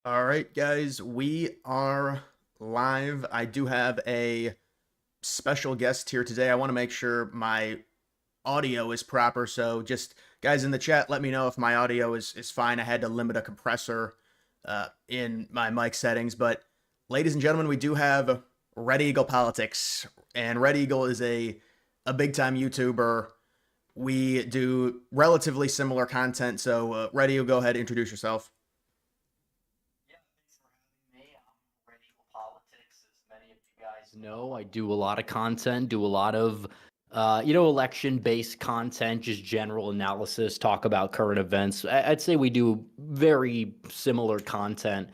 All right, guys, we are live. I do have a special guest here today. I want to make sure my audio is proper. So, just guys in the chat, let me know if my audio is fine. I had to limit a compressor in my mic settings. But, ladies and gentlemen, we do have Red Eagle Politics. And Red Eagle is a big time YouTuber. We do relatively similar content. So, Red Eagle, go ahead, introduce yourself. Know I do a lot of content, do a lot of election-based content, just general analysis, talk about current events. I'd say we do very similar content.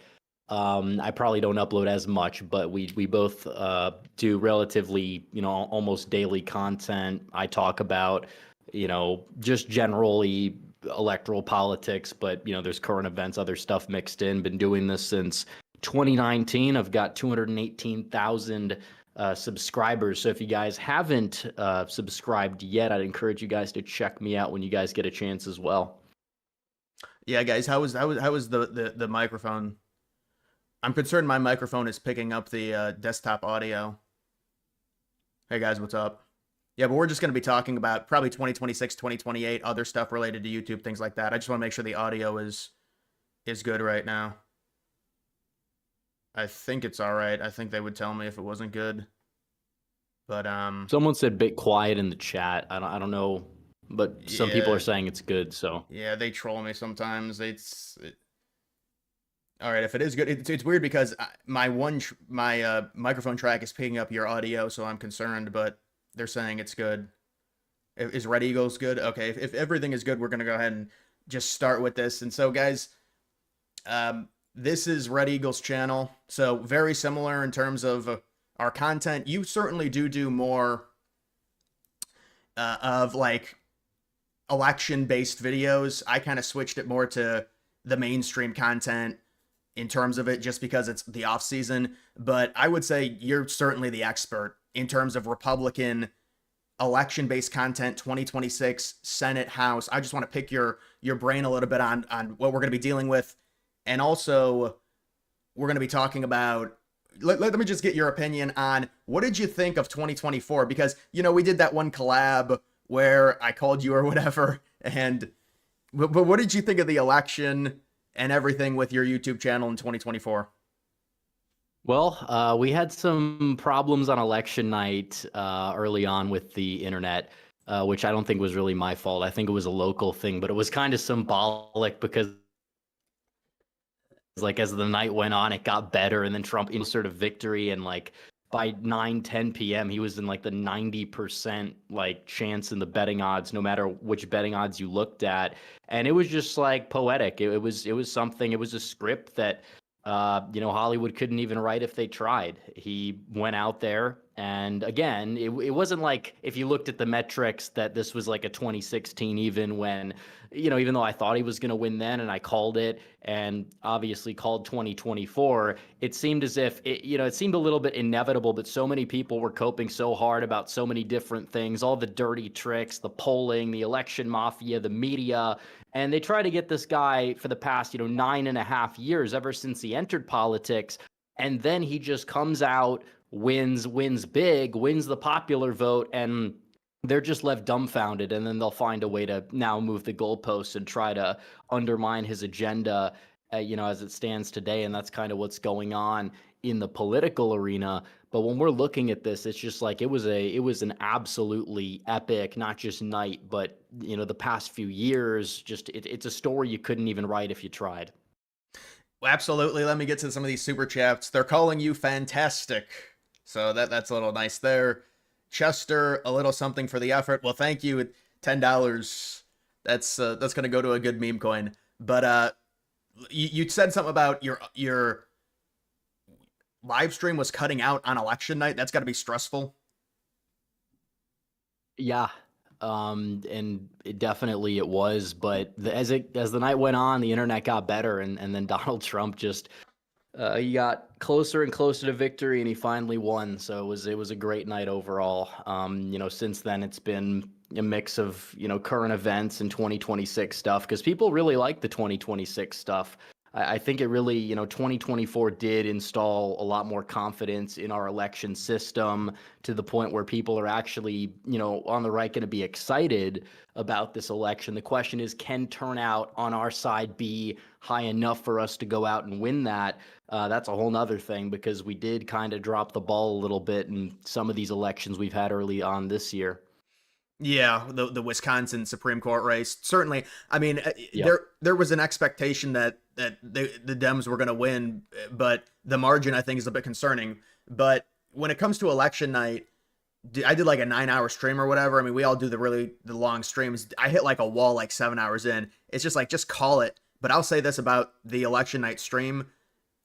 I probably don't upload as much, but we both do relatively, almost daily content. I talk about, just generally electoral politics, but there's current events, other stuff mixed in. Been doing this since 2019. I've got 218,000 subscribers. So if you guys haven't subscribed yet, I'd encourage you guys to check me out when you guys get a chance as well. Yeah, guys, how was the microphone? I'm concerned my microphone is picking up the desktop audio. Hey guys, what's up? Yeah, but we're just going to be talking about probably 2026, 2028, other stuff related to YouTube, things like that. I just want to make sure the audio is good right now. I think it's all right. I think they would tell me if it wasn't good. But someone said bit quiet in the chat. I don't know, but some people are saying it's good. So yeah, they troll me sometimes. All right. If it is good, it's weird because my microphone track is picking up your audio, so I'm concerned. But they're saying it's good. Is Red Eagles good? Okay. If everything is good, we're gonna go ahead and just start with this. And so, guys, this is Red Eagle's channel, so very similar in terms of our content. You certainly do more of like election-based videos. I kind of switched it more to the mainstream content in terms of it, just because it's the off season. But I would say you're certainly the expert in terms of Republican election-based content, 2026 Senate, House. I just want to pick your brain a little bit on what we're going to be dealing with. And also, we're going to be talking about, let me just get your opinion on, what did you think of 2024? Because, we did that one collab where I called you or whatever. But what did you think of the election and everything with your YouTube channel in 2024? Well, we had some problems on election night early on with the internet, which I don't think was really my fault. I think it was a local thing, but it was kind of symbolic because like as the night went on, it got better, and then Trump inserted victory, and like by 9-10 p.m. he was in like the 90% like chance in the betting odds, no matter which betting odds you looked at. And it was just like poetic. It was something. It was a script that Hollywood couldn't even write if they tried. He went out there, and again, it wasn't like, if you looked at the metrics, that this was like a 2016, even when, even though I thought he was going to win then, and I called it, and obviously called 2024, it seemed as if it seemed a little bit inevitable, but so many people were coping so hard about so many different things, all the dirty tricks, the polling, the election mafia, the media. And they try to get this guy for the past, 9.5 years, ever since he entered politics. And then he just comes out, wins big, wins the popular vote, and they're just left dumbfounded. And then they'll find a way to now move the goalposts and try to undermine his agenda, as it stands today. And that's kind of what's going on in the political arena. But when we're looking at this, it's just like it was an absolutely epic, not just night, but the past few years. Just it's a story you couldn't even write if you tried. Well, absolutely. Let me get to some of these super chats. They're calling you fantastic, so that's a little nice there. Chester, a little something for the effort. Well, thank you. $10. That's gonna go to a good meme coin. But you said something about your live stream was cutting out on election night. That's got to be stressful. Yeah. And definitely it was, but as the night went on, the internet got better, and then Donald Trump just he got closer and closer to victory, and he finally won. So it was a great night overall. Since then it's been a mix of current events and 2026 stuff, because people really like the 2026 stuff. I think it really, 2024 did install a lot more confidence in our election system to the point where people are actually, on the right going to be excited about this election. The question is, can turnout on our side be high enough for us to go out and win that? That's a whole nother thing, because we did kind of drop the ball a little bit in some of these elections we've had early on this year. Yeah, the Wisconsin Supreme Court race. Certainly, I mean, Yep. there was an expectation that the Dems were going to win, but the margin I think is a bit concerning. But when it comes to election night, I did like a 9 hour stream or whatever. I mean, we all do the long streams. I hit like a wall like 7 hours in. It's just like, just call it. But I'll say this about the election night stream: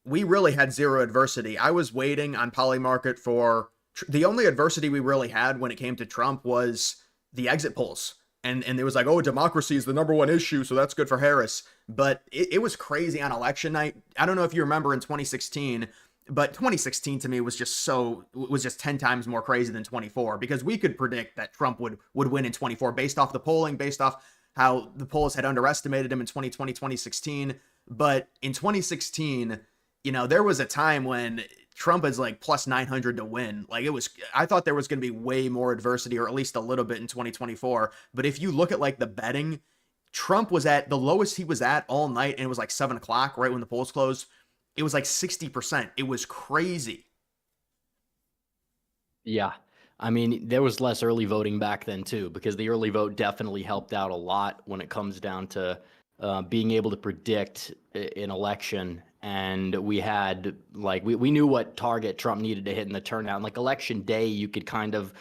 we really had zero adversity. I was waiting on Polymarket for the only adversity we really had when it came to Trump was the exit polls. And it was like, oh, democracy is the number one issue, so that's good for Harris. But it was crazy on election night. I don't know if you remember in 2016, but 2016 to me was just 10 times more crazy than 24, because we could predict that Trump would win in 24 based off the polling, based off how the polls had underestimated him in 2020, 2016. But in 2016, there was a time when Trump is like plus 900 to win. Like, I thought there was going to be way more adversity, or at least a little bit in 2024. But if you look at like the betting, Trump was at the lowest he was at all night, and it was like 7 o'clock, right when the polls closed. It was like 60%. It was crazy. Yeah. I mean, there was less early voting back then too, because the early vote definitely helped out a lot when it comes down to being able to predict an election. And we had like we knew what target Trump needed to hit in the turnout. And like election day, you could kind of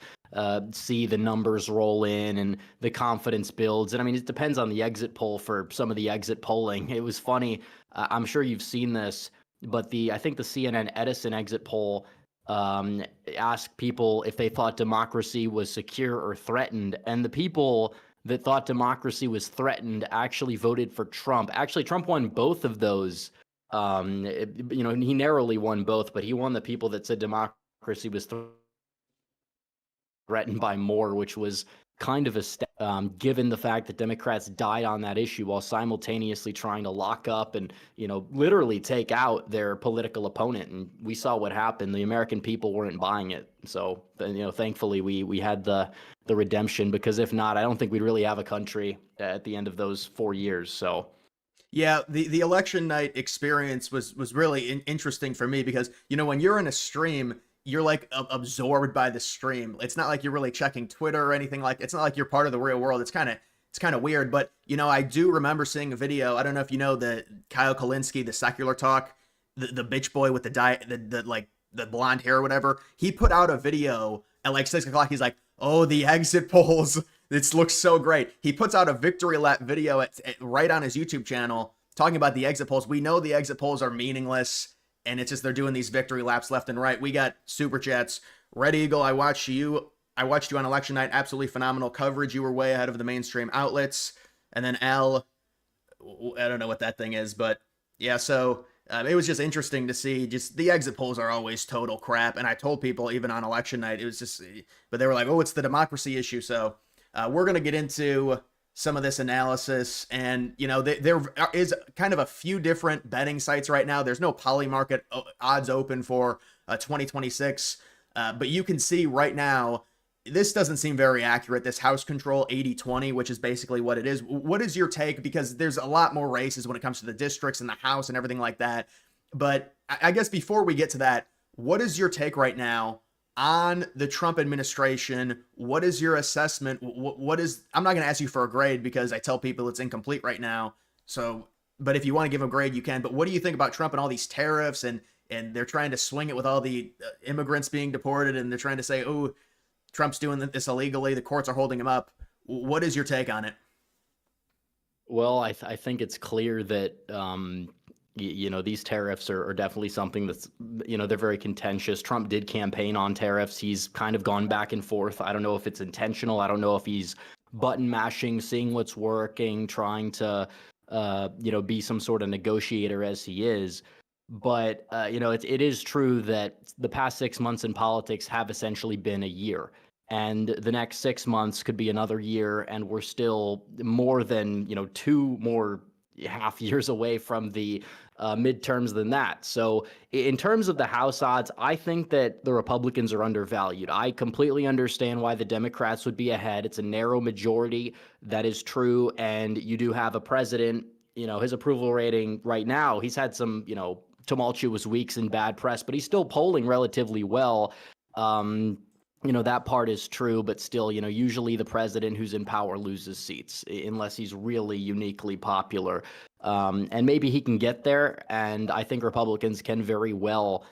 see the numbers roll in and the confidence builds. And I mean, it depends on the exit poll for some of the exit polling. It was funny. I'm sure you've seen this, but I think the CNN Edison exit poll asked people if they thought democracy was secure or threatened, and the people that thought democracy was threatened actually voted for Trump. Actually, Trump won both of those. He narrowly won both, but he won the people that said democracy was threatened by more, which was kind of a step, given the fact that Democrats died on that issue while simultaneously trying to lock up and, literally take out their political opponent. And we saw what happened. The American people weren't buying it. So, thankfully we had the redemption, because if not, I don't think we'd really have a country at the end of those 4 years. So. Yeah, the election night experience was really interesting for me, because when you're in a stream, you're like absorbed by the stream. It's not like you're really checking Twitter or anything. Like, it's not like you're part of the real world. It's kind of weird. But I do remember seeing a video. I don't know if you know the Kyle Kalinske, the Secular Talk, the bitch boy with the blonde hair or whatever. He put out a video at like 6 o'clock. He's like, oh, the exit polls. This looks so great. He puts out a victory lap video right on his YouTube channel talking about the exit polls. We know the exit polls are meaningless, and it's just they're doing these victory laps left and right. We got super chats. Red Eagle, I watched you on election night. Absolutely phenomenal coverage. You were way ahead of the mainstream outlets. And then Al, I don't know what that thing is, but yeah, so it was just interesting to see. Just the exit polls are always total crap. And I told people even on election night, it was just, but they were like, oh, it's the democracy issue. So we're going to get into some of this analysis. And, there is kind of a few different betting sites right now. There's no Polymarket odds open for 2026. But you can see right now, this doesn't seem very accurate. This House control 80-20, which is basically what it is. What is your take? Because there's a lot more races when it comes to the districts and the House and everything like that. But I guess before we get to that, what is your take right now on the Trump administration? What is your assessment? I'm not going to ask you for a grade, because I tell people it's incomplete right now. So, but if you want to give a grade, you can. But what do you think about Trump and all these tariffs, and they're trying to swing it with all the immigrants being deported, and they're trying to say, oh, Trump's doing this illegally, the courts are holding him up. What is your take on it? Well, I think it's clear that these tariffs are definitely something that's, they're very contentious. Trump did campaign on tariffs. He's kind of gone back and forth. I don't know if it's intentional. I don't know if he's button mashing, seeing what's working, trying to be some sort of negotiator as he is. But it is true that the past 6 months in politics have essentially been a year. And the next 6 months could be another year, and we're still more than 2 more half years away from the midterms than that. So in terms of the House odds, I think that the Republicans are undervalued. I completely understand why the Democrats would be ahead. It's a narrow majority. That is true. And you do have a president, his approval rating right now, he's had some, tumultuous weeks in bad press, but he's still polling relatively well. That part is true, but still, usually the president who's in power loses seats unless he's really uniquely popular. And maybe he can get there. And I think Republicans can very well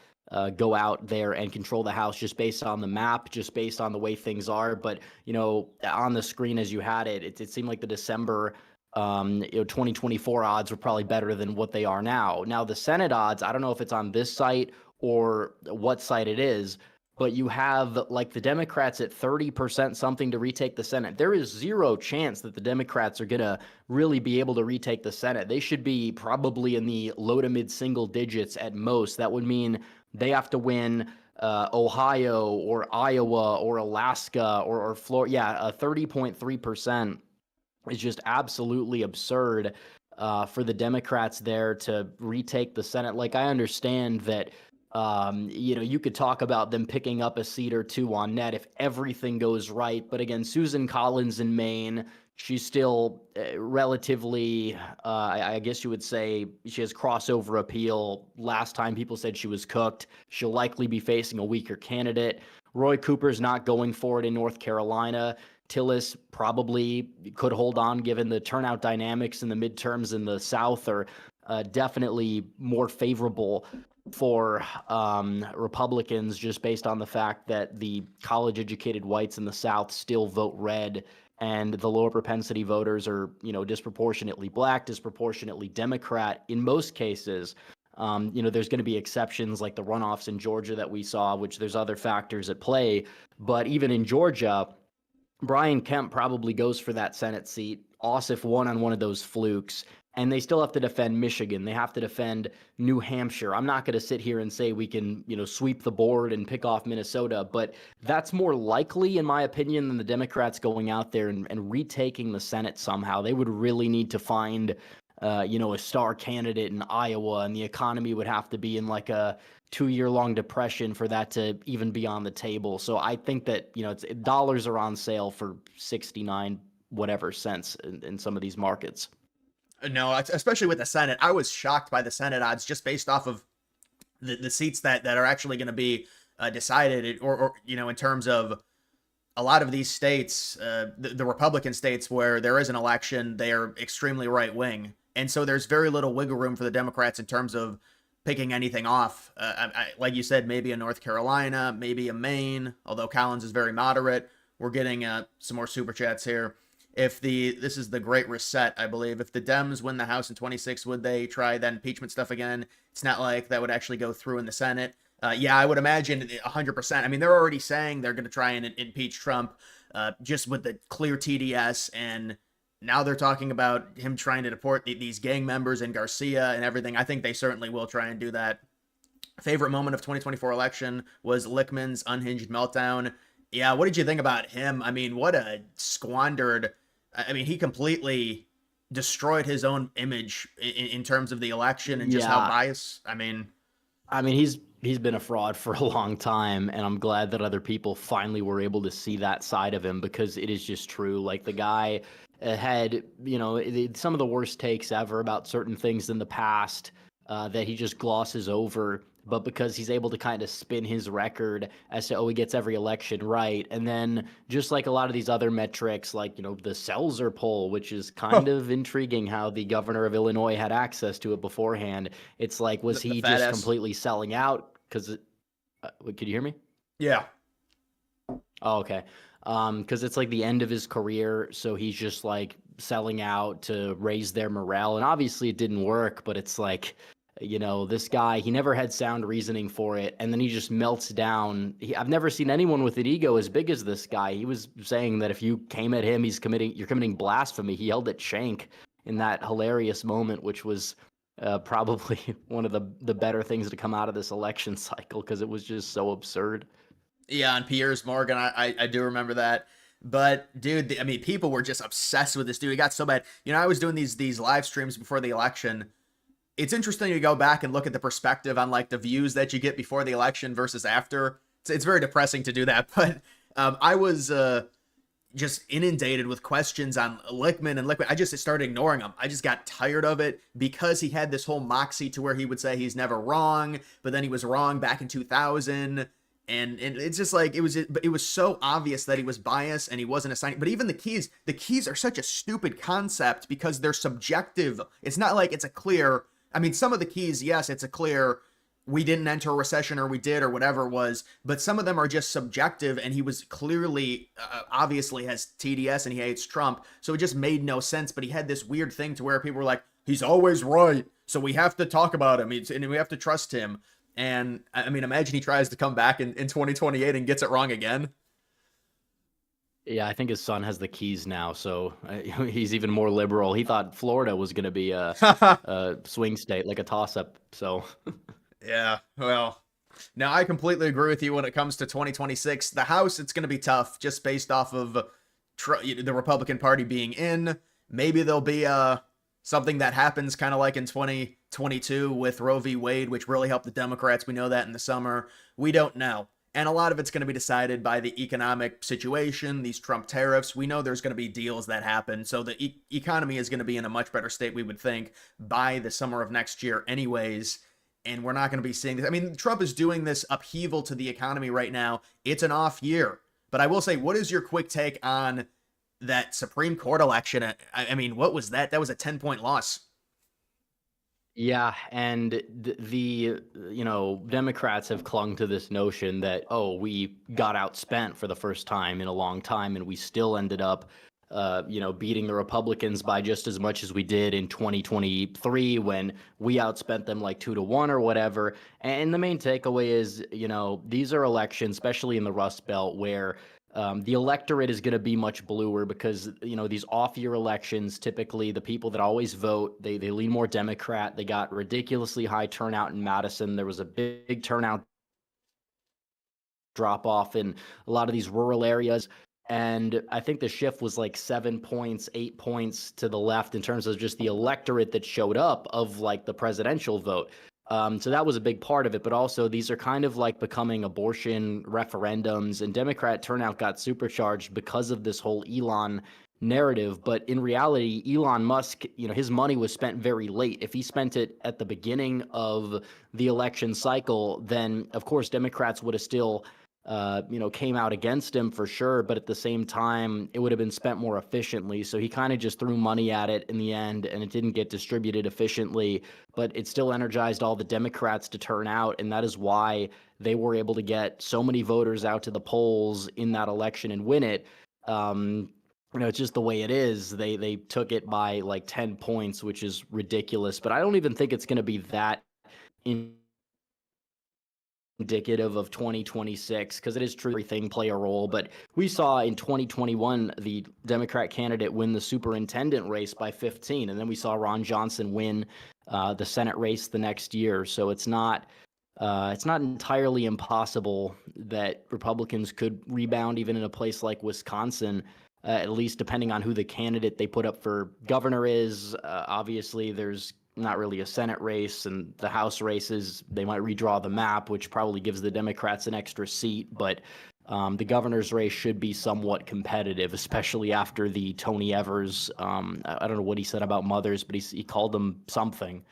go out there and control the House just based on the map, just based on the way things are. But, on the screen as you had it seemed like the December 2024 odds were probably better than what they are now. Now, the Senate odds, I don't know if it's on this site or what site it is, but you have like the Democrats at 30% something to retake the Senate. There is zero chance that the Democrats are going to really be able to retake the Senate. They should be probably in the low to mid single digits at most. That would mean they have to win Ohio or Iowa or Alaska or Florida. Yeah, 30.3% is just absolutely absurd for the Democrats there to retake the Senate. Like, I understand that you could talk about them picking up a seat or two on net if everything goes right. But again, Susan Collins in Maine, she's still relatively, I guess you would say, she has crossover appeal. Last time people said she was cooked. She'll likely be facing a weaker candidate. Roy Cooper's not going for it in North Carolina. Tillis probably could hold on given the turnout dynamics in the midterms in the South are definitely more favorable for Republicans, just based on the fact that the college-educated whites in the South still vote red, and the lower propensity voters are, disproportionately black, disproportionately Democrat in most cases. There's going to be exceptions like the runoffs in Georgia that we saw, which there's other factors at play. But even in Georgia, Brian Kemp probably goes for that Senate seat. Ossoff won on one of those flukes. And they still have to defend Michigan. They have to defend New Hampshire. I'm not going to sit here and say we can, sweep the board and pick off Minnesota, but that's more likely, in my opinion, than the Democrats going out there and retaking the Senate somehow. They would really need to find, a star candidate in Iowa, and the economy would have to be in like a 2-year-long depression for that to even be on the table. So I think that, dollars are on sale for 69 whatever cents in some of these markets. No, especially with the Senate. I was shocked by the Senate odds just based off of the seats that are actually going to be decided, or in terms of a lot of these states, the Republican states where there is an election, they are extremely right wing, and so there's very little wiggle room for the Democrats in terms of picking anything off. Like you said, maybe a North Carolina, maybe a Maine, although Collins is very moderate. We're getting some more super chats here. This is the Great Reset, I believe. If the Dems win the House in 26, would they try that impeachment stuff again? It's not like that would actually go through in the Senate. Yeah, I would imagine 100%. I mean, they're already saying they're going to try and impeach Trump just with the clear TDS, and now they're talking about him trying to deport these gang members and Garcia and everything. I think they certainly will try and do that. Favorite moment of 2024 election was Lickman's unhinged meltdown. Yeah, what did you think about him? I mean, what a squandered... I mean, he completely destroyed his own image in terms of the election and just how biased. I mean, he's been a fraud for a long time, and I'm glad that other people finally were able to see that side of him, because it is just true. Like, the guy had, some of the worst takes ever about certain things in the past that he just glosses over. But because he's able to kind of spin his record as to, he gets every election right. And then just like a lot of these other metrics, like, the Seltzer poll, which is kind of intriguing how the governor of Illinois had access to it beforehand. It's like, was he just completely selling out? Because, could you hear me? Yeah. Oh, okay. Because it's like the end of his career. So he's just like selling out to raise their morale. And obviously it didn't work, but it's like, this guy, he never had sound reasoning for it, and then he just melts down. I've never seen anyone with an ego as big as this guy. He was saying that if you came at him, you're committing blasphemy. He yelled at Schenck in that hilarious moment, which was probably one of the better things to come out of this election cycle, because it was just so absurd. Yeah, and Piers Morgan, I do remember that. But dude, I mean, people were just obsessed with this dude. He got so bad. I was doing these live streams before the election. it's interesting to go back and look at the perspective on like the views that you get before the election versus after. It's very depressing to do that, but I was just inundated with questions on Lichtman and Lichtman. I just started ignoring him. I just got tired of it because he had this whole moxie to where he would say he's never wrong, but then he was wrong back in 2000. And it's just like it was so obvious that he was biased and he wasn't assigning. But even the keys are such a stupid concept because they're subjective. It's not like it's a clear. I mean, some of the keys, yes, it's a clear. We didn't enter a recession or we did or whatever it was, but some of them are just subjective. And he was clearly, obviously, has TDS and he hates Trump, so it just made no sense. But he had this weird thing to where people were like, he's always right, so we have to talk about him and we have to trust him. And I mean, imagine he tries to come back in 2028 and gets it wrong again. Yeah, I think his son has the keys now, so he's even more liberal. He thought Florida was going to be a swing state, like a toss-up. So, Yeah, well, now I completely agree with you when it comes to 2026. The House, it's going to be tough just based off of the Republican Party being in. Maybe there'll be something that happens kind of like in 2022 with Roe v. Wade, which really helped the Democrats. We know that in the summer. We don't know. And a lot of it's going to be decided by the economic situation, these Trump tariffs. We know there's going to be deals that happen. So the economy is going to be in a much better state, we would think, by the summer of next year anyways. And we're not going to be seeing this. I mean, Trump is doing this upheaval to the economy right now. It's an off year. But I will say, what is your quick take on that Supreme Court election? I mean, what was that? That was a 10-point loss. yeah, and Democrats have clung to this notion that, oh, we got outspent for the first time in a long time, and we still ended up beating the Republicans by just as much as we did in 2023 when we outspent them like 2-1 or whatever. And the main takeaway is, these are elections, especially in the Rust Belt, where the electorate is going to be much bluer because, these off-year elections, typically the people that always vote, they lean more Democrat. They got ridiculously high turnout in Madison. There was a big turnout drop off in a lot of these rural areas. And I think the shift was like 7 points, 8 points to the left in terms of just the electorate that showed up of like the presidential vote. So that was a big part of it. But also these are kind of like becoming abortion referendums, and Democrat turnout got supercharged because of this whole Elon narrative. But in reality, Elon Musk, his money was spent very late. If he spent it at the beginning of the election cycle, then of course Democrats would have still came out against him for sure, but at the same time, it would have been spent more efficiently. So he kind of just threw money at it in the end, and it didn't get distributed efficiently, but it still energized all the Democrats to turn out, and that is why they were able to get so many voters out to the polls in that election and win it. It's just the way it is. They took it by like 10 points, which is ridiculous, but I don't even think it's going to be that indicative of 2026 because it is true everything play a role. But we saw in 2021 the Democrat candidate win the superintendent race by 15, and then we saw Ron Johnson win the Senate race the next year. So it's not entirely impossible that Republicans could rebound even in a place like Wisconsin, at least depending on who the candidate they put up for governor is. Obviously, there's not really a Senate race, and the House races, they might redraw the map, which probably gives the Democrats an extra seat. But the governor's race should be somewhat competitive, especially after the Tony Evers. I don't know what he said about mothers, but he called them something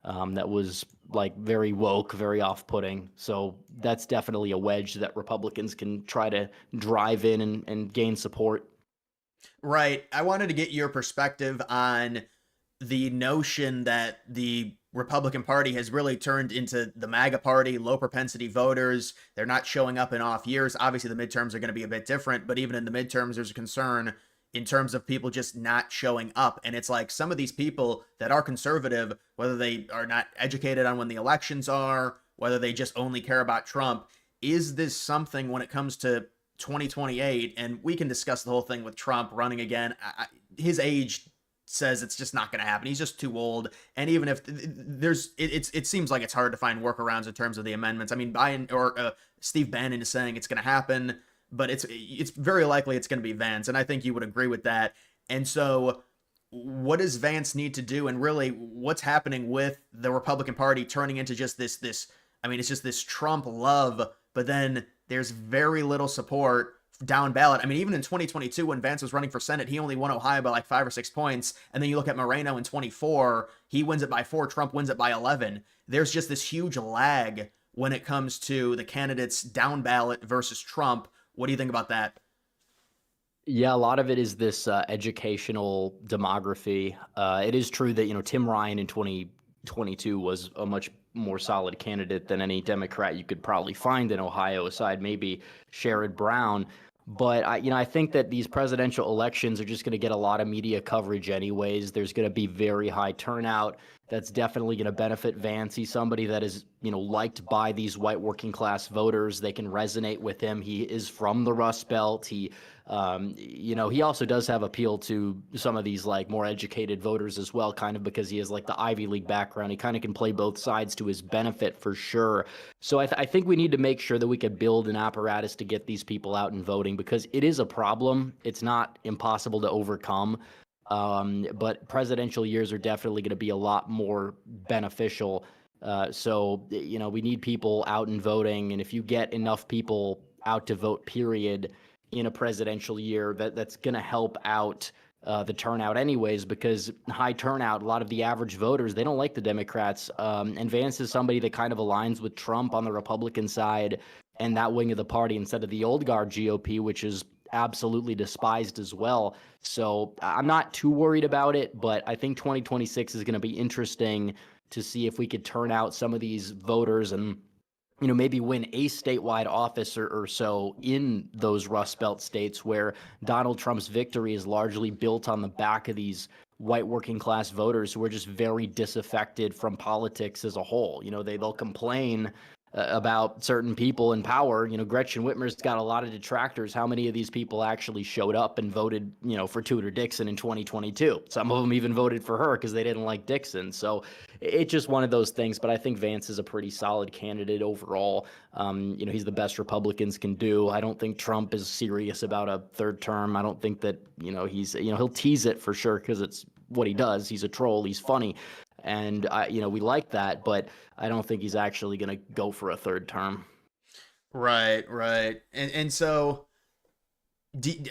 that was like very woke, very off-putting. So that's definitely a wedge that Republicans can try to drive in and gain support. Right. I wanted to get your perspective on the notion that the Republican Party has really turned into the MAGA Party, low propensity voters. They're not showing up in off years. Obviously, the midterms are going to be a bit different, but even in the midterms, there's a concern in terms of people just not showing up. And it's like some of these people that are conservative, whether they are not educated on when the elections are, whether they just only care about Trump, is this something when it comes to 2028? And we can discuss the whole thing with Trump running again. His age says it's just not going to happen. He's just too old. And even if it seems like it's hard to find workarounds in terms of the amendments. I mean, Steve Bannon is saying it's going to happen, but it's very likely it's going to be Vance. And I think you would agree with that. And so what does Vance need to do, and really what's happening with the Republican Party turning into just this I mean, it's just this Trump love, but then there's very little support down ballot. I mean, even in 2022 when Vance was running for Senate, he only won Ohio by like 5 or 6 points, and then you look at Moreno in 24, he wins it by 4, Trump wins it by 11. There's just this huge lag when it comes to the candidates down ballot versus Trump. What do you think about that? Yeah, a lot of it is this educational demography. It is true that, Tim Ryan in 2022 was a much more solid candidate than any Democrat you could probably find in Ohio, aside maybe Sherrod Brown. But I think that these presidential elections are just going to get a lot of media coverage anyways. There's going to be very high turnout. That's definitely going to benefit Vance. He's somebody that is, liked by these white working class voters. They can resonate with him. He is from the Rust Belt. He also does have appeal to some of these like more educated voters as well, kind of because he has like the Ivy League background. He kind of can play both sides to his benefit for sure. So I think we need to make sure that we could build an apparatus to get these people out and voting, because it is a problem. It's not impossible to overcome. But presidential years are definitely going to be a lot more beneficial. So we need people out and voting. And if you get enough people out to vote, period, in a presidential year, that's going to help out the turnout anyways, because high turnout, a lot of the average voters, they don't like the Democrats. And Vance is somebody that kind of aligns with Trump on the Republican side and that wing of the party instead of the old guard GOP, which is absolutely despised as well. So I'm not too worried about it, but I think 2026 is going to be interesting to see if we could turn out some of these voters and maybe win a statewide office or so in those Rust Belt states where Donald Trump's victory is largely built on the back of these white working class voters who are just very disaffected from politics as a whole. They'll complain about certain people in power. Gretchen Whitmer's got a lot of detractors. How many of these people actually showed up and voted, for Tudor Dixon in 2022? Some of them even voted for her because they didn't like Dixon. So it's just one of those things. But I think Vance is a pretty solid candidate overall. He's the best Republicans can do. I don't think Trump is serious about a third term. I don't think that, he'll tease it for sure because it's what he does. He's a troll. He's funny. And we like that, but I don't think he's actually going to go for a third term. Right, right. And so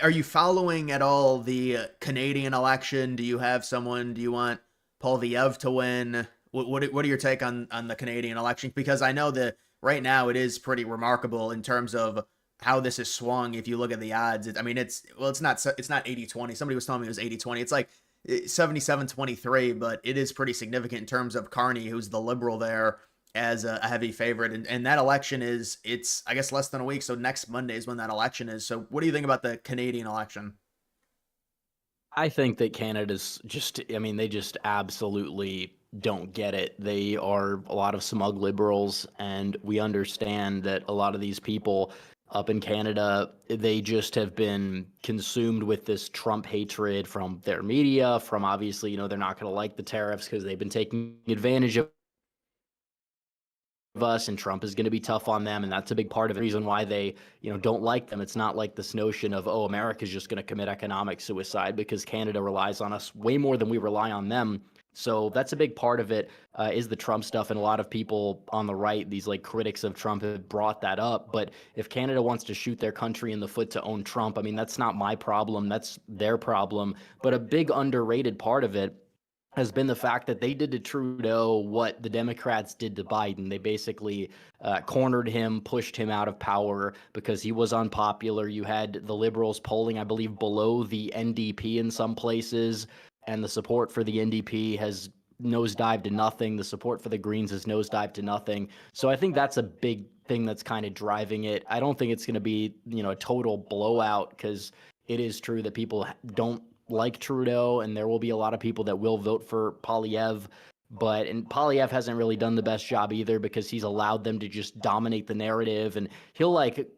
are you following at all the Canadian election? Do you have someone? Do you want Polviev to win? What are your take on the Canadian election? Because I know that right now it is pretty remarkable in terms of how this is swung. If you look at the odds, I mean, it's not 80-20. Somebody was telling me it was 80-20. It's like 77-23, but it is pretty significant in terms of Carney, who's the liberal there, as a heavy favorite. And that election it's I guess less than a week. So next Monday is when that election is. So what do you think about the Canadian election? I think that Canada's they just absolutely don't get it. They are a lot of smug liberals, and we understand that a lot of these people up in Canada, they just have been consumed with this Trump hatred from their media, from obviously, they're not going to like the tariffs because they've been taking advantage of us, and Trump is going to be tough on them, and that's a big part of the reason why they don't like them. It's not like this notion of, oh, America's just going to commit economic suicide, because Canada relies on us way more than we rely on them. So that's a big part of it, is the Trump stuff, and a lot of people on the right, these like critics of Trump, have brought that up. But if Canada wants to shoot their country in the foot to own Trump, I mean, that's not my problem, that's their problem. But a big underrated part of it has been the fact that they did to Trudeau what the Democrats did to Biden. They basically cornered him, pushed him out of power because he was unpopular. You had the Liberals polling, I believe, below the NDP in some places, and the support for the NDP has nosedived to nothing. The support for the Greens has nosedived to nothing. So I think that's a big thing that's kind of driving it. I don't think it's going to be, a total blowout, because it is true that people don't like Trudeau, and there will be a lot of people that will vote for Polyev. And Polyev hasn't really done the best job either, because he's allowed them to just dominate the narrative, and he'll like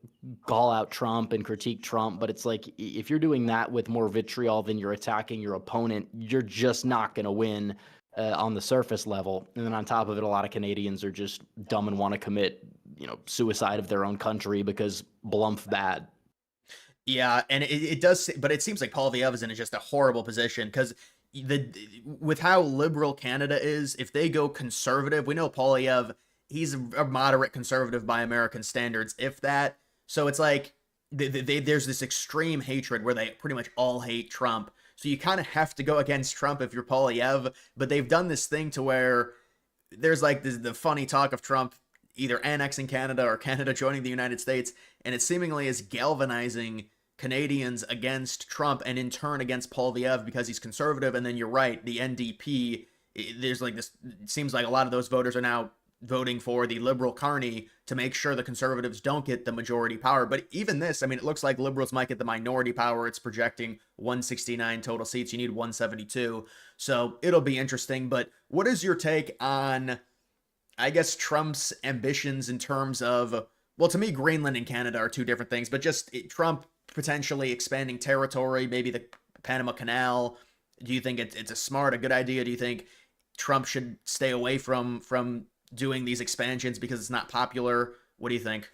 call out Trump and critique Trump. But it's like, if you're doing that with more vitriol than you're attacking your opponent, you're just not going to win on the surface level. And then on top of it, a lot of Canadians are just dumb and want to commit, suicide of their own country because Blumph bad. Yeah, and it does, but it seems like Polviev is in just a horrible position because the with how liberal Canada is, if they go conservative, we know Polyev, he's a moderate conservative by American standards, if that. So it's like there's this extreme hatred where they pretty much all hate Trump. So you kind of have to go against Trump if you're Polyev, but they've done this thing to where there's like the funny talk of Trump either annexing Canada or Canada joining the United States, and it seemingly is galvanizing Canadians against Trump and in turn against Polyev because he's conservative. And then you're right, the NDP, there's like this, it seems like a lot of those voters are now voting for the liberal Carney to make sure the conservatives don't get the majority power. But even this, I mean, it looks like liberals might get the minority power. It's projecting 169 total seats. You need 172. So it'll be interesting. But what is your take on, I guess, Trump's ambitions in terms of, well, to me, Greenland and Canada are two different things, but just Trump potentially expanding territory, maybe the Panama Canal. Do you think it's a good idea? Do you think Trump should stay away from doing these expansions because it's not popular? What do you think?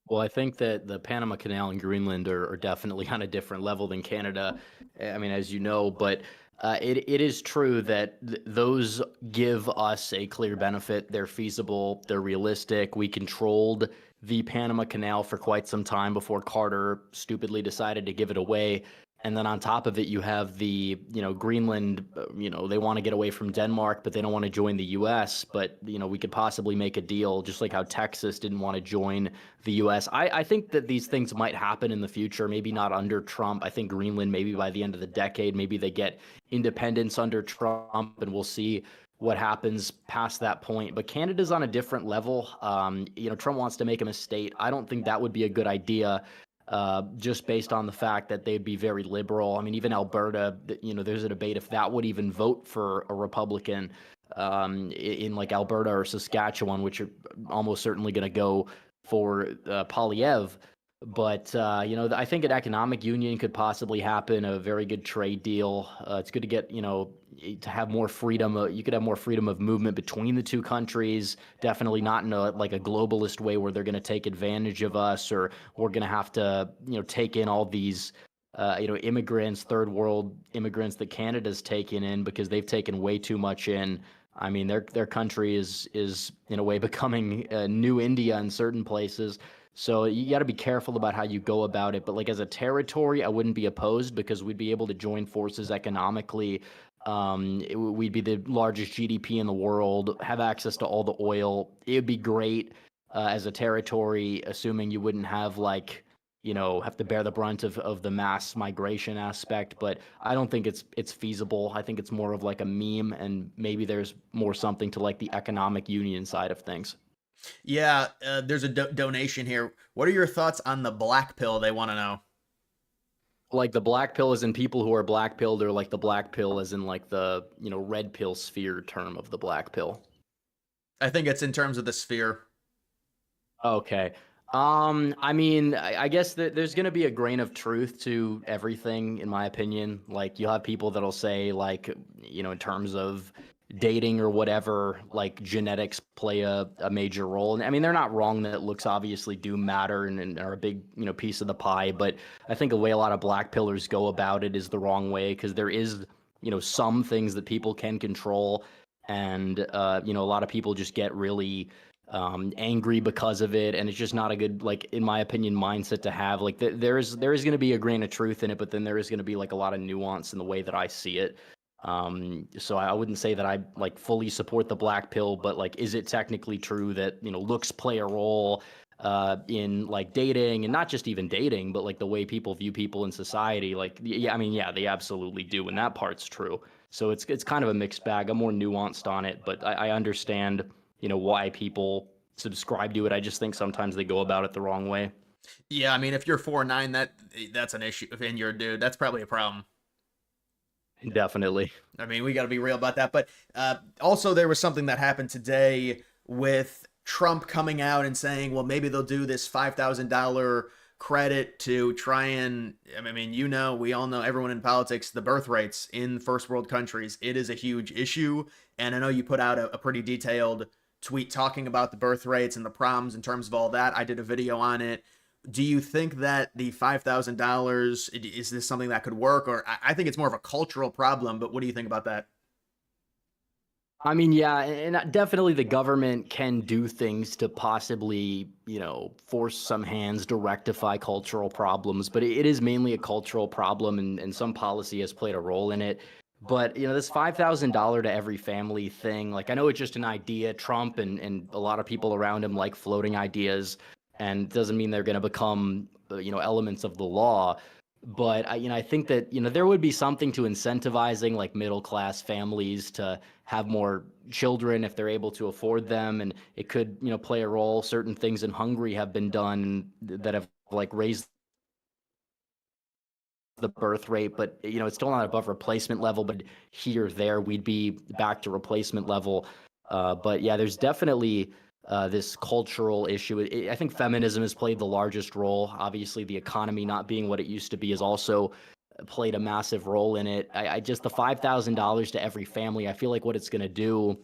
Well, I think that the Panama Canal and Greenland are definitely on a different level than Canada. I mean, as you know, but it is true that those give us a clear benefit. They're feasible. They're realistic. We controlled the Panama Canal for quite some time before Carter stupidly decided to give it away. And then on top of it, you have the, Greenland, they want to get away from Denmark, but they don't want to join the U.S. But, we could possibly make a deal, just like how Texas didn't want to join the U.S. I think that these things might happen in the future, maybe not under Trump. I think Greenland, maybe by the end of the decade, maybe they get independence under Trump, and we'll see what happens past that point. But Canada's on a different level. Trump wants to make him a state. I don't think that would be a good idea. Just based on the fact that they'd be very liberal. I mean, even Alberta, there's a debate if that would even vote for a Republican in like Alberta or Saskatchewan, which are almost certainly going to go for Polyev. But, I think an economic union could possibly happen, a very good trade deal. It's good to get, to have more freedom. You could have more freedom of movement between the two countries. Definitely not in a globalist way where they're going to take advantage of us, or we're going to have to, take in all these, immigrants, third world immigrants that Canada's taken in because they've taken way too much in. I mean, their country is in a way becoming new India in certain places. So you got to be careful about how you go about it. But like as a territory, I wouldn't be opposed because we'd be able to join forces economically. We'd be the largest GDP in the world, have access to all the oil. It would be great as a territory, assuming you wouldn't have have to bear the brunt of the mass migration aspect. But I don't think it's feasible. I think it's more of like a meme, and maybe there's more something to like the economic union side of things. Yeah, there's a donation here. What are your thoughts on the black pill? They want to know. Like the black pill is in people who are black pilled, or like the black pill as in like the, red pill sphere term of the black pill. I think it's in terms of the sphere. Okay. I mean, I guess that there's going to be a grain of truth to everything, in my opinion. Like, you'll have people that'll say, like, in terms of dating or whatever, like genetics play a major role. And I mean, they're not wrong that looks obviously do matter and are a bbig, piece of the pie. But I think the way a lot of black pillars go about it is the wrong way, because there is, some things that people can control. And, a lot of people just get really angry because of it, and it's just not a good, like, in my opinion, mindset to have. Like there is going to be a grain of truth in it, but then there is going to be like a lot of nuance in the way that I see it. So I wouldn't say that I like fully support the black pill, but like, is it technically true that looks play a role in like dating, and not just even dating, but like the way people view people in society? Like, yeah, I mean, yeah, they absolutely do, and that part's true. So it's kind of a mixed bag. I'm more nuanced on it, but I understand why people subscribe to it. I just think sometimes they go about it the wrong way. Yeah, I mean, if you're 4'9", that's an issue. And you're a dude, that's probably a problem. Definitely. I mean, we got to be real about that. But also, there was something that happened today with Trump coming out and saying, well, maybe they'll do this $5,000 credit to try and, I mean, we all know, everyone in politics, the birth rates in first world countries, it is a huge issue. And I know you put out a pretty detailed tweet talking about the birth rates and the problems in terms of all that. I did a video on it. Do you think that the $5,000 is this something that could work, or I think it's more of a cultural problem? But what do you think about that? I mean, yeah, and definitely the government can do things to possibly, force some hands to rectify cultural problems, but it is mainly a cultural problem, and some policy has played a role in it. But, this $5,000 to every family thing, like, I know it's just an idea. Trump and a lot of people around him like floating ideas, and doesn't mean they're going to become, elements of the law. But I think that there would be something to incentivizing like middle class families to have more children if they're able to afford them, and it could play a role. Certain things in Hungary have been done that have like raised the birth rate, but it's still not above replacement level. But here, there, we'd be back to replacement level. But yeah, there's definitely this cultural issue. I think feminism has played the largest role. Obviously, the economy not being what it used to be has also played a massive role in it. I just the $5,000 to every family. I feel like what it's going to do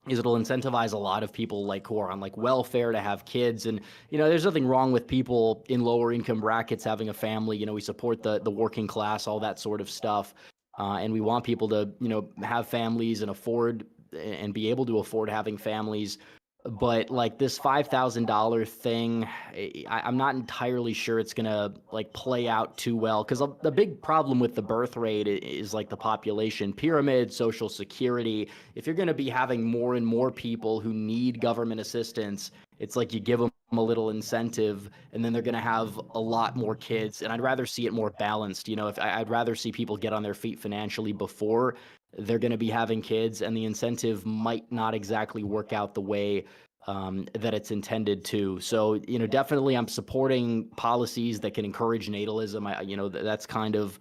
is it'll incentivize a lot of people like who are on like welfare to have kids. And there's nothing wrong with people in lower income brackets having a family. We support the working class, all that sort of stuff. And we want people to have families and afford and be able to afford having families. But like this $5,000 thing, I'm not entirely sure it's gonna like play out too well, because the big problem with the birth rate is like the population pyramid, social security. If you're gonna be having more and more people who need government assistance, it's like you give them a little incentive, and then they're gonna have a lot more kids. And I'd rather see it more balanced. If I'd rather see people get on their feet financially before they're going to be having kids, and the incentive might not exactly work out the way that it's intended to. So, definitely I'm supporting policies that can encourage natalism. That's kind of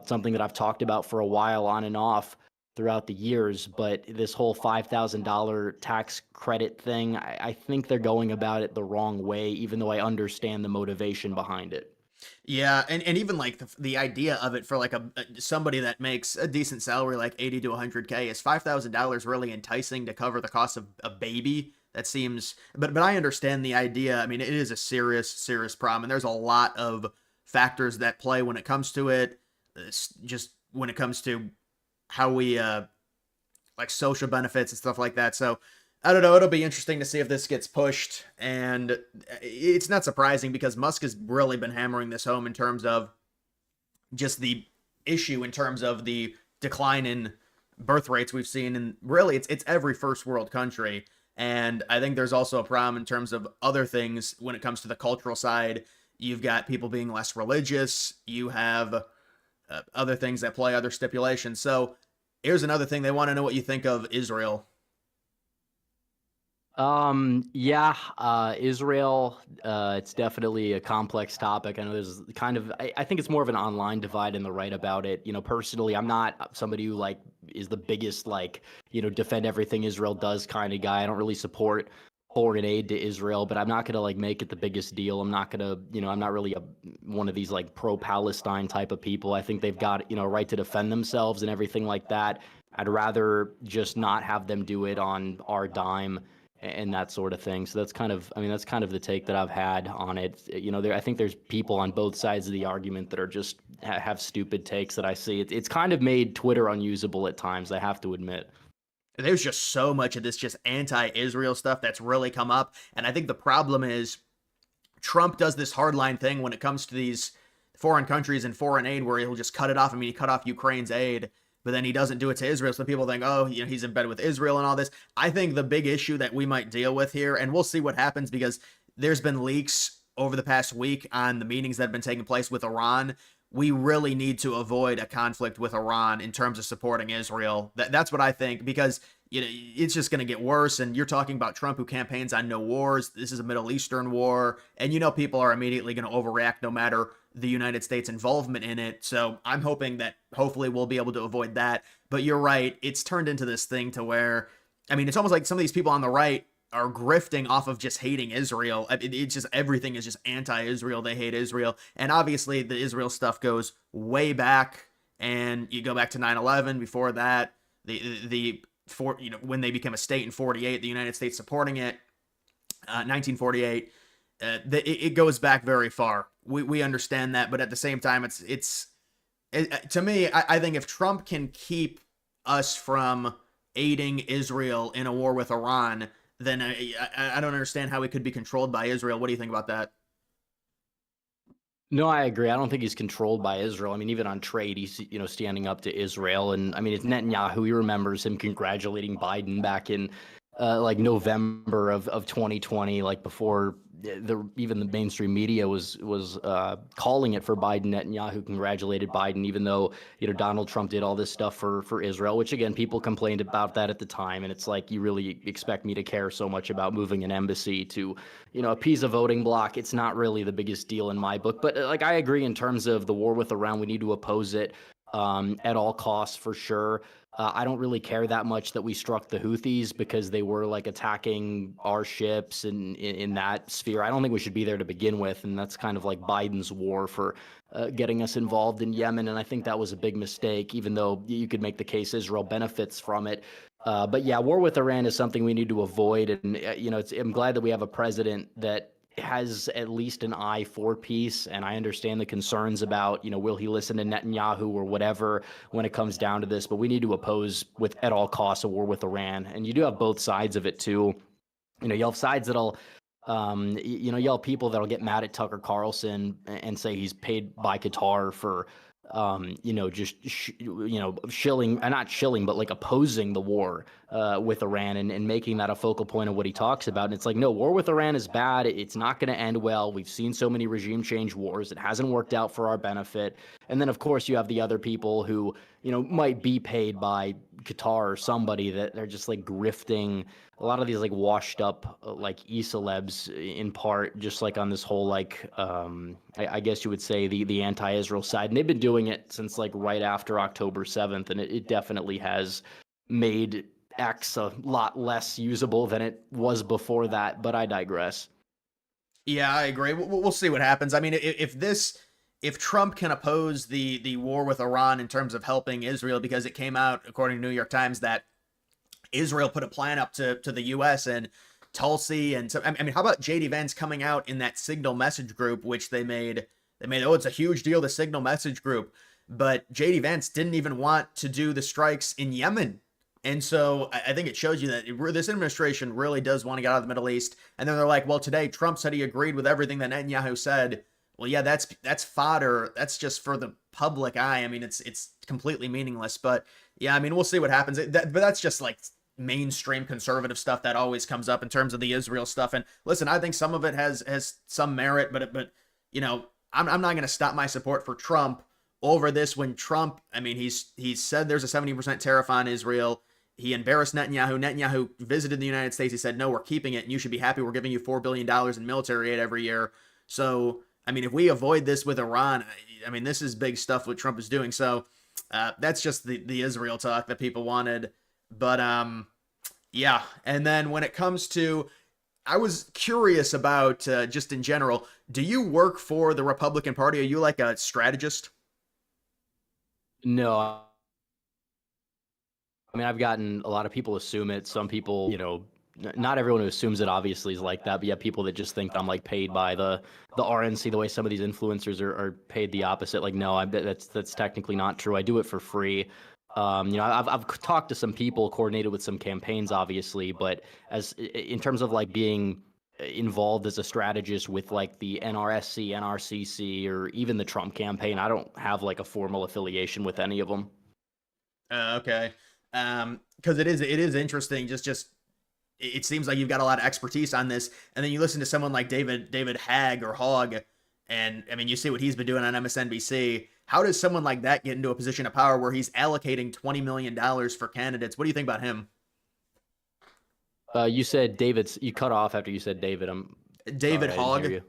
something that I've talked about for a while on and off throughout the years. But this whole $5,000 tax credit thing, I think they're going about it the wrong way, even though I understand the motivation behind it. Yeah, and even like the idea of it for like somebody that makes a decent salary, like 80 to 100K, is $5,000 really enticing to cover the cost of a baby? That seems, but I understand the idea. I mean, it is a serious problem, and there's a lot of factors that play when it comes to it. Just when it comes to how we like social benefits and stuff like that. So I don't know. It'll be interesting to see if this gets pushed. And it's not surprising because Musk has really been hammering this home in terms of just the issue, in terms of the decline in birth rates we've seen. And really, it's every first world country. And I think there's also a problem in terms of other things when it comes to the cultural side. You've got people being less religious. You have other things that play, other stipulations. So here's another thing. They want to know what you think of Israel. Yeah, Israel, it's definitely a complex topic. I know there's kind of, I think it's more of an online divide in the right about it. Personally, I'm not somebody who like is the biggest, like, defend everything Israel does kind of guy. I don't really support foreign aid to Israel, but I'm not gonna like make it the biggest deal. I'm not gonna, I'm not really one of these like pro-Palestine type of people. I think they've got, a right to defend themselves and everything like that. I'd rather just not have them do it on our dime and that sort of thing. So that's kind of, I mean, that's kind of the take that I've had on it. I think there's people on both sides of the argument that are just have stupid takes that I see. It's kind of made Twitter unusable at times, I have to admit. There's just so much of this just anti-Israel stuff that's really come up. And I think the problem is Trump does this hardline thing when it comes to these foreign countries and foreign aid where he'll just cut it off. I mean, he cut off Ukraine's aid, but then he doesn't do it to Israel. So people think, oh, he's in bed with Israel and all this. I think the big issue that we might deal with here, and we'll see what happens because there's been leaks over the past week on the meetings that have been taking place with Iran. We really need to avoid a conflict with Iran in terms of supporting Israel. That's what I think, because it's just going to get worse. And you're talking about Trump, who campaigns on no wars. This is a Middle Eastern war, and people are immediately going to overreact no matter the United States involvement in it. So I'm hoping that hopefully we'll be able to avoid that. But you're right, it's turned into this thing to where, I mean, it's almost like some of these people on the right are grifting off of just hating Israel. It's just everything is just anti-Israel. They hate Israel. And obviously the Israel stuff goes way back, and you go back to 9/11. Before that, when they became a state in 48, the United States supporting it, 1948. it goes back very far. We understand that, but at the same time, to me, I think if Trump can keep us from aiding Israel in a war with Iran, then I don't understand how we could be controlled by Israel. What do you think about that? No, I agree. I don't think he's controlled by Israel. I mean, even on trade, he's standing up to Israel, and I mean, it's Netanyahu. He remembers him congratulating Biden back in like November of 2020, like before even the mainstream media was calling it for Biden. Netanyahu congratulated Biden, even though Donald Trump did all this stuff for Israel, which again people complained about that at the time, and it's like, you really expect me to care so much about moving an embassy to appease a voting bloc? It's not really the biggest deal in my book. But like, I agree in terms of the war with Iran, we need to oppose it at all costs for sure. I don't really care that much that we struck the Houthis, because they were like attacking our ships and in that sphere. I don't think we should be there to begin with, and that's kind of like Biden's war for getting us involved in Yemen, and I think that was a big mistake, even though you could make the case Israel benefits from it. But yeah, war with Iran is something we need to avoid, and I'm glad that we have a president that has at least an eye for peace. And I understand the concerns about, will he listen to Netanyahu or whatever when it comes down to this, but we need to oppose with at all costs a war with Iran. And you do have both sides of it too. You'll have sides that'll, you'll have people that'll get mad at Tucker Carlson and say he's paid by Qatar for, shilling, not shilling, but like opposing the war with Iran and making that a focal point of what he talks about. And it's like, no, war with Iran is bad. It's not going to end well. We've seen so many regime change wars. It hasn't worked out for our benefit. And then, of course, you have the other people who, might be paid by Qatar or somebody that they're just like grifting. A lot of these like washed up like e-celebs in part, just like on this whole like I guess you would say the anti-Israel side, and they've been doing it since like right after October 7th, and it definitely has made X a lot less usable than it was before that. But I digress. Yeah, I agree. We'll see what happens. I mean, if Trump can oppose the war with Iran in terms of helping Israel, because it came out according to New York Times that Israel put a plan up to the U.S. and Tulsi, and so I mean, how about JD Vance coming out in that Signal message group, which they made, oh, it's a huge deal, the Signal message group, but JD Vance didn't even want to do the strikes in Yemen. And so I think it shows you that this administration really does want to get out of the Middle East. And then they're like, well, today Trump said he agreed with everything that Netanyahu said. Well, yeah, that's fodder. That's just for the public eye. I mean, it's completely meaningless. But yeah, I mean, we'll see what happens. But that's just like mainstream conservative stuff that always comes up in terms of the Israel stuff. And listen, I think some of it has some merit, but I'm not going to stop my support for Trump over this when Trump, I mean, he's said there's a 70% tariff on Israel. He embarrassed Netanyahu. Netanyahu visited the United States. He said, no, we're keeping it, and you should be happy we're giving you $4 billion in military aid every year. So, I mean, if we avoid this with Iran, I mean, this is big stuff what Trump is doing. So that's just the Israel talk that people wanted. But yeah. And then when it comes to, I was curious about just in general, do you work for the Republican Party? Are you like a strategist? No, I mean, I've gotten a lot of people assume it. Some people, not everyone who assumes it obviously is like that, but yeah, people that just think I'm like paid by the RNC, the way some of these influencers are paid the opposite. Like, no, that's technically not true. I do it for free. I've talked to some people, coordinated with some campaigns, obviously, but as in terms of like being involved as a strategist with like the NRSC, NRCC, or even the Trump campaign, I don't have like a formal affiliation with any of them. Okay. Because it is interesting. Just it seems like you've got a lot of expertise on this, and then you listen to someone like David Hagg or Hogg, and I mean, you see what he's been doing on MSNBC. How does someone like that get into a position of power where he's allocating $20 million for candidates? What do you think about him? You said David's. You cut off after you said David. I'm David sorry, I didn't hear Hogg. you.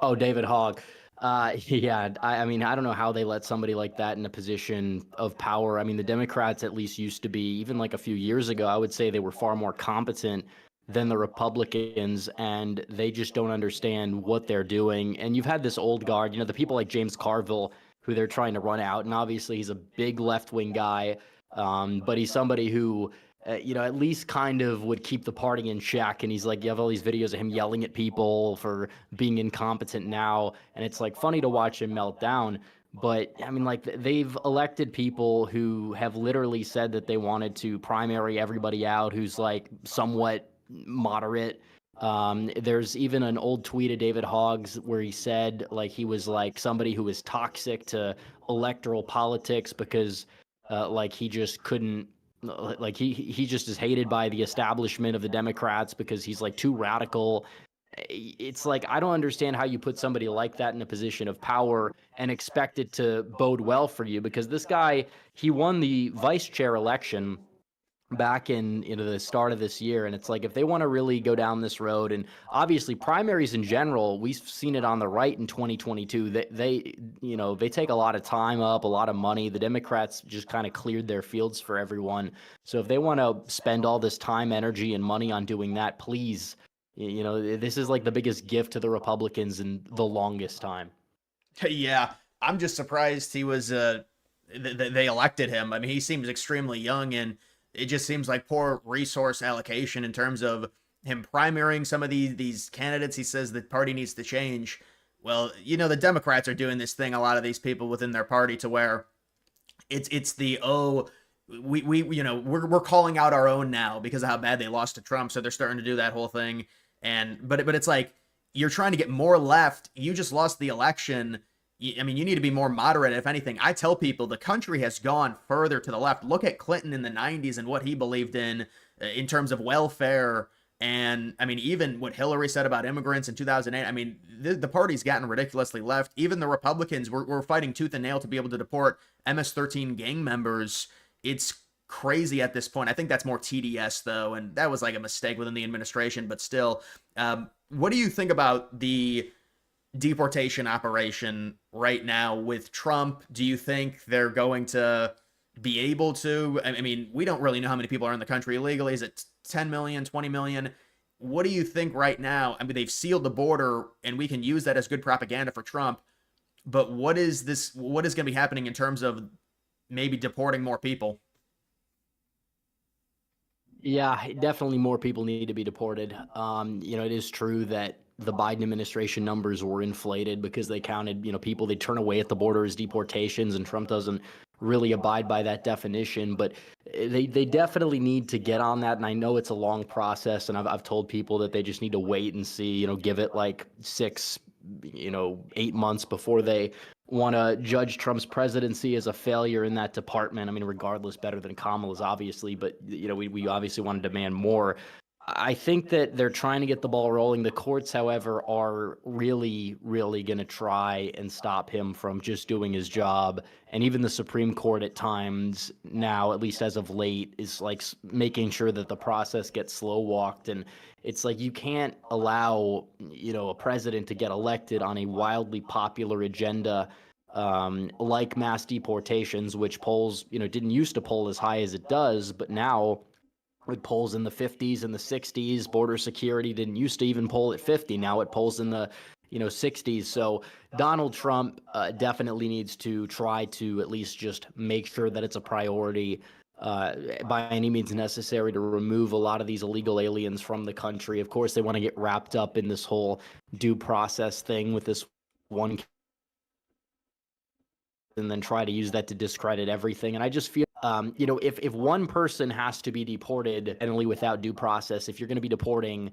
Oh, David Hogg. Yeah, I mean, I don't know how they let somebody like that in a position of power. I mean, the Democrats at least used to be, even like a few years ago, I would say they were far more competent than the Republicans, and they just don't understand what they're doing. And you've had this old guard, the people like James Carville, who they're trying to run out. And obviously he's a big left-wing guy, but he's somebody who at least kind of would keep the party in check. And he's like, you have all these videos of him yelling at people for being incompetent now. And it's like funny to watch him melt down. But I mean, like they've elected people who have literally said that they wanted to primary everybody out who's like somewhat moderate. There's even an old tweet of David Hogg's where he said like he was like somebody who was toxic to electoral politics because like he just couldn't like he just is hated by the establishment of the Democrats because he's like too radical. It's like I don't understand how you put somebody like that in a position of power and expect it to bode well for you, because this guy, he won the vice chair election back in the start of this year, and it's like if they want to really go down this road, and obviously primaries in general, we've seen it on the right in 2022, they take a lot of time up, a lot of money. The Democrats just kind of cleared their fields for everyone. So if they want to spend all this time, energy, and money on doing that, please, this is like the biggest gift to the Republicans in the longest time. Yeah, I'm just surprised he was they elected him. I mean, he seems extremely young, and it just seems like poor resource allocation in terms of him primarying some of these candidates. He says the party needs to change. Well, the Democrats are doing this thing, a lot of these people within their party, to where it's the, oh, we we're calling out our own now because of how bad they lost to Trump, so they're starting to do that whole thing. And but it's like you're trying to get more left. You just lost the election. I mean, you need to be more moderate. If anything, I tell people the country has gone further to the left. Look at Clinton in the 90s and what he believed in terms of welfare. And I mean, even what Hillary said about immigrants in 2008. I mean, the party's gotten ridiculously left. Even the Republicans were fighting tooth and nail to be able to deport MS-13 gang members. It's crazy at this point. I think that's more TDS, though, and that was like a mistake within the administration. But still, what do you think about the deportation operation right now with Trump? Do you think they're going to be able to? I mean, we don't really know how many people are in the country illegally. Is it 10 million, 20 million? What do you think right now? I mean, they've sealed the border, and we can use that as good propaganda for Trump. But what is going to be happening in terms of maybe deporting more people? Yeah, definitely more people need to be deported. It is true that the Biden administration numbers were inflated because they counted, people they turn away at the border as deportations, and Trump doesn't really abide by that definition. But they definitely need to get on that. And I know it's a long process, and I've told people that they just need to wait and see, give it like 6, 8 months before they want to judge Trump's presidency as a failure in that department. I mean, regardless, better than Kamala's, obviously, but we obviously want to demand more. I think that they're trying to get the ball rolling. The courts, however, are really, really going to try and stop him from just doing his job. And even the Supreme Court at times now, at least as of late, is like making sure that the process gets slow walked. And it's like you can't allow, a president to get elected on a wildly popular agenda like mass deportations, which polls, didn't used to poll as high as it does, but now it polls in the 50s and the 60s. Border security didn't used to even poll at 50. Now it polls in the 60s. So Donald Trump definitely needs to try to at least just make sure that it's a priority by any means necessary to remove a lot of these illegal aliens from the country. Of course, they want to get wrapped up in this whole due process thing with this one, and then try to use that to discredit everything. And I just feel, if one person has to be deported and only without due process, if you're going to be deporting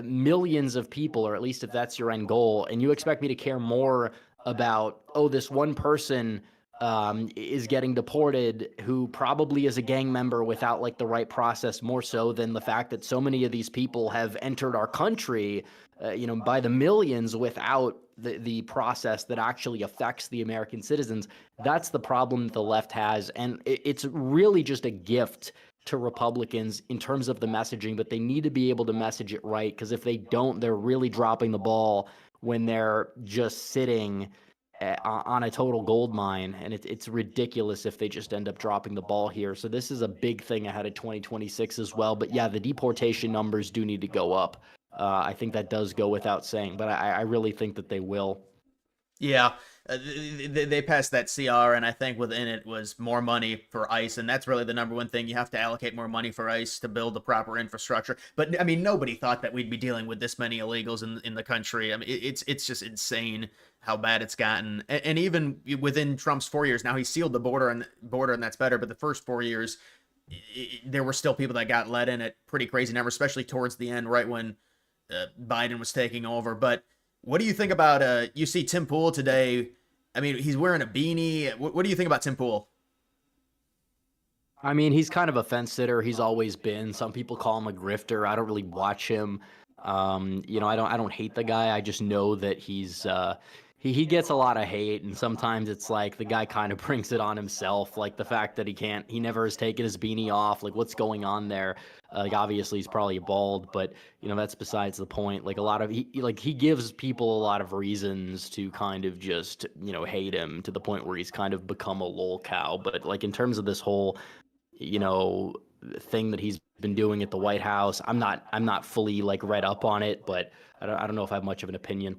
millions of people, or at least if that's your end goal, and you expect me to care more about, this one person is getting deported who probably is a gang member without like the right process, more so than the fact that so many of these people have entered our country, by the millions without the process that actually affects the American citizens. That's the problem that the left has. And it's really just a gift to Republicans in terms of the messaging, but they need to be able to message it right, because if they don't, they're really dropping the ball when they're just sitting on a total gold mine. And it's ridiculous if they just end up dropping the ball here. So this is a big thing ahead of 2026 as well. But yeah, the deportation numbers do need to go up. I think that does go without saying, but I really think that they will. Yeah, they passed that CR, and I think within it was more money for ICE, and that's really the number one thing. You have to allocate more money for ICE to build the proper infrastructure. But I mean, nobody thought that we'd be dealing with this many illegals in the country. I mean, it's just insane how bad it's gotten. And even within Trump's 4 years, now he sealed the border, and that's better. But the first 4 years, there were still people that got let in at pretty crazy numbers, especially towards the end, right when Biden was taking over. But what do you think about you see Tim Pool today? I mean, he's wearing a beanie. What do you think about Tim Pool? I mean, he's kind of a fence sitter. He's always been. Some people call him a grifter. I don't really watch him. I don't hate the guy. I just know that he gets a lot of hate, and sometimes it's like the guy kind of brings it on himself. Like the fact that he never has taken his beanie off. Like what's going on there? Like obviously he's probably bald, but that's besides the point. Like a lot of he gives people a lot of reasons to kind of just hate him to the point where he's kind of become a lol cow. But like in terms of this whole you know thing that he's been doing at the White House. I'm not fully like read up on it, but I don't know if I have much of an opinion.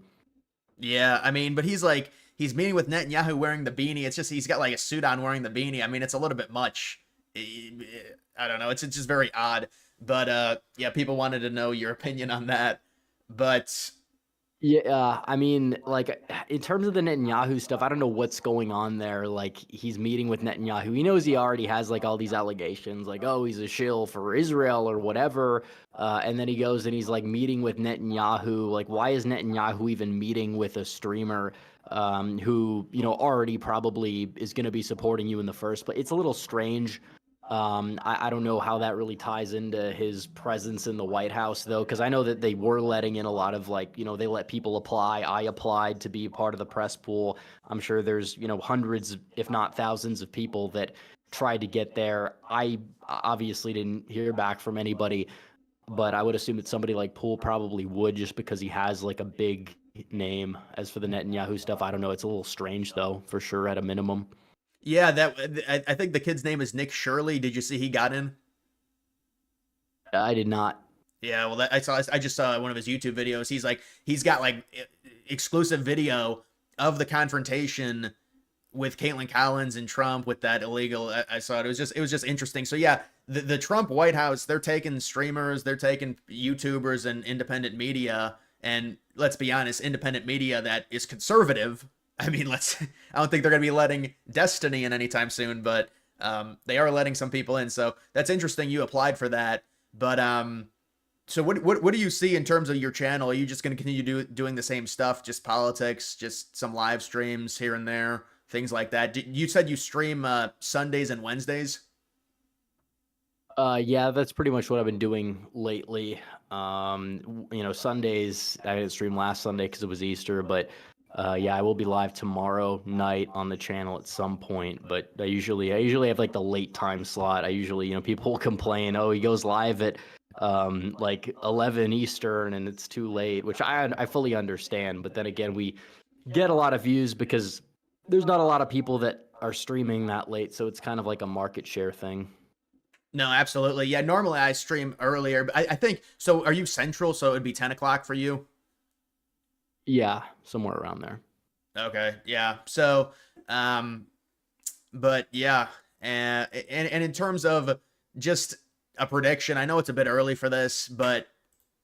Yeah, I mean, but he's meeting with Netanyahu wearing the beanie. It's just he's got like a suit on wearing the beanie. I mean, it's a little bit much. I don't know. It's just very odd. But yeah, people wanted to know your opinion on that. But Yeah, I mean, like in terms of the Netanyahu stuff, I don't know what's going on there. Like he's meeting with Netanyahu. He knows he already has like all these allegations, like oh he's a shill for Israel or whatever. And then he goes and he's like meeting with Netanyahu. Like why is Netanyahu even meeting with a streamer who already probably is going to be supporting you in the first place? It's a little strange. I don't know how that really ties into his presence in the White House, though, because I know that they were letting in a lot of they let people apply. I applied to be part of the press pool. I'm sure there's, hundreds, if not thousands of people that tried to get there. I obviously didn't hear back from anybody, but I would assume that somebody like Poole probably would just because he has like a big name. As for the Netanyahu stuff, I don't know. It's a little strange, though, for sure, at a minimum. yeah, that I think the kid's name is Nick Shirley. Did you see he got in? I did not. Yeah, well, I just saw one of his YouTube videos. He's got like exclusive video of the confrontation with Caitlin Collins and Trump with that illegal. I saw it. It was just interesting. So yeah, the Trump White House, they're taking streamers, they're taking YouTubers and independent media, and let's be honest, independent media that is conservative. I mean, I don't think they're gonna be letting Destiny in anytime soon, but they are letting some people in. So that's interesting. You applied for that, but so what do you see in terms of your channel? Are you just going to continue doing the same stuff, just politics, just some live streams here and there, things like that? You said you stream Sundays and Wednesdays. Yeah, that's pretty much what I've been doing lately. Sundays, I didn't stream last Sunday because it was Easter, but yeah, I will be live tomorrow night on the channel at some point. But I usually have like the late time slot. I usually, people will complain, oh, he goes live at like 11 Eastern and it's too late, which I fully understand. But then again, we get a lot of views because there's not a lot of people that are streaming that late, so it's kind of like a market share thing. No, absolutely. Yeah, normally I stream earlier, but I think so. Are you Central? So it would be 10 o'clock for you. Yeah, somewhere around there. Okay, yeah. So, um, but yeah, and in terms of just a prediction, I know it's a bit early for this, but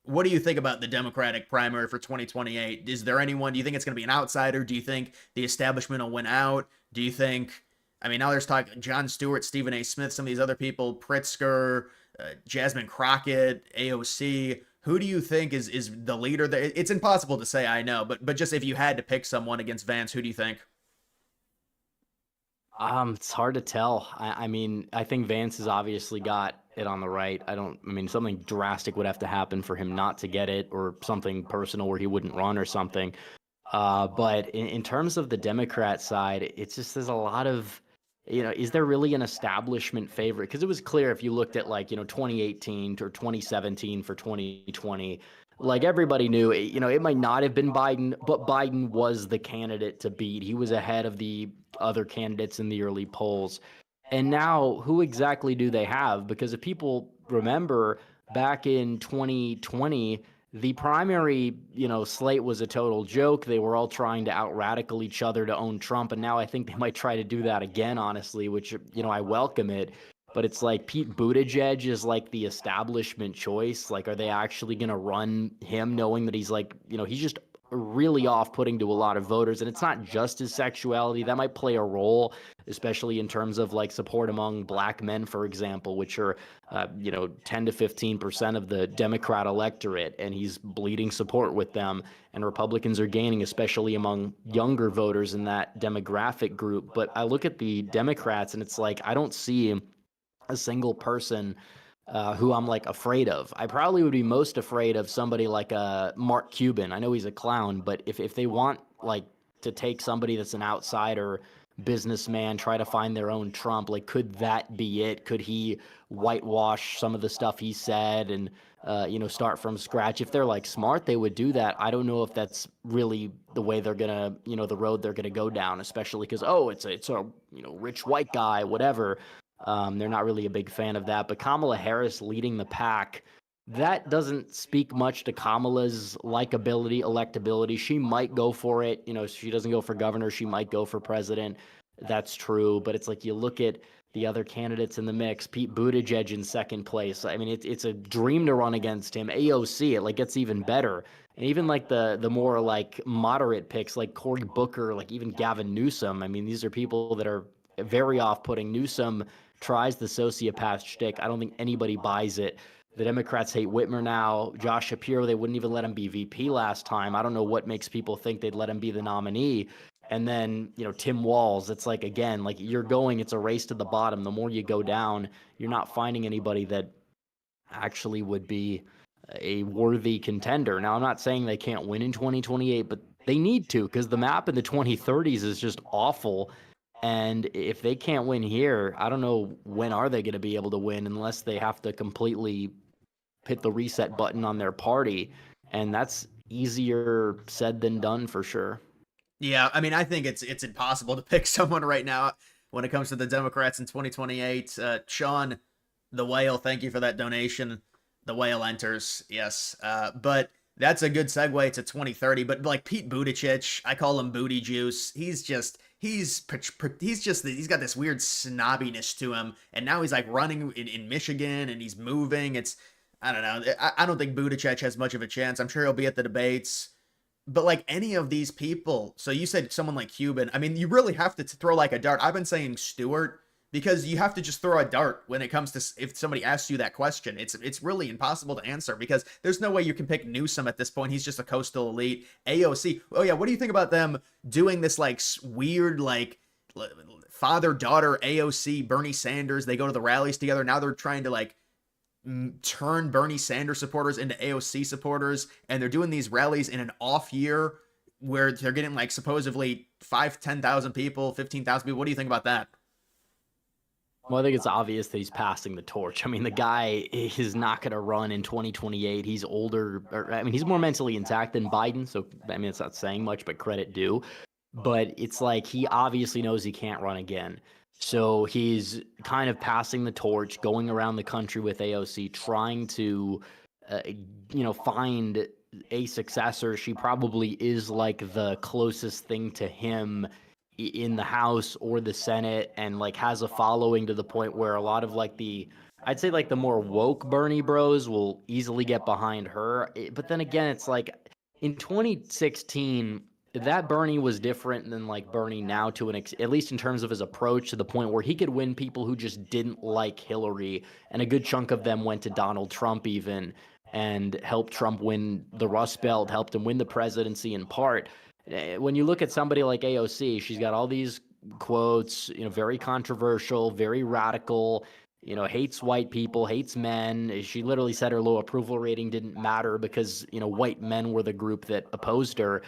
what do you think about the Democratic primary for 2028? Is there anyone? Do you think it's going to be an outsider? Do you think the establishment will win out? Do you think? I mean, now there's talk John Stewart, Stephen A. Smith, some of these other people, Pritzker, Jasmine Crockett, AOC. Who do you think is the leader there? It's impossible to say, I know, but just if you had to pick someone against Vance, who do you think? It's hard to tell. I mean, I think Vance has obviously got it on the right. I mean, something drastic would have to happen for him not to get it, or something personal where he wouldn't run or something. But in terms of the Democrat side, it's just there's a lot of, is there really an establishment favorite? Because it was clear if you looked at like, 2018 or 2017 for 2020, like everybody knew, it might not have been Biden, but Biden was the candidate to beat. He was ahead of the other candidates in the early polls. And now, who exactly do they have? Because if people remember back in 2020, the primary, slate was a total joke. They were all trying to out radical each other to own Trump. And now I think they might try to do that again, honestly, which, I welcome it. But it's like Pete Buttigieg is like the establishment choice. Like, are they actually going to run him knowing that he's like, he's just really off putting to a lot of voters? And it's not just his sexuality. That might play a role, especially in terms of like support among black men, for example, which are 10 to 15% of the Democrat electorate, and he's bleeding support with them. And Republicans are gaining, especially among younger voters in that demographic group. But I look at the Democrats, and it's like I don't see a single person who I'm like afraid of. I probably would be most afraid of somebody like Mark Cuban. I know he's a clown, but if they want like to take somebody that's an outsider businessman, try to find their own Trump, like could that be it? Could he whitewash some of the stuff he said and start from scratch? If they're like smart, they would do that. I don't know if that's really the way they're gonna, the road they're gonna go down, especially because it's a rich white guy, whatever. They're not really a big fan of that. But Kamala Harris leading the pack, that doesn't speak much to Kamala's likability, electability. She might go for it. She doesn't go for governor. She might go for president. That's true. But it's like you look at the other candidates in the mix. Pete Buttigieg in second place. I mean, it's a dream to run against him. AOC, it like gets even better. And even like the more like moderate picks like Cory Booker, like even Gavin Newsom. I mean, these are people that are very off-putting. Newsom tries the sociopath shtick. I don't think anybody buys it. The Democrats hate Whitmer now. Josh Shapiro, they wouldn't even let him be VP last time. I don't know what makes people think they'd let him be the nominee. And then, Tim Walz, it's like, again, like it's a race to the bottom. The more you go down, you're not finding anybody that actually would be a worthy contender. Now, I'm not saying they can't win in 2028, but they need to, because the map in the 2030s is just awful. And if they can't win here, I don't know when are they going to be able to win unless they have to completely hit the reset button on their party. And that's easier said than done for sure. Yeah, I mean, I think it's impossible to pick someone right now when it comes to the Democrats in 2028. Sean, the whale, thank you for that donation. The whale enters, yes. But that's a good segue to 2030. But like Pete Buttigieg, I call him Booty Juice. He's got this weird snobbiness to him, and now he's like running in Michigan, and he's moving. I don't know. I don't think Buttigieg has much of a chance. I'm sure he'll be at the debates. But like any of these people, so you said someone like Cuban. I mean, you really have to throw like a dart. I've been saying Stewart because you have to just throw a dart when it comes to if somebody asks you that question. It's really impossible to answer because there's no way you can pick Newsom at this point. He's just a coastal elite. AOC. Oh yeah, what do you think about them doing this like weird like father-daughter AOC Bernie Sanders? They go to the rallies together. Now they're trying to like turn Bernie Sanders supporters into AOC supporters, and they're doing these rallies in an off year where they're getting like supposedly 10,000 people, 15,000 people. What do you think about that? Well, I think it's obvious that he's passing the torch. I mean, the guy is not going to run in 2028. He's older. He's more mentally intact than Biden. So, I mean, it's not saying much, but credit due. But it's like he obviously knows he can't run again. So he's kind of passing the torch, going around the country with AOC, trying to, find a successor. She probably is like the closest thing to him in the House or the Senate, and like has a following to the point where a lot of like I'd say like the more woke Bernie bros will easily get behind her. But then again, it's like in 2016, that Bernie was different than like Bernie now at least in terms of his approach, to the point where he could win people who just didn't like Hillary, and a good chunk of them went to Donald Trump even, and helped Trump win the Rust Belt, helped him win the presidency in part. When you look at somebody like AOC, she's got all these quotes, very controversial, very radical, hates white people, hates men. She literally said her low approval rating didn't matter because, white men were the group that opposed her.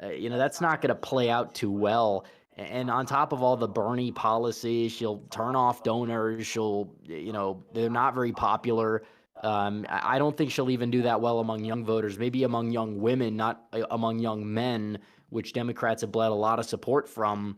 That's not going to play out too well. And on top of all the Bernie policies, she'll turn off donors. They're not very popular. I don't think she'll even do that well among young voters, maybe among young women, not among young men, which Democrats have bled a lot of support from.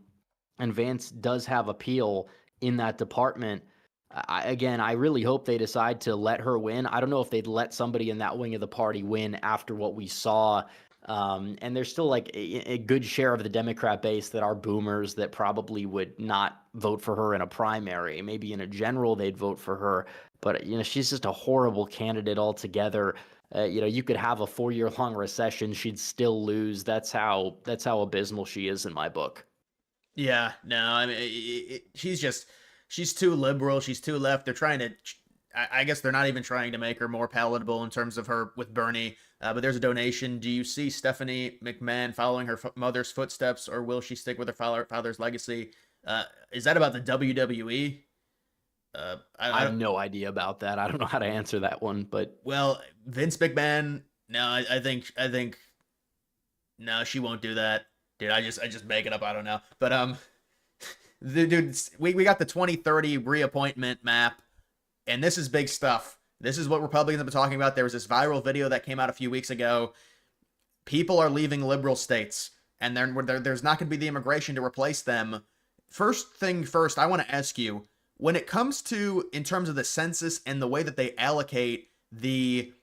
And Vance does have appeal in that department. Again, I really hope they decide to let her win. I don't know if they'd let somebody in that wing of the party win after what we saw. And there's still like a good share of the Democrat base that are boomers that probably would not vote for her in a primary. Maybe in a general, they'd vote for her. But, she's just a horrible candidate altogether. You could have a 4-year long recession. She'd still lose. That's how abysmal she is in my book. Yeah, no, I mean, she's too liberal. She's too left. They're trying to, I guess they're not even trying to make her more palatable in terms of her with Bernie. But there's a donation. Do you see Stephanie McMahon following her mother's footsteps, or will she stick with her father's legacy? Is that about the WWE? I I have don't. no idea about that. I don't know how to answer that one, but Well, Vince McMahon. No, I think no, she won't do that, dude. I just make it up. I don't know, but dude, we got the 2030 reappointment map, and this is big stuff. This is what Republicans have been talking about. There was this viral video that came out a few weeks ago. People are leaving liberal states, and there's not going to be the immigration to replace them. First thing first, I want to ask you, when it comes to in terms of the census and the way that they allocate the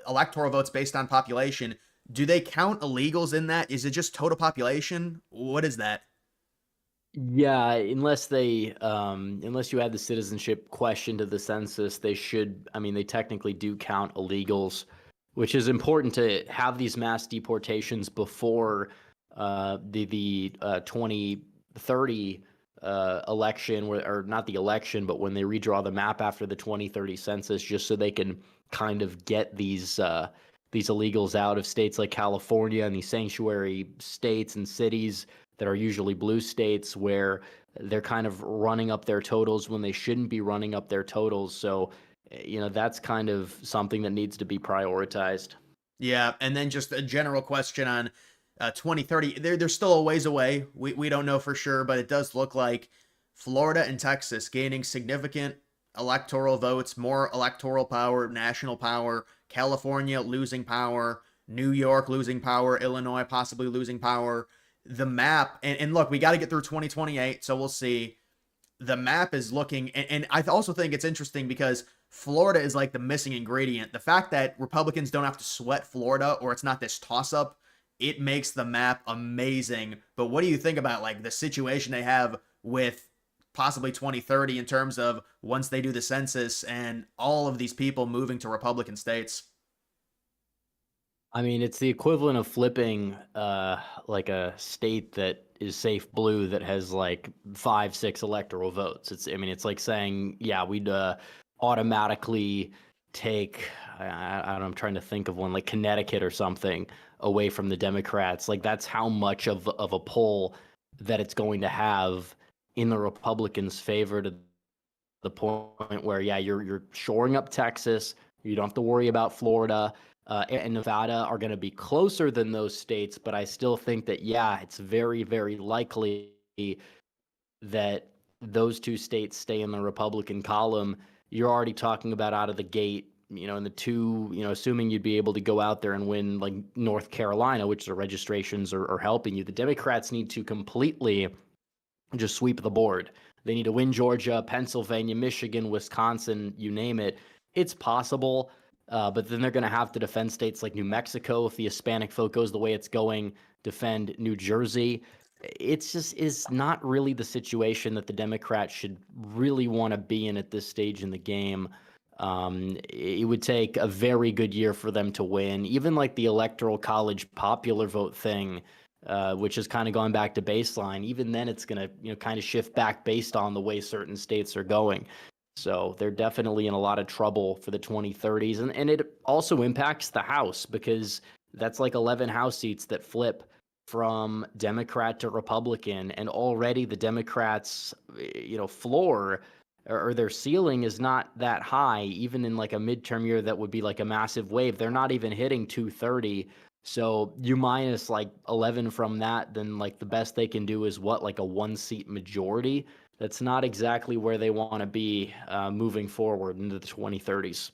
electoral votes based on population, do they count illegals in that? Is it just total population? What is that? yeah, unless you add the citizenship question to the census, they should. I mean, they technically do count illegals, which is important to have these mass deportations before the 2030 election, or not the election, but when they redraw the map after the 2030 census, just so they can kind of get these illegals out of states like California and these sanctuary states and cities that are usually blue states where they're kind of running up their totals when they shouldn't be running up their totals. So, that's kind of something that needs to be prioritized. Yeah, and then just a general question on 2030. They're still a ways away. We don't know for sure, but it does look like Florida and Texas gaining significant electoral votes, more electoral power, national power. California losing power, New York losing power, Illinois possibly losing power. The map, and look, we got to get through 2028, so we'll see. The map is looking, and I also think it's interesting because Florida is like the missing ingredient. The fact that Republicans don't have to sweat Florida, or it's not this toss up, it makes the map amazing. But what do you think about like the situation they have with possibly 2030 in terms of once they do the census and all of these people moving to Republican states? I mean, it's the equivalent of flipping like a state that is safe blue that has like 5, 6 electoral votes. It's like saying, yeah, we'd automatically take, I don't know, I'm trying to think of one like Connecticut or something away from the Democrats. Like that's how much of a pull that it's going to have in the Republicans' favor, to the point where, yeah, you're shoring up Texas. You don't have to worry about Florida. And Nevada are going to be closer than those states, but I still think that, yeah, it's very, very likely that those two states stay in the Republican column. You're already talking about out of the gate, in the two, assuming you'd be able to go out there and win like North Carolina, which the registrations are helping you. The Democrats need to completely just sweep the board. They need to win Georgia, Pennsylvania, Michigan, Wisconsin, you name it. It's possible, but then they're going to have to defend states like New Mexico if the Hispanic vote goes the way it's going, defend New Jersey. It's just is not really the situation that the Democrats should really want to be in at this stage in the game. It would take a very good year for them to win. Even like the Electoral College popular vote thing, which has kind of gone back to baseline. Even then, it's going to kind of shift back based on the way certain states are going. So they're definitely in a lot of trouble for the 2030s. And it also impacts the House because that's like 11 House seats that flip from Democrat to Republican. And already the Democrats, floor or their ceiling is not that high. Even in like a midterm year, that would be like a massive wave. They're not even hitting 230. So you minus like 11 from that, then like the best they can do is what, like a 1-seat majority. That's not exactly where they want to be moving forward into the 2030s.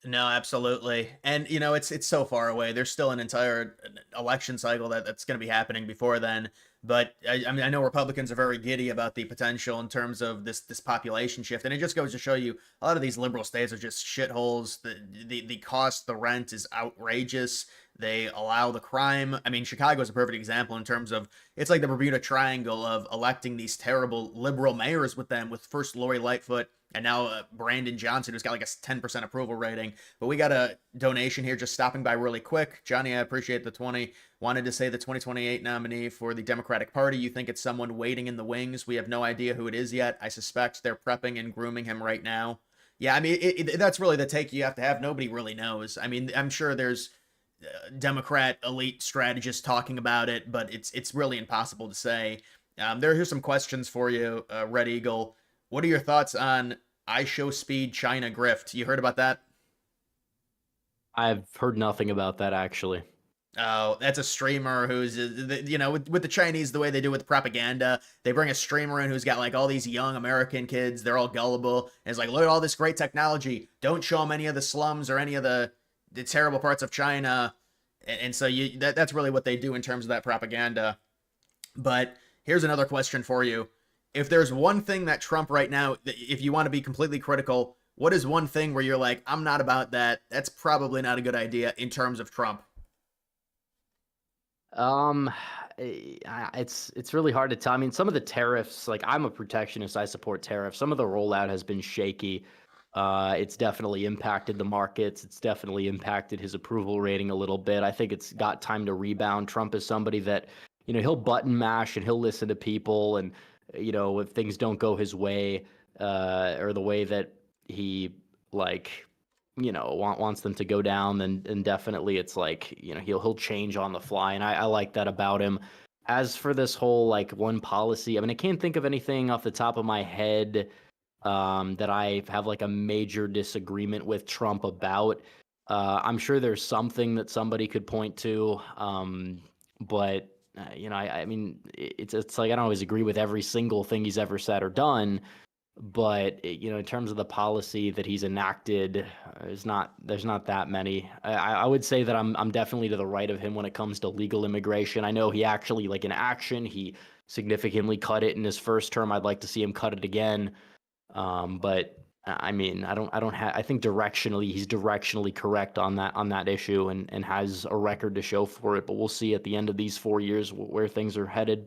No, absolutely. And it's so far away. There's still an entire election cycle that's going to be happening before then. But I mean, I know Republicans are very giddy about the potential in terms of this population shift, and it just goes to show you a lot of these liberal states are just shitholes. The cost, the rent is outrageous. They allow the crime. I mean, Chicago is a perfect example in terms of it's like the Bermuda Triangle of electing these terrible liberal mayors with them, with first Lori Lightfoot and now Brandon Johnson, who's got like a 10% approval rating. But we got a donation here just stopping by really quick. Johnny, I appreciate the 20. Wanted to say the 2028 nominee for the Democratic Party. You think it's someone waiting in the wings? We have no idea who it is yet. I suspect they're prepping and grooming him right now. Yeah, I mean, that's really the take you have to have. Nobody really knows. I mean, I'm sure there's Democrat elite strategists talking about it, but it's really impossible to say. Here's some questions for you, Red Eagle. What are your thoughts on I Show Speed China grift? You heard about that? I've heard nothing about that actually. Oh, that's a streamer who's, with the Chinese, the way they do with propaganda, they bring a streamer in who's got like all these young American kids. They're all gullible. And it's like, look at all this great technology. Don't show them any of the slums or any of the terrible parts of China. And so that's really what they do in terms of that propaganda. But here's another question for you. If there's one thing that Trump right now, if you want to be completely critical, what is one thing where you're like, I'm not about that? That's probably not a good idea in terms of Trump. Um, it's really hard to tell. I mean, some of the tariffs, like I'm a protectionist, I support tariffs. Some of the rollout has been shaky. It's definitely impacted the markets. It's definitely impacted his approval rating a little bit. I think it's got time to rebound. Trump is somebody that, he'll button mash and he'll listen to people, and if things don't go his way, or the way that he like wants them to go down, then and definitely it's like he'll change on the fly, and I like that about him. As for this whole like one policy, I mean, I can't think of anything off the top of my head that I have like a major disagreement with Trump about. I'm sure there's something that somebody could point to, but I mean, it's like I don't always agree with every single thing he's ever said or done. But in terms of the policy that he's enacted, there's not that many. I would say that I'm definitely to the right of him when it comes to legal immigration. I know he actually, like in action, he significantly cut it in his first term. I'd like to see him cut it again. But I mean, I think directionally he's directionally correct on that issue, and has a record to show for it. But we'll see at the end of these 4 years where things are headed.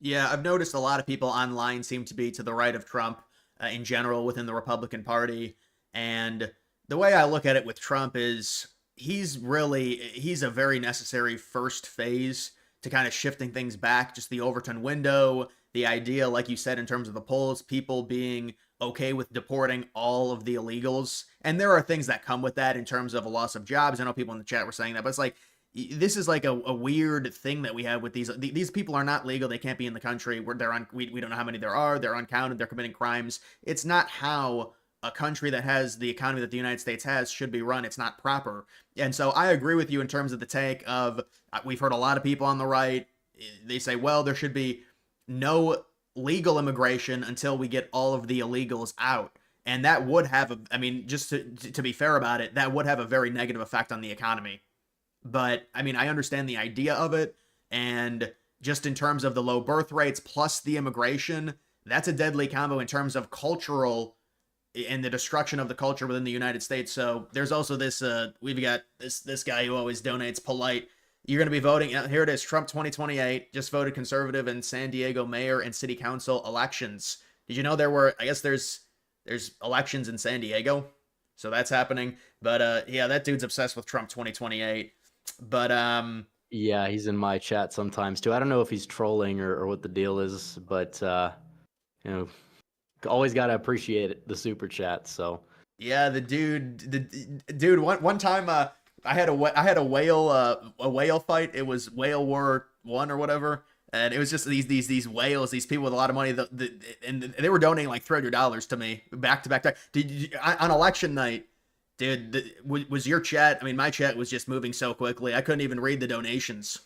Yeah, I've noticed a lot of people online seem to be to the right of Trump in general within the Republican Party. And the way I look at it with Trump is he's a very necessary first phase to kind of shifting things back, just the Overton window, the idea, like you said, in terms of the polls, people being okay with deporting all of the illegals. And there are things that come with that in terms of a loss of jobs. I know people in the chat were saying that, but it's like this is like a weird thing that we have with these people are not legal. They can't be in the country where they're on. We don't know how many there are. They're uncounted. They're committing crimes. It's not how a country that has the economy that the United States has should be run. It's not proper. And so I agree with you in terms of the take of we've heard a lot of people on the right. They say, well, there should be no legal immigration until we get all of the illegals out. And that would have I mean, just to be fair about it, that would have a very negative effect on the economy. But I mean, I understand the idea of it. And just in terms of the low birth rates plus the immigration, that's a deadly combo in terms of cultural and the destruction of the culture within the United States. So there's also this, we've got this guy who always donates polite. You're going to be voting. Here it is. Trump 2028 just voted conservative in San Diego mayor and city council elections. Did you know I guess there's elections in San Diego. So that's happening. But yeah, that dude's obsessed with Trump 2028. But Yeah, he's in my chat sometimes too. I don't know if he's trolling or what the deal is, but you know, always got to appreciate the super chat. So yeah, the dude one time I had a whale fight. It was Whale War 1 or whatever. And it was just these whales, these people with a lot of money, and they were donating like $300 to me back to back. On election night, dude, was your chat? I mean, my chat was just moving so quickly. I couldn't even read the donations.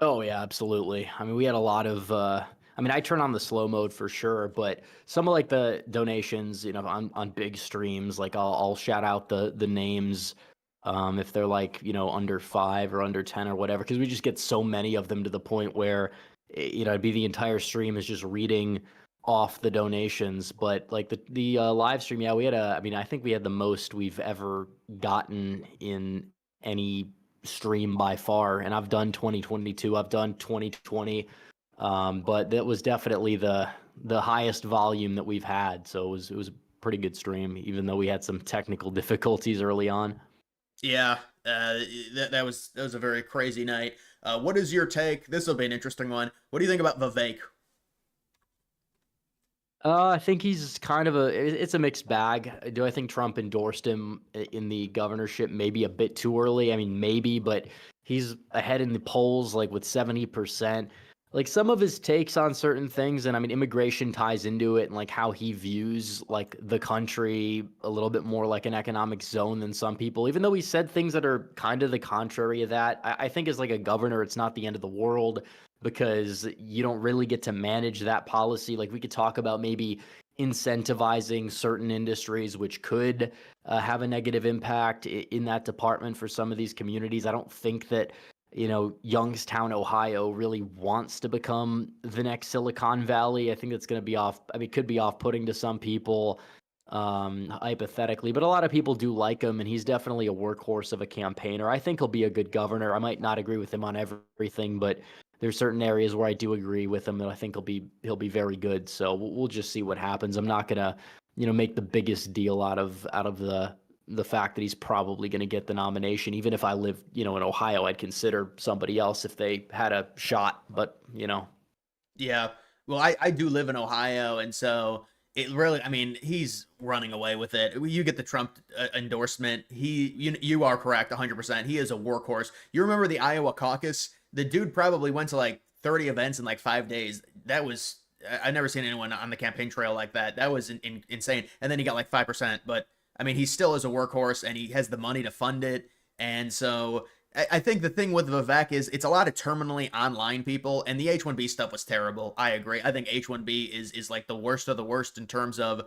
oh yeah, absolutely. I mean, we had a lot of I mean, I turn on the slow mode for sure, but some of like the donations, on big streams, like I'll shout out the names if they're like, under 5 or under 10 or whatever, because we just get so many of them to the point where it'd be the entire stream is just reading off the donations. But like the live stream, yeah, we had I mean, I think we had the most we've ever gotten in any stream by far. And I've done 2022, I've done 2020, but that was definitely the highest volume that we've had. So it was a pretty good stream, even though we had some technical difficulties early on. Yeah, that was a very crazy night. What is your take? This will be an interesting one. What do you think about Vivek? I think he's kind of it's a mixed bag. Do I think Trump endorsed him in the governorship? Maybe a bit too early. I mean, maybe, but he's ahead in the polls, like with 70%. Like some of his takes on certain things, and I mean, immigration ties into it, and like how he views like the country a little bit more like an economic zone than some people. Even though he said things that are kind of the contrary of that, I think as like a governor, it's not the end of the world because you don't really get to manage that policy. Like we could talk about maybe incentivizing certain industries, which could have a negative impact in that department for some of these communities. I don't think that, Youngstown, Ohio really wants to become the next Silicon Valley. I think that's going to be could be off putting to some people, hypothetically, but a lot of people do like him, and he's definitely a workhorse of a campaigner. I think he'll be a good governor. I might not agree with him on everything, but there's certain areas where I do agree with him that I think he'll be very good. So we'll just see what happens. I'm not gonna, make the biggest deal out of the fact that he's probably going to get the nomination. Even if I live, in Ohio, I'd consider somebody else if they had a shot. But Yeah. Well, I do live in Ohio, and so it really, I mean, he's running away with it. You get the Trump endorsement. You are correct 100%. He is a workhorse. You remember the Iowa caucus? The dude probably went to like 30 events in like 5 days. That was, I've never seen anyone on the campaign trail like that. That was insane. And then he got like 5%. But I mean, he still is a workhorse and he has the money to fund it. And so I think the thing with Vivek is it's a lot of terminally online people, and the H-1B stuff was terrible. I agree. I think H-1B is like the worst of the worst in terms of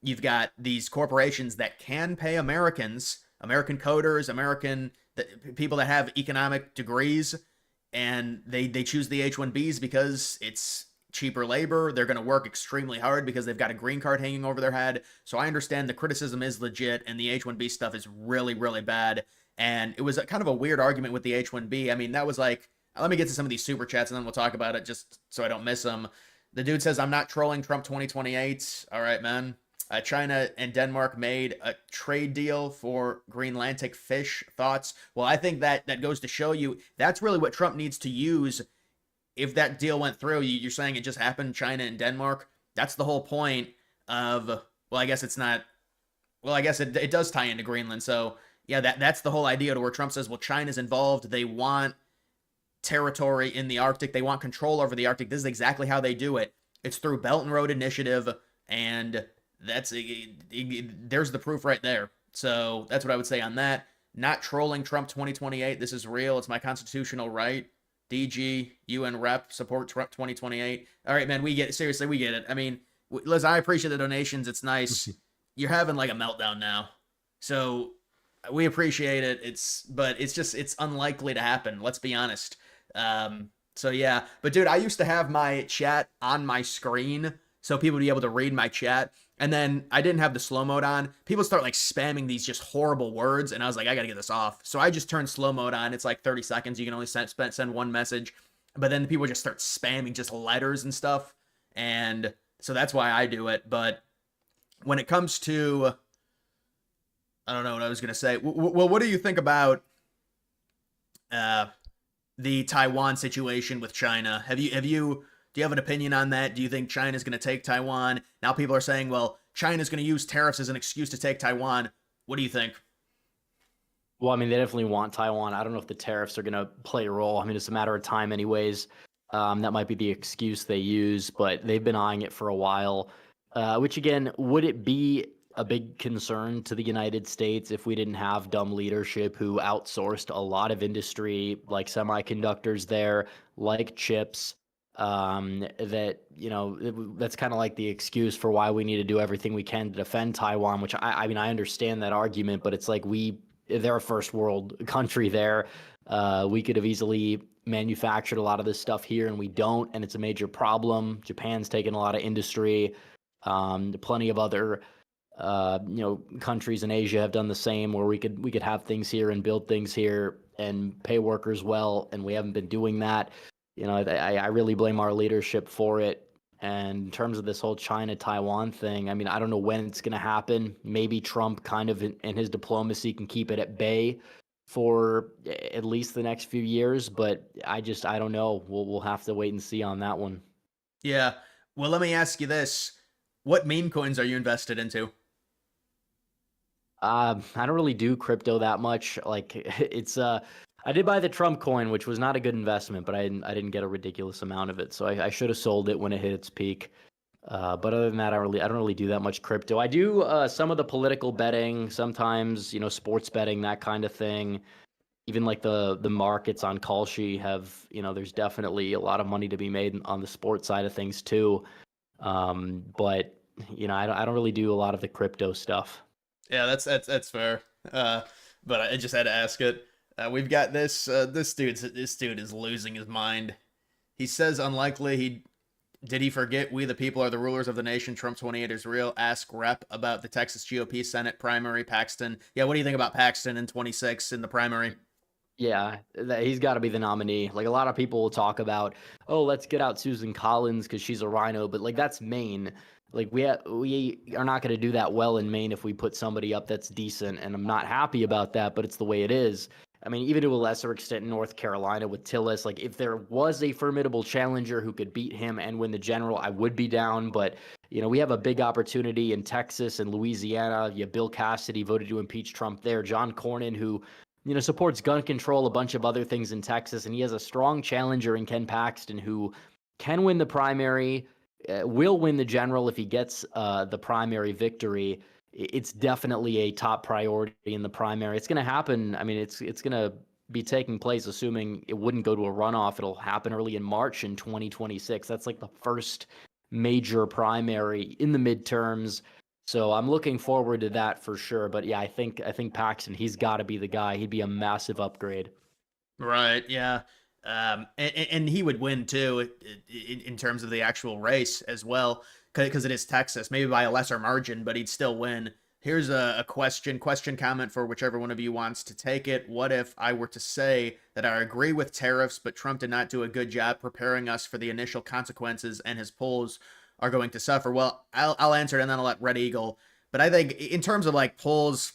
you've got these corporations that can pay Americans, American coders, people that have economic degrees, and they choose the H-1Bs because it's cheaper labor. They're going to work extremely hard because they've got a green card hanging over their head. So I understand the criticism is legit, and the H-1B stuff is really, really bad. And it was kind of a weird argument with the H-1B. I mean, that was like, let me get to some of these super chats and then we'll talk about it just so I don't miss them. The dude says, I'm not trolling Trump 2028. All right, man. China and Denmark made a trade deal for Greenlandic fish. Thoughts? Well, I think that goes to show you that's really what Trump needs to use. If that deal went through, you're saying it just happened, China and Denmark. That's the whole point of, well, I guess it's not, well, I guess it does tie into Greenland. So yeah, that's the whole idea to where Trump says, well, China's involved. They want territory in the Arctic. They want control over the Arctic. This is exactly how they do it. It's through Belt and Road Initiative, and there's the proof right there. So that's what I would say on that. Not trolling Trump 2028. This is real. It's my constitutional right. DG, UN rep, support Trump 2028. All right, man, we get it. Seriously, we get it. I mean, Liz, I appreciate the donations. It's nice. You're having like a meltdown now. So we appreciate it. But it's unlikely to happen. Let's be honest. So yeah, but dude, I used to have my chat on my screen so people would be able to read my chat. And then I didn't have the slow mode on. People start like spamming these just horrible words, and I was like, I gotta get this off. So I just turned slow mode on. It's like 30 seconds. You can only send one message, but then people just start spamming just letters and stuff, and so that's why I do it. But when it comes to, I don't know what I was gonna say. Well, what do you think about the Taiwan situation with China? Do you have an opinion on that? Do you think China's going to take Taiwan? Now people are saying, well, China's going to use tariffs as an excuse to take Taiwan. What do you think? Well, I mean, they definitely want Taiwan. I don't know if the tariffs are going to play a role. I mean, it's a matter of time anyways. That might be the excuse they use, but they've been eyeing it for a while. Which again, would it be a big concern to the United States if we didn't have dumb leadership who outsourced a lot of industry like semiconductors there, like chips? that, that's kind of like the excuse for why we need to do everything we can to defend Taiwan, which I mean, I understand that argument, but it's like they're a first world country there. We could have easily manufactured a lot of this stuff here and we don't, and it's a major problem. Japan's taken a lot of industry. Plenty of other countries in Asia have done the same, where we could have things here and build things here and pay workers well, and we haven't been doing that. I really blame our leadership for it. And in terms of this whole China-Taiwan thing, I mean, I don't know when it's going to happen. Maybe Trump kind of in his diplomacy can keep it at bay for at least the next few years, but I don't know. We'll have to wait and see on that one. Yeah. Well, let me ask you this. What meme coins are you invested into? I don't really do crypto that much. Like it's I did buy the Trump coin, which was not a good investment, but I didn't get a ridiculous amount of it. So I should have sold it when it hit its peak. But other than that, I don't really do that much crypto. I do some of the political betting, sometimes, sports betting, that kind of thing. Even like the markets on Kalshi have, there's definitely a lot of money to be made on the sports side of things too. But I don't really do a lot of the crypto stuff. Yeah, that's fair. But I just had to ask it. We've got this dude is losing his mind. He says unlikely he did he forget we the people are the rulers of the nation. Trump 28 is real. Ask Rep about the Texas GOP Senate primary. Paxton. Yeah, what do you think about Paxton in 26 in the primary? Yeah, he's got to be the nominee. Like a lot of people will talk about, oh, let's get out Susan Collins because she's a rhino, but like that's Maine. Like we are not going to do that well in Maine if we put somebody up that's decent, and I'm not happy about that, but it's the way it is. I mean, even to a lesser extent in North Carolina with Tillis, like if there was a formidable challenger who could beat him and win the general, I would be down. But we have a big opportunity in Texas and Louisiana. Bill Cassidy voted to impeach Trump there. John Cornyn, who supports gun control, a bunch of other things in Texas, and he has a strong challenger in Ken Paxton who can win the primary, will win the general if he gets the primary victory. It's definitely a top priority in the primary. It's going to happen. I mean, it's going to be taking place, assuming it wouldn't go to a runoff. It'll happen early in March in 2026. That's like the first major primary in the midterms. So I'm looking forward to that for sure. But yeah, I think Paxton, he's got to be the guy. He'd be a massive upgrade. Right. Yeah. And he would win too in terms of the actual race as well, because it is Texas, maybe by a lesser margin, but he'd still win. Here's a question comment for whichever one of you wants to take it. What if I were to say that I agree with tariffs, but Trump did not do a good job preparing us for the initial consequences and his polls are going to suffer? Well, I'll answer it and then I'll let Red Eagle. But I think in terms of like polls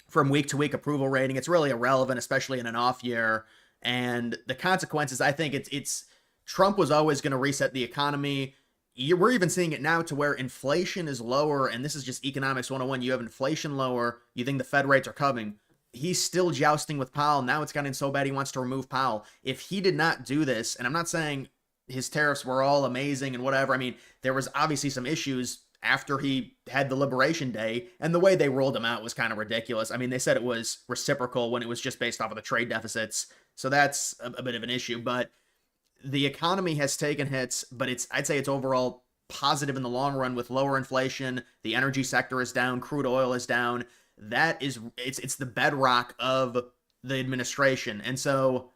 from week to week approval rating, it's really irrelevant, especially in an off year. And the consequences, I think it's Trump was always going to reset the economy. We're even seeing it now to where inflation is lower, and this is just economics 101. You have inflation lower, you think the Fed rates are coming. He's still jousting with Powell. Now it's gotten so bad he wants to remove Powell. If he did not do this, and I'm not saying his tariffs were all amazing and whatever. I mean, there was obviously some issues after he had the Liberation Day, and the way they rolled him out was kind of ridiculous. I mean, they said it was reciprocal when it was just based off of the trade deficits. So that's a bit of an issue. But the economy has taken hits, but I'd say it's overall positive in the long run with lower inflation. The energy sector is down, crude oil is down. It's the bedrock of the administration. And so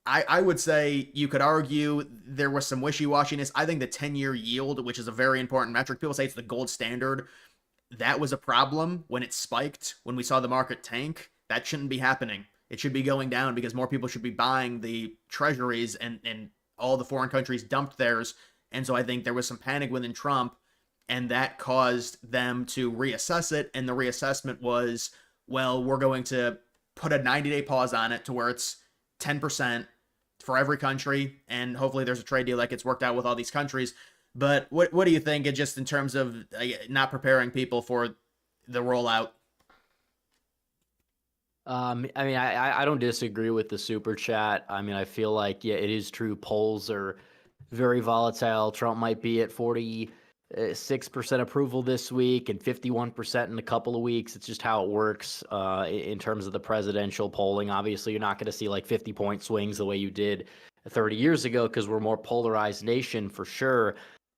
I would say you could argue there was some wishy-washiness. I think the 10-year yield, which is a very important metric, people say it's the gold standard. That was a problem when it spiked, when we saw the market tank. That shouldn't be happening. It should be going down because more people should be buying the treasuries, and all the foreign countries dumped theirs. And so I think there was some panic within Trump, and that caused them to reassess it. And the reassessment was, well, we're going to put a 90-day pause on it to where it's 10% for every country, and hopefully there's a trade deal that gets worked out with all these countries. But what do you think, just in terms of not preparing people for the rollout? I mean, I don't disagree with the super chat. I mean, I feel like, yeah, it is true. Polls are very volatile. Trump might be at 46% approval this week and 51% in a couple of weeks. It's just how it works in terms of the presidential polling. Obviously, you're not going to see like 50-point swings the way you did 30 years ago because we're a more polarized nation for sure.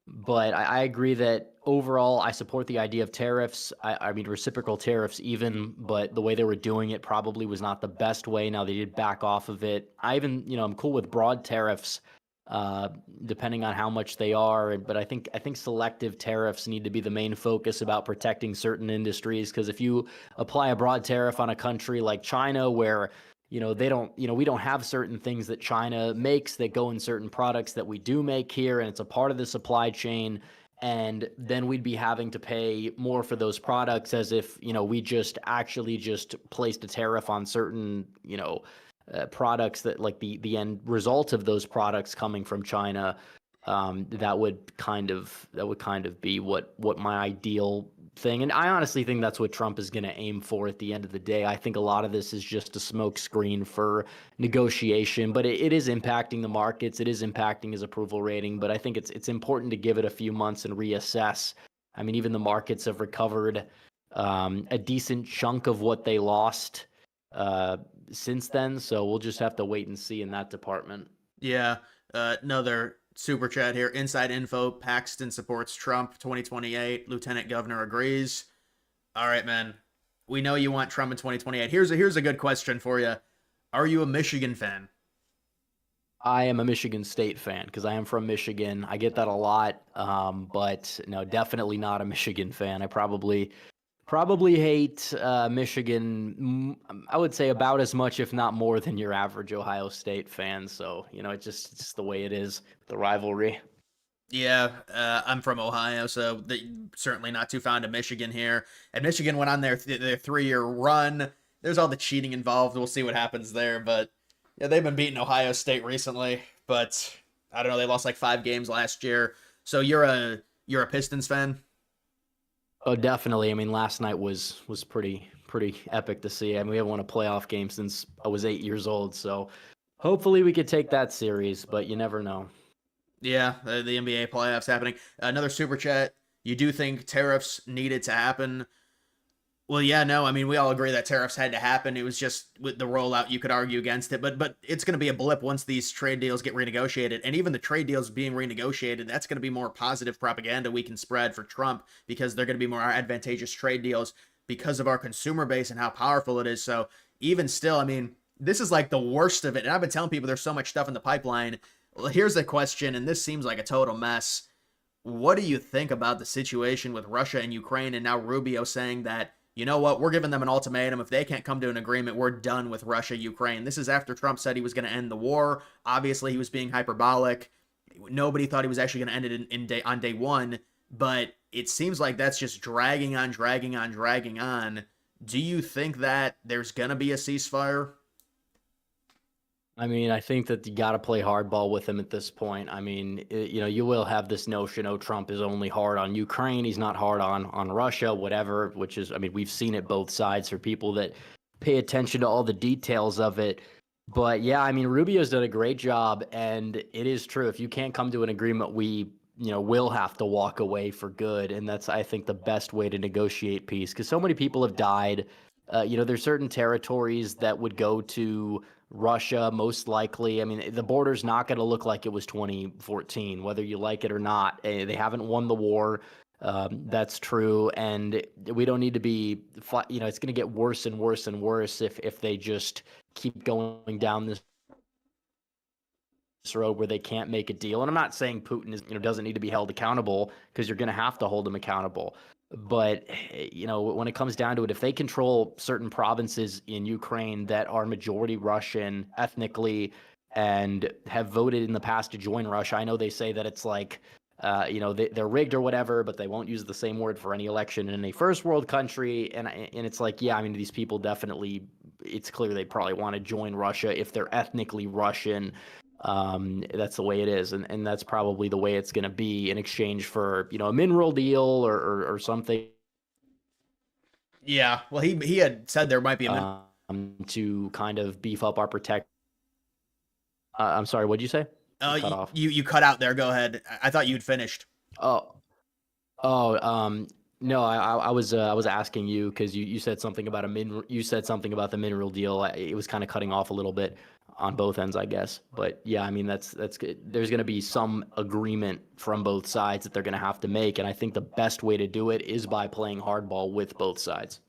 But I agree that overall, I support the idea of tariffs. I mean, reciprocal tariffs even, but the way they were doing it probably was not the best way. Now they did back off of it. I even, I'm cool with broad tariffs, uh, depending on how much they are. But I think selective tariffs need to be the main focus about protecting certain industries. Because if you apply a broad tariff on a country like China, where they don't, we don't have certain things that China makes that go in certain products that we do make here, and it's a part of the supply chain. And then we'd be having to pay more for those products as if, we just actually just placed a tariff on certain, products that like the end result of those products coming from China. That would kind of be what my ideal thing. And I honestly think that's what Trump is going to aim for at the end of the day. I think a lot of this is just a smoke screen for negotiation, but it is impacting the markets. It is impacting his approval rating, but I think it's important to give it a few months and reassess. I mean, even the markets have recovered a decent chunk of what they lost since then. So we'll just have to wait and see in that department. Yeah. Another super chat here. Inside info: Paxton supports Trump 2028. Lieutenant Governor agrees. All right, man. We know you want Trump in 2028. Here's a good question for you. Are you a Michigan fan? I am a Michigan State fan because I am from Michigan. I get that a lot, but no, definitely not a Michigan fan. I probably hate Michigan. I would say about as much, if not more, than your average Ohio State fan. So it's just the way it is, the rivalry. Yeah, I'm from Ohio, so certainly not too fond of Michigan here. And Michigan went on their 3-year run. There's all the cheating involved. We'll see what happens there, but yeah, they've been beating Ohio State recently. But I don't know, they lost like 5 games last year. So you're a Pistons fan? Oh, definitely. I mean, last night was pretty epic to see. I mean, we haven't won a playoff game since I was 8 years old. So hopefully we could take that series, but you never know. Yeah, the NBA playoffs happening. Another super chat. You do think tariffs needed to happen? Well, yeah, no. I mean, we all agree that tariffs had to happen. It was just with the rollout, you could argue against it, but it's going to be a blip once these trade deals get renegotiated, and even the trade deals being renegotiated, that's going to be more positive propaganda we can spread for Trump because they're going to be more advantageous trade deals because of our consumer base and how powerful it is. So even still, I mean, this is like the worst of it, and I've been telling people there's so much stuff in the pipeline. Well, here's the question, and this seems like a total mess. What do you think about the situation with Russia and Ukraine, and now Rubio saying that, you know what, we're giving them an ultimatum. If they can't come to an agreement, we're done with Russia, Ukraine. This is after Trump said he was going to end the war. Obviously, he was being hyperbolic. Nobody thought he was actually going to end it on day one, but it seems like that's just dragging on, dragging on, dragging on. Do you think that there's going to be a ceasefire? I mean, I think that you got to play hardball with him at this point. I mean, you will have this notion, oh, Trump is only hard on Ukraine. He's not hard on Russia, whatever, which is, I mean, we've seen it both sides for people that pay attention to all the details of it. But yeah, I mean, Rubio's done a great job. And it is true. If you can't come to an agreement, we, will have to walk away for good. And that's, I think, the best way to negotiate peace because so many people have died. There's certain territories that would go to Russia, most likely. I mean, the border's not going to look like it was 2014, whether you like it or not. They haven't won the war. That's true. And we don't need to be, it's going to get worse and worse and worse if they just keep going down this road where they can't make a deal. And I'm not saying Putin doesn't need to be held accountable because you're going to have to hold him accountable. But, when it comes down to it, if they control certain provinces in Ukraine that are majority Russian ethnically and have voted in the past to join Russia, I know they say that it's like, they're rigged or whatever, but they won't use the same word for any election in a first world country. And it's like, yeah, I mean, these people definitely, it's clear they probably want to join Russia if they're ethnically Russian. That's the way it is, and that's probably the way it's going to be in exchange for a mineral deal or something. Yeah, well, he had said there might be a To kind of beef up our protect. I'm sorry, what'd you say? You cut off. You cut out there. Go ahead. I thought you'd finished. Oh, oh, no, I was asking you because you said something about you said something about the mineral deal. It was kind of cutting off a little bit. on both ends, I guess. But yeah, I mean that's good. There's going to be some agreement from both sides that they're going to have to make, and I think the best way to do it is by playing hardball with both sides.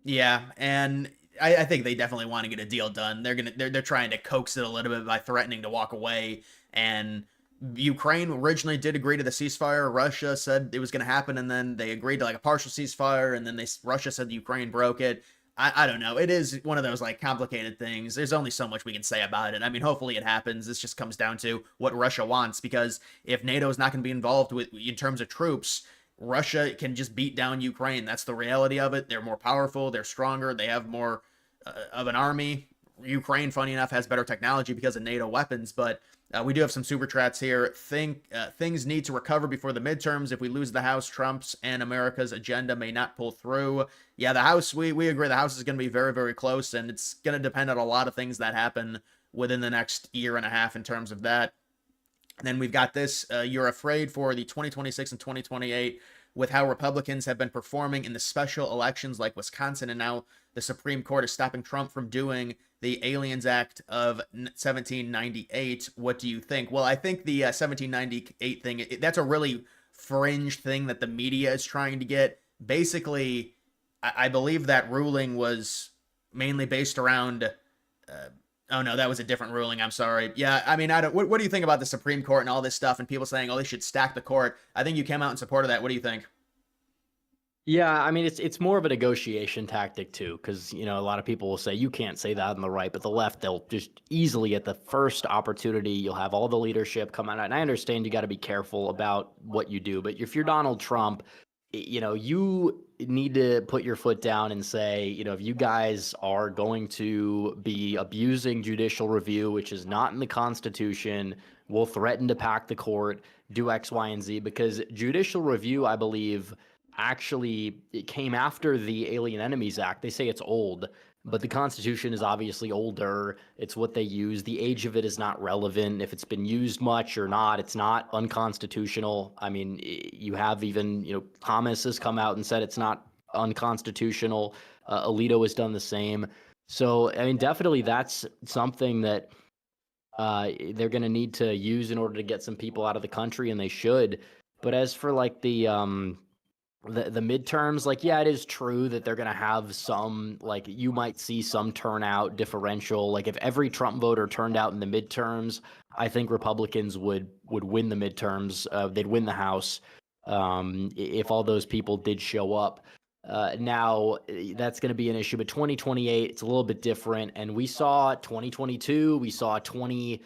Yeah, and I think they definitely want to get a deal done. They're trying to coax it a little bit by threatening to walk away. And Ukraine originally did agree to the ceasefire. Russia said it was going to happen, and then they agreed to like a partial ceasefire, and then Russia said Ukraine broke it. I don't know. It is one of those like complicated things. There's only so much we can say about it. I mean, hopefully it happens. This just comes down to what Russia wants, because if NATO is not going to be involved with in terms of troops, Russia can just beat down Ukraine. That's the reality of it. They're more powerful, they're stronger, they have more of an army. Ukraine, funny enough, has better technology because of NATO weapons, but we do have some super chats here. Things need to recover before the midterms. If we lose the House, Trump's and America's agenda may not pull through. Yeah, the House, we agree the House is going to be very, very close, and it's going to depend on a lot of things that happen within the next year and a half in terms of that. And then we've got this, you're afraid for the 2026 and 2028 with how Republicans have been performing in the special elections like Wisconsin, and now the Supreme Court is stopping Trump from doing the Aliens Act of 1798. What do you think? Well, I think the 1798 thing, that's a really fringe thing that the media is trying to get. Basically, I believe that ruling was mainly based around oh no, that was a different ruling. I'm sorry. Yeah, I mean, I don't. What do you think about the Supreme Court and all this stuff, and people saying, "Oh, they should stack the court"? I think you came out in support of that. What do you think? Yeah, I mean it's more of a negotiation tactic too, because a lot of people will say you can't say that on the right, but the left they'll just easily at the first opportunity you'll have all the leadership come out. And I understand you got to be careful about what you do, but if you're Donald Trump, you need to put your foot down and say, if you guys are going to be abusing judicial review, which is not in the Constitution, we'll threaten to pack the court, do X, Y, and Z, because judicial review, I believe actually it came after the Alien Enemies Act. They say it's old, but the Constitution is obviously older. It's what they use. The age of it is not relevant. If it's been used much or not, it's not unconstitutional. I mean, you have even, Thomas has come out and said it's not unconstitutional. Alito has done the same. So, I mean, definitely that's something that they're going to need to use in order to get some people out of the country, and they should. But as for like the midterms, like, yeah, it is true that they're going to have some, like, you might see some turnout differential. Like, if every Trump voter turned out in the midterms, I think Republicans would win the midterms. They'd win the House if all those people did show up. Now, that's going to be an issue, but 2028, it's a little bit different. And we saw 2022, we saw 23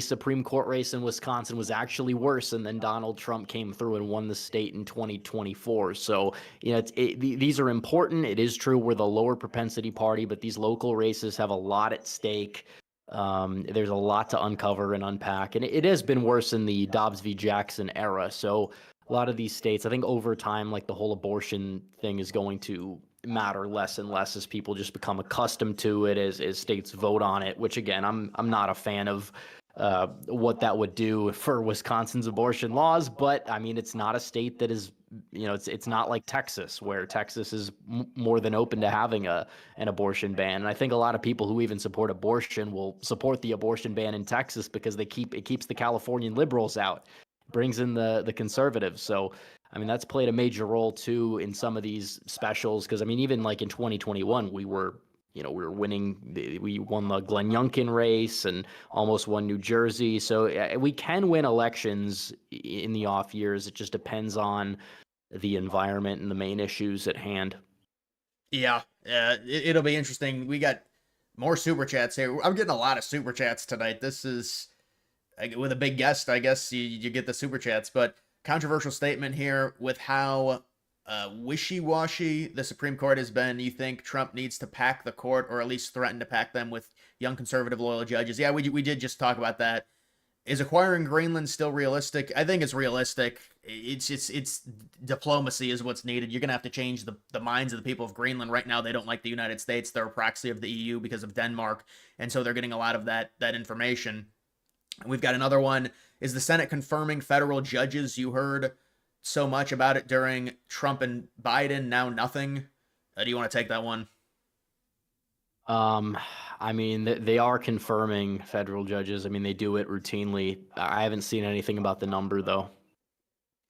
Supreme Court race in Wisconsin was actually worse, and then Donald Trump came through and won the state in 2024. So, these are important. It is true we're the lower propensity party, but these local races have a lot at stake. There's a lot to uncover and unpack, and it has been worse in the Dobbs v. Jackson era. So a lot of these states, I think over time, like the whole abortion thing is going to matter less and less as people just become accustomed to it, as states vote on it, which again, I'm not a fan of what that would do for Wisconsin's abortion laws. But I mean, it's not a state that is, it's not like Texas, where Texas is more than open to having an abortion ban. And I think a lot of people who even support abortion will support the abortion ban in Texas because it keeps the Californian liberals out, brings in the conservatives. So I mean, that's played a major role too in some of these specials, because I mean, even like in 2021, we were winning. We won the Glenn Youngkin race and almost won New Jersey. So we can win elections in the off years. It just depends on the environment and the main issues at hand. Yeah, it'll be interesting. We got more super chats here. I'm getting a lot of super chats tonight. This is with a big guest. I guess you get the super chats, but controversial statement here with how wishy-washy the Supreme Court has been. You think Trump needs to pack the court, or at least threaten to pack them with young conservative loyal judges? Yeah, we did just talk about that. Is acquiring Greenland still realistic? I think it's realistic. It's diplomacy is what's needed. You're gonna have to change the minds of the people of Greenland. Right now, they don't like the United States. They're a proxy of the EU because of Denmark, and so they're getting a lot of that information. We've got another one. Is the Senate confirming federal judges? You heard so much about it during Trump and Biden. Now nothing. Do you want to take that one? Um, I mean, they are confirming federal judges. I mean, they do it routinely. I haven't seen anything about the number though.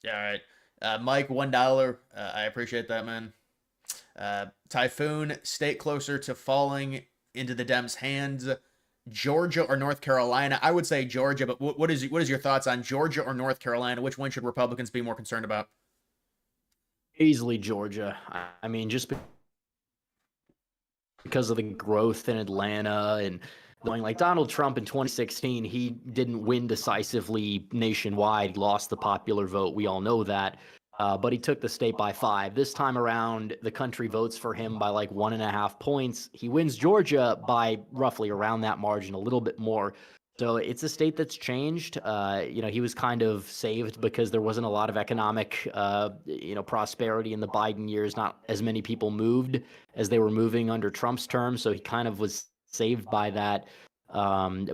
Yeah, all right. Mike, $1. I appreciate that, man. Typhoon, state closer to falling into the Dems' hands. Georgia or North Carolina? I would say Georgia, but what is your thoughts on Georgia or North Carolina? Which one should Republicans be more concerned about? Easily Georgia. I mean, just because of the growth in Atlanta and going like Donald Trump in 2016, he didn't win decisively nationwide. He lost the popular vote. We all know that. But he took the state by 5. This time around, the country votes for him by like 1.5 points. He wins Georgia by roughly around that margin, a little bit more. So it's a state that's changed. He was kind of saved because there wasn't a lot of economic, prosperity in the Biden years. Not as many people moved as they were moving under Trump's term. So he kind of was saved by that. Um,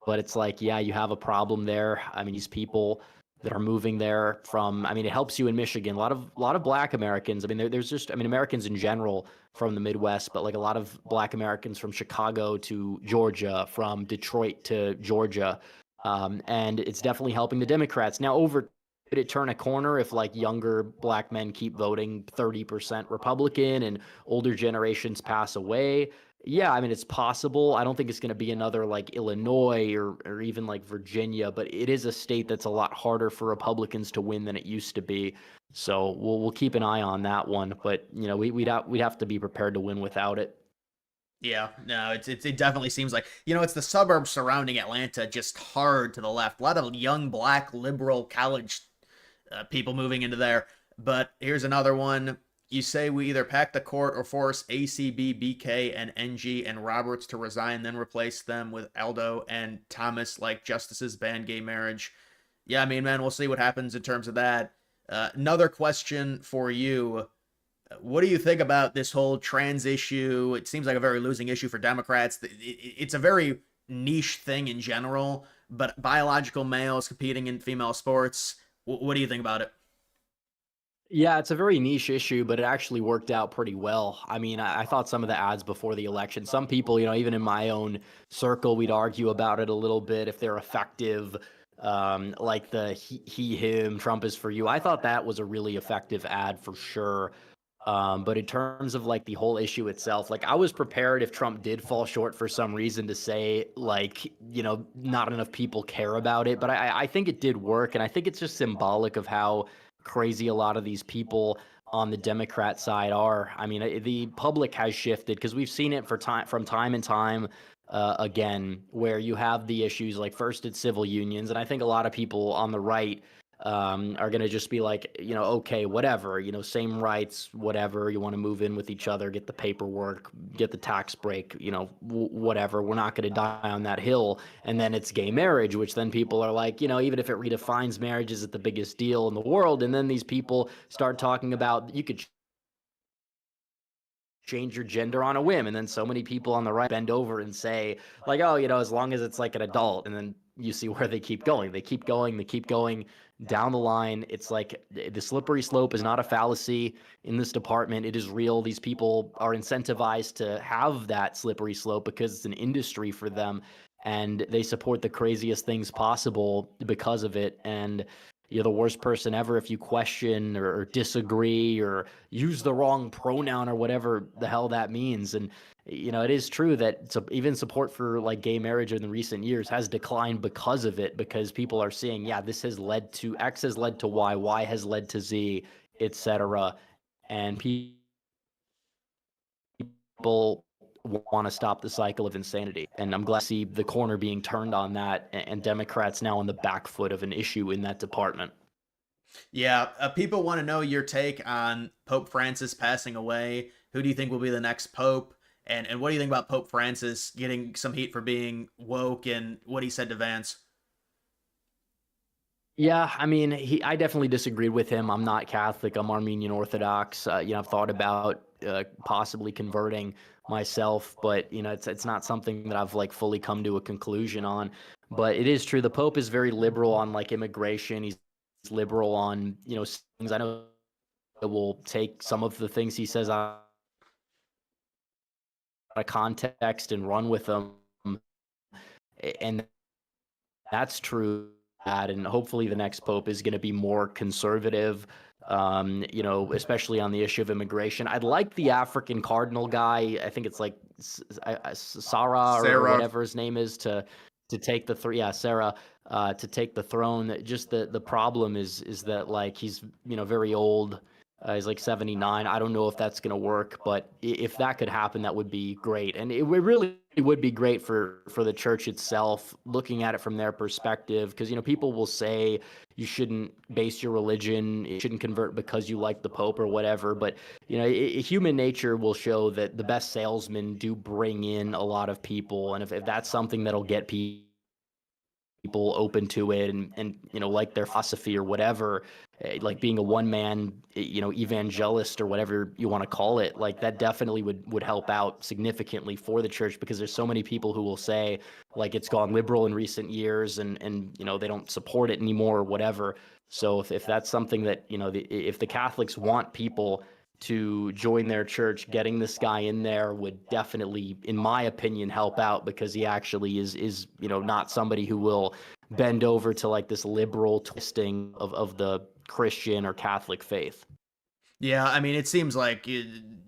but it's like, yeah, you have a problem there. I mean, these people that are moving there from, I mean, it helps you in Michigan. A lot of Black Americans. I mean, there's just, I mean, Americans in general from the Midwest, but like a lot of Black Americans from Chicago to Georgia, from Detroit to Georgia, and it's definitely helping the Democrats now. Could it turn a corner if like younger Black men keep voting 30% Republican and older generations pass away? Yeah, I mean, it's possible. I don't think it's going to be another like Illinois or even like Virginia, but it is a state that's a lot harder for Republicans to win than it used to be. So we'll keep an eye on that one. But we'd have to be prepared to win without it. Yeah, no, it definitely seems like it's the suburbs surrounding Atlanta, just hard to the left. A lot of young black liberal college people moving into there. But here's another one. You say we either pack the court or force ACB, BK, and NG and Roberts to resign, then replace them with Aldo and Thomas like justices ban gay marriage. Yeah, I mean, man, we'll see what happens in terms of that. Another question for you. What do you think about this whole trans issue? It seems like a very losing issue for Democrats. It's a very niche thing in general, but biological males competing in female sports. What do you think about it? Yeah, it's a very niche issue, but it actually worked out pretty well. I mean, I thought some of the ads before the election, some people, even in my own circle, we'd argue about it a little bit if they're effective. Like the him, Trump is for you. I thought that was a really effective ad for sure. But in terms of like the whole issue itself, like I was prepared if Trump did fall short for some reason to say like, not enough people care about it. But I think it did work. And I think it's just symbolic of how crazy a lot of these people on the Democrat side are. I mean, the public has shifted because we've seen it from time and time again, where you have the issues like first it's civil unions. And I think a lot of people on the right are going to just be like, okay, whatever, same rights, whatever. You want to move in with each other, get the paperwork, get the tax break, whatever. We're not going to die on that hill. And then it's gay marriage, which then people are like, even if it redefines marriage, is it the biggest deal in the world? And then these people start talking about you could change your gender on a whim. And then so many people on the right bend over and say, like, oh, as long as it's like an adult. And then you see where they keep going. They keep going, they keep going down the line. It's like the slippery slope is not a fallacy in this department. It is real. These people are incentivized to have that slippery slope because it's an industry for them. And they support the craziest things possible because of it. And you're the worst person ever if you question or disagree or use the wrong pronoun or whatever the hell that means. And it is true that even support for like gay marriage in the recent years has declined because of it, because people are seeing, yeah, this has led to X, has led to Y has led to Z, etc. And people want to stop the cycle of insanity. And I'm glad to see the corner being turned on that, and Democrats now on the back foot of an issue in that department. Yeah, people want to know your take on Pope Francis passing away. Who do you think will be the next pope? And what do you think about Pope Francis getting some heat for being woke and what he said to Vance? Yeah, I mean, I definitely disagreed with him. I'm not Catholic. I'm Armenian Orthodox. I've thought about possibly converting myself, but it's not something that I've like fully come to a conclusion on. But it is true. The Pope is very liberal on like immigration. He's liberal on things. I know it will take some of the things he says out of context and run with them. And that's true. And hopefully the next pope is going to be more conservative, especially on the issue of immigration. I'd like the African cardinal guy. I think it's like Sarah or Sarah. whatever his name is to take the Sarah, to take the throne. Just the problem is that like he's very old. He's like 79. I don't know if that's going to work, but if that could happen, that would be great. And it really would be great for the church itself, looking at it from their perspective, because people will say you shouldn't base your religion, you shouldn't convert because you like the Pope or whatever. But human nature will show that the best salesmen do bring in a lot of people, and if that's something that'll get people open to it and like their philosophy or whatever, like being a one-man evangelist or whatever you want to call it, like that definitely would help out significantly for the church, because there's so many people who will say like it's gone liberal in recent years and they don't support it anymore or whatever. So if that's something that if the Catholics want people to join their church, getting this guy in there would definitely, in my opinion, help out, because he actually is not somebody who will bend over to like this liberal twisting of the Christian or Catholic faith. Yeah, I mean, it seems like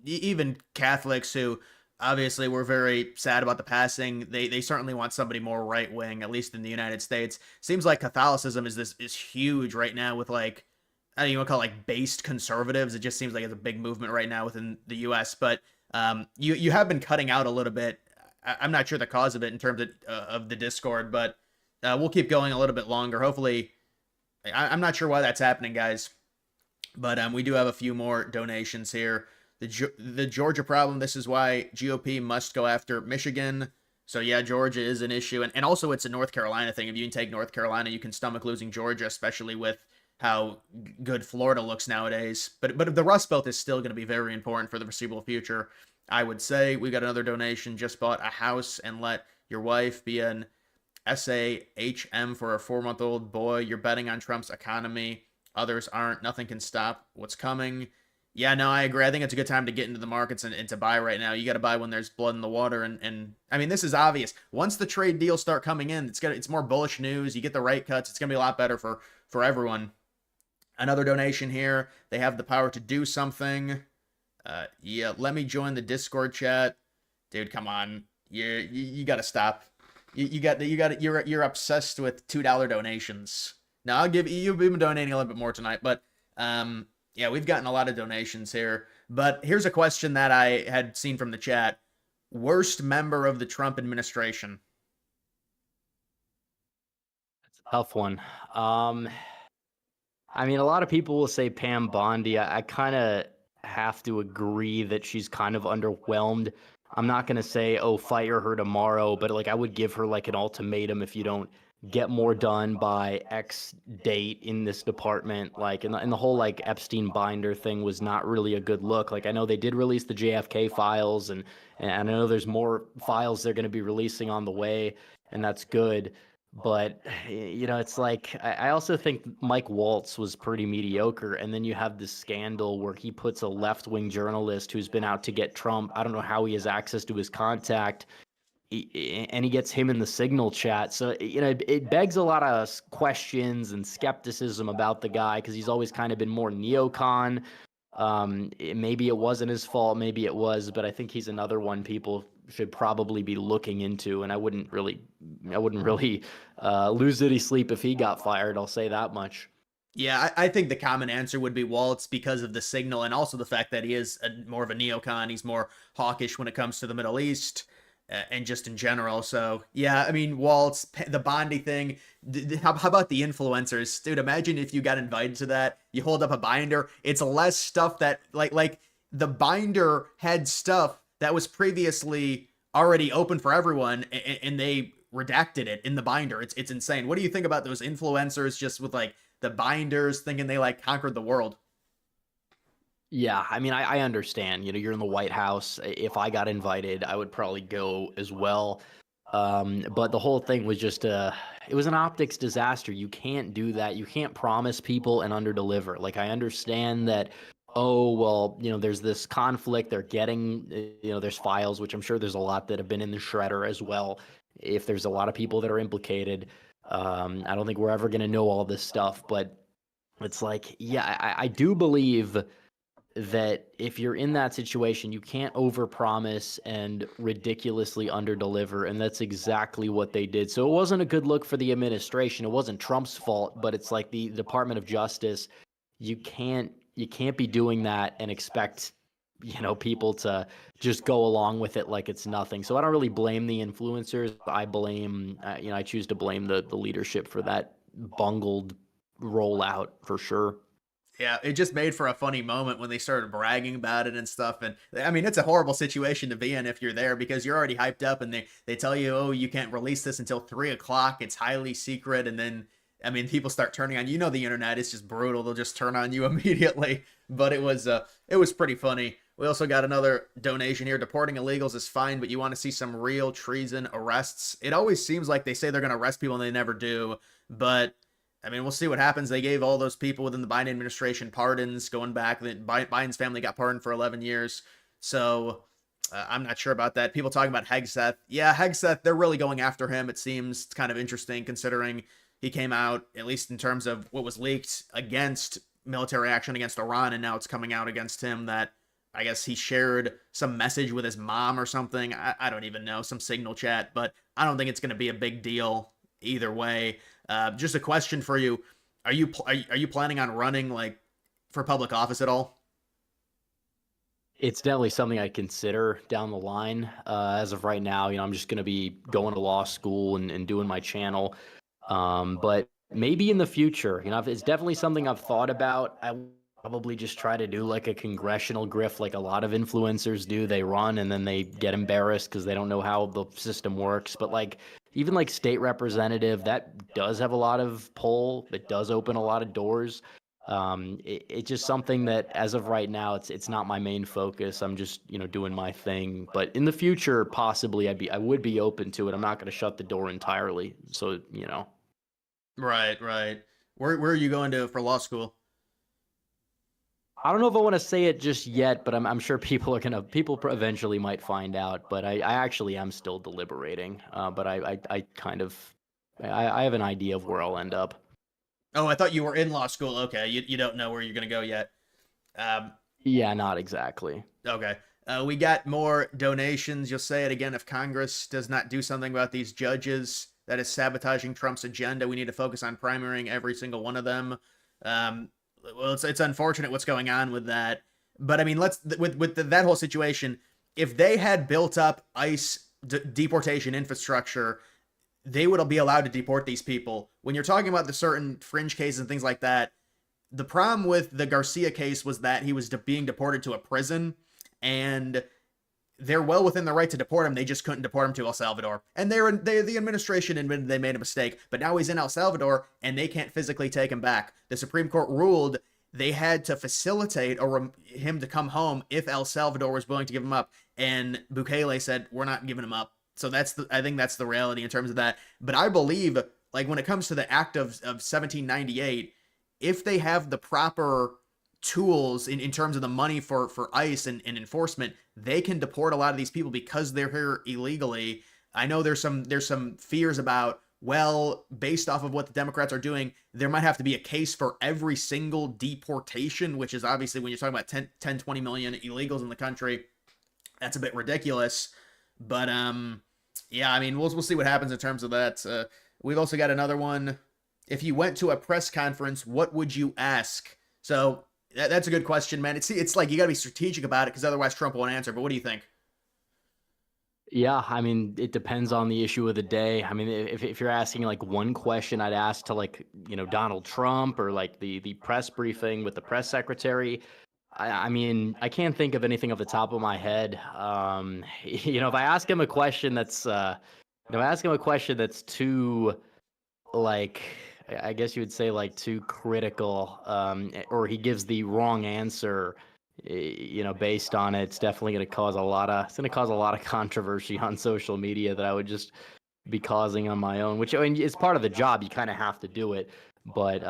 even Catholics who obviously were very sad about the passing, they certainly want somebody more right wing, at least in the United States. Seems like Catholicism is huge right now with like, I don't even want to call it like based conservatives. It just seems like it's a big movement right now within the U.S. But you have been cutting out a little bit. I'm not sure the cause of it in terms of the Discord, but we'll keep going a little bit longer. Hopefully, I'm not sure why that's happening, guys. But we do have a few more donations here. The Georgia problem. This is why GOP must go after Michigan. So yeah, Georgia is an issue, and also it's a North Carolina thing. If you can take North Carolina, you can stomach losing Georgia, especially with how good Florida looks nowadays. But the Rust Belt is still going to be very important for the foreseeable future, I would say. We got another donation. Just bought a house and let your wife be an SAHM for a 4-month-old boy. You're betting on Trump's economy. Others aren't. Nothing can stop what's coming. Yeah, no, I agree. I think it's a good time to get into the markets and to buy right now. You got to buy when there's blood in the water. And I mean, this is obvious. Once the trade deals start coming in, it's more bullish news. You get the rate cuts. It's going to be a lot better for everyone. Another donation here. They have the power to do something. Yeah, let me join the Discord chat. Dude, come on. You got to stop. You're obsessed with $2 donations. Now I'll give you've been donating a little bit more tonight, but yeah, we've gotten a lot of donations here. But here's a question that I had seen from the chat. Worst member of the Trump administration? That's a tough one. I mean, a lot of people will say Pam Bondi. I kind of have to agree that she's kind of underwhelmed. I'm not going to say, oh, fire her tomorrow, but like I would give her like an ultimatum if you don't get more done by X date in this department. Like, and the whole like Epstein binder thing was not really a good look. Like, I know they did release the JFK files, and I know there's more files they're going to be releasing on the way, and that's good. But it's like I also think Mike Waltz was pretty mediocre, and then you have this scandal where he puts a left-wing journalist who's been out to get Trump. I don't know how he has access to his contact, and he gets him in the Signal chat. So it begs a lot of questions and skepticism about the guy, because he's always kind of been more neocon. Maybe it wasn't his fault, maybe it was, but I think he's another one people should probably be looking into, and I wouldn't really lose any sleep if he got fired. I'll say that much. Yeah, I think the common answer would be Waltz because of the signal and also the fact that he is more of a neocon. He's more hawkish when it comes to the Middle East and just in general. So, yeah, I mean, Waltz, the Bondi thing. How about the influencers? Dude, imagine if you got invited to that. You hold up a binder. It's less stuff that, like the binder had stuff that was previously already open for everyone, and they redacted it in the binder. It's insane. What do you think about those influencers just with like the binders thinking they like conquered the world? Yeah, I mean, I understand. You're in the White House. If I got invited, I would probably go as well. But the whole thing was just it was an optics disaster. You can't do that. You can't promise people and underdeliver. Like, I understand that oh, well, there's this conflict. They're getting, there's files, which I'm sure there's a lot that have been in the shredder as well. If there's a lot of people that are implicated, I don't think we're ever going to know all this stuff. But it's like, yeah, I do believe that if you're in that situation, you can't overpromise and ridiculously underdeliver, and that's exactly what they did. So it wasn't a good look for the administration. It wasn't Trump's fault, but it's like the Department of Justice. You can't be doing that and expect people to just go along with it like it's nothing. So I don't really blame the influencers. I choose to blame the leadership for that bungled rollout for sure. Yeah, it just made for a funny moment when they started bragging about it and stuff. And I mean, it's a horrible situation to be in if you're there because you're already hyped up and they tell you, oh, you can't release this until 3 o'clock. It's highly secret. And then, I mean, people start turning on, the internet is just brutal. They'll just turn on you immediately. But it was pretty funny. We also got another donation here. Deporting illegals is fine, but you want to see some real treason arrests. It always seems like they say they're going to arrest people and they never do. But I mean, we'll see what happens. They gave all those people within the Biden administration pardons going back. Biden's family got pardoned for 11 years. So I'm not sure about that. People talking about Hegseth. Yeah, Hegseth, they're really going after him. It seems kind of interesting considering he came out, at least in terms of what was leaked, against military action against Iran. And now it's coming out against him that I guess he shared some message with his mom or something. I don't even know, some signal chat. But I don't think it's going to be a big deal either way. Just a question for you: are you planning on running like for public office at all? It's definitely something I consider down the line. As of right now, I'm just going to be going to law school and doing my channel. But maybe in the future, it's definitely something I've thought about. I would probably just try to do like a congressional grift, like a lot of influencers do. They run and then they get embarrassed because they don't know how the system works. But like even like state representative, that does have a lot of pull. It does open a lot of doors. It's just something that as of right now, it's not my main focus. I'm just doing my thing. But in the future, possibly I would be open to it. I'm not going to shut the door entirely. So Right, right. Where are you going to for law school? I don't know if I want to say it just yet, but I'm sure people eventually might find out. But I actually am still deliberating. But I kind of I have an idea of where I'll end up. Oh, I thought you were in law school. Okay, you don't know where you're gonna go yet. Um, Yeah, not exactly. okay. We got more donations. You'll say it again if Congress does not do something about these judges that is sabotaging Trump's agenda. We need to focus on primarying every single one of them. Um, well, it's unfortunate what's going on with that, but I mean, that whole situation. If they had built up ICE deportation infrastructure, they would be allowed to deport these people. When you're talking about the certain fringe cases and things like that, the problem with the Garcia case was that he was being deported to a prison, and they're well within the right to deport him. They just couldn't deport him to El Salvador, and the administration admitted they made a mistake. But now he's in El Salvador, and they can't physically take him back. The Supreme Court ruled they had to facilitate him to come home if El Salvador was willing to give him up, and Bukele said we're not giving him up. So I think that's the reality in terms of that. But I believe, like when it comes to the Act of 1798, if they have the proper tools in terms of the money for ICE and enforcement, they can deport a lot of these people because they're here illegally. I know there's some fears about, well, based off of what the Democrats are doing, there might have to be a case for every single deportation, which is obviously when you're talking about 10 20 million illegals in the country, that's a bit ridiculous. But yeah, I mean, we'll see what happens in terms of that. We've also got another one. If you went to a press conference, what would you ask? So that's a good question, man. It's like you got to be strategic about it because otherwise Trump won't answer. But what do you think? Yeah, I mean, it depends on the issue of the day. I mean, if you're asking like one question, I'd ask to like, Donald Trump or like the press briefing with the press secretary. I mean, I can't think of anything off the top of my head. If I ask him a question that's too like, I guess you would say like too critical, or he gives the wrong answer, based on it, it's definitely going to cause a lot of controversy on social media that I would just be causing on my own, which I mean, it's part of the job. You kind of have to do it. But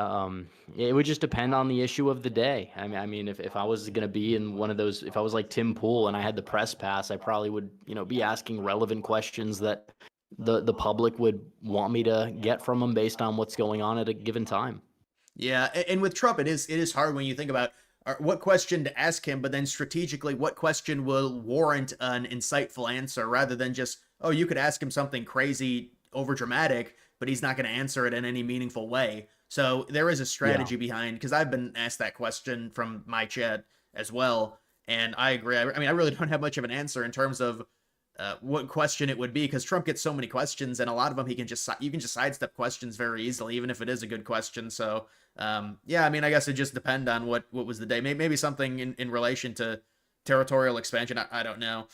it would just depend on the issue of the day. I mean, if I was going to be in one of those, if I was like Tim Pool and I had the press pass, I probably would, be asking relevant questions that the public would want me to get from them based on what's going on at a given time. Yeah, and with Trump, it is hard when you think about what question to ask him, but then strategically, what question will warrant an insightful answer rather than just, oh, you could ask him something crazy, over dramatic, but he's not going to answer it in any meaningful way. So there is a Yeah. strategy behind, because I've been asked that question from my chat as well, and I agree. I mean, I really don't have much of an answer in terms of what question it would be, because Trump gets so many questions, and a lot of them you can just sidestep questions very easily, even if it is a good question. So yeah, I mean, I guess it just depend on what was the day. Maybe something in relation to territorial expansion. I don't know.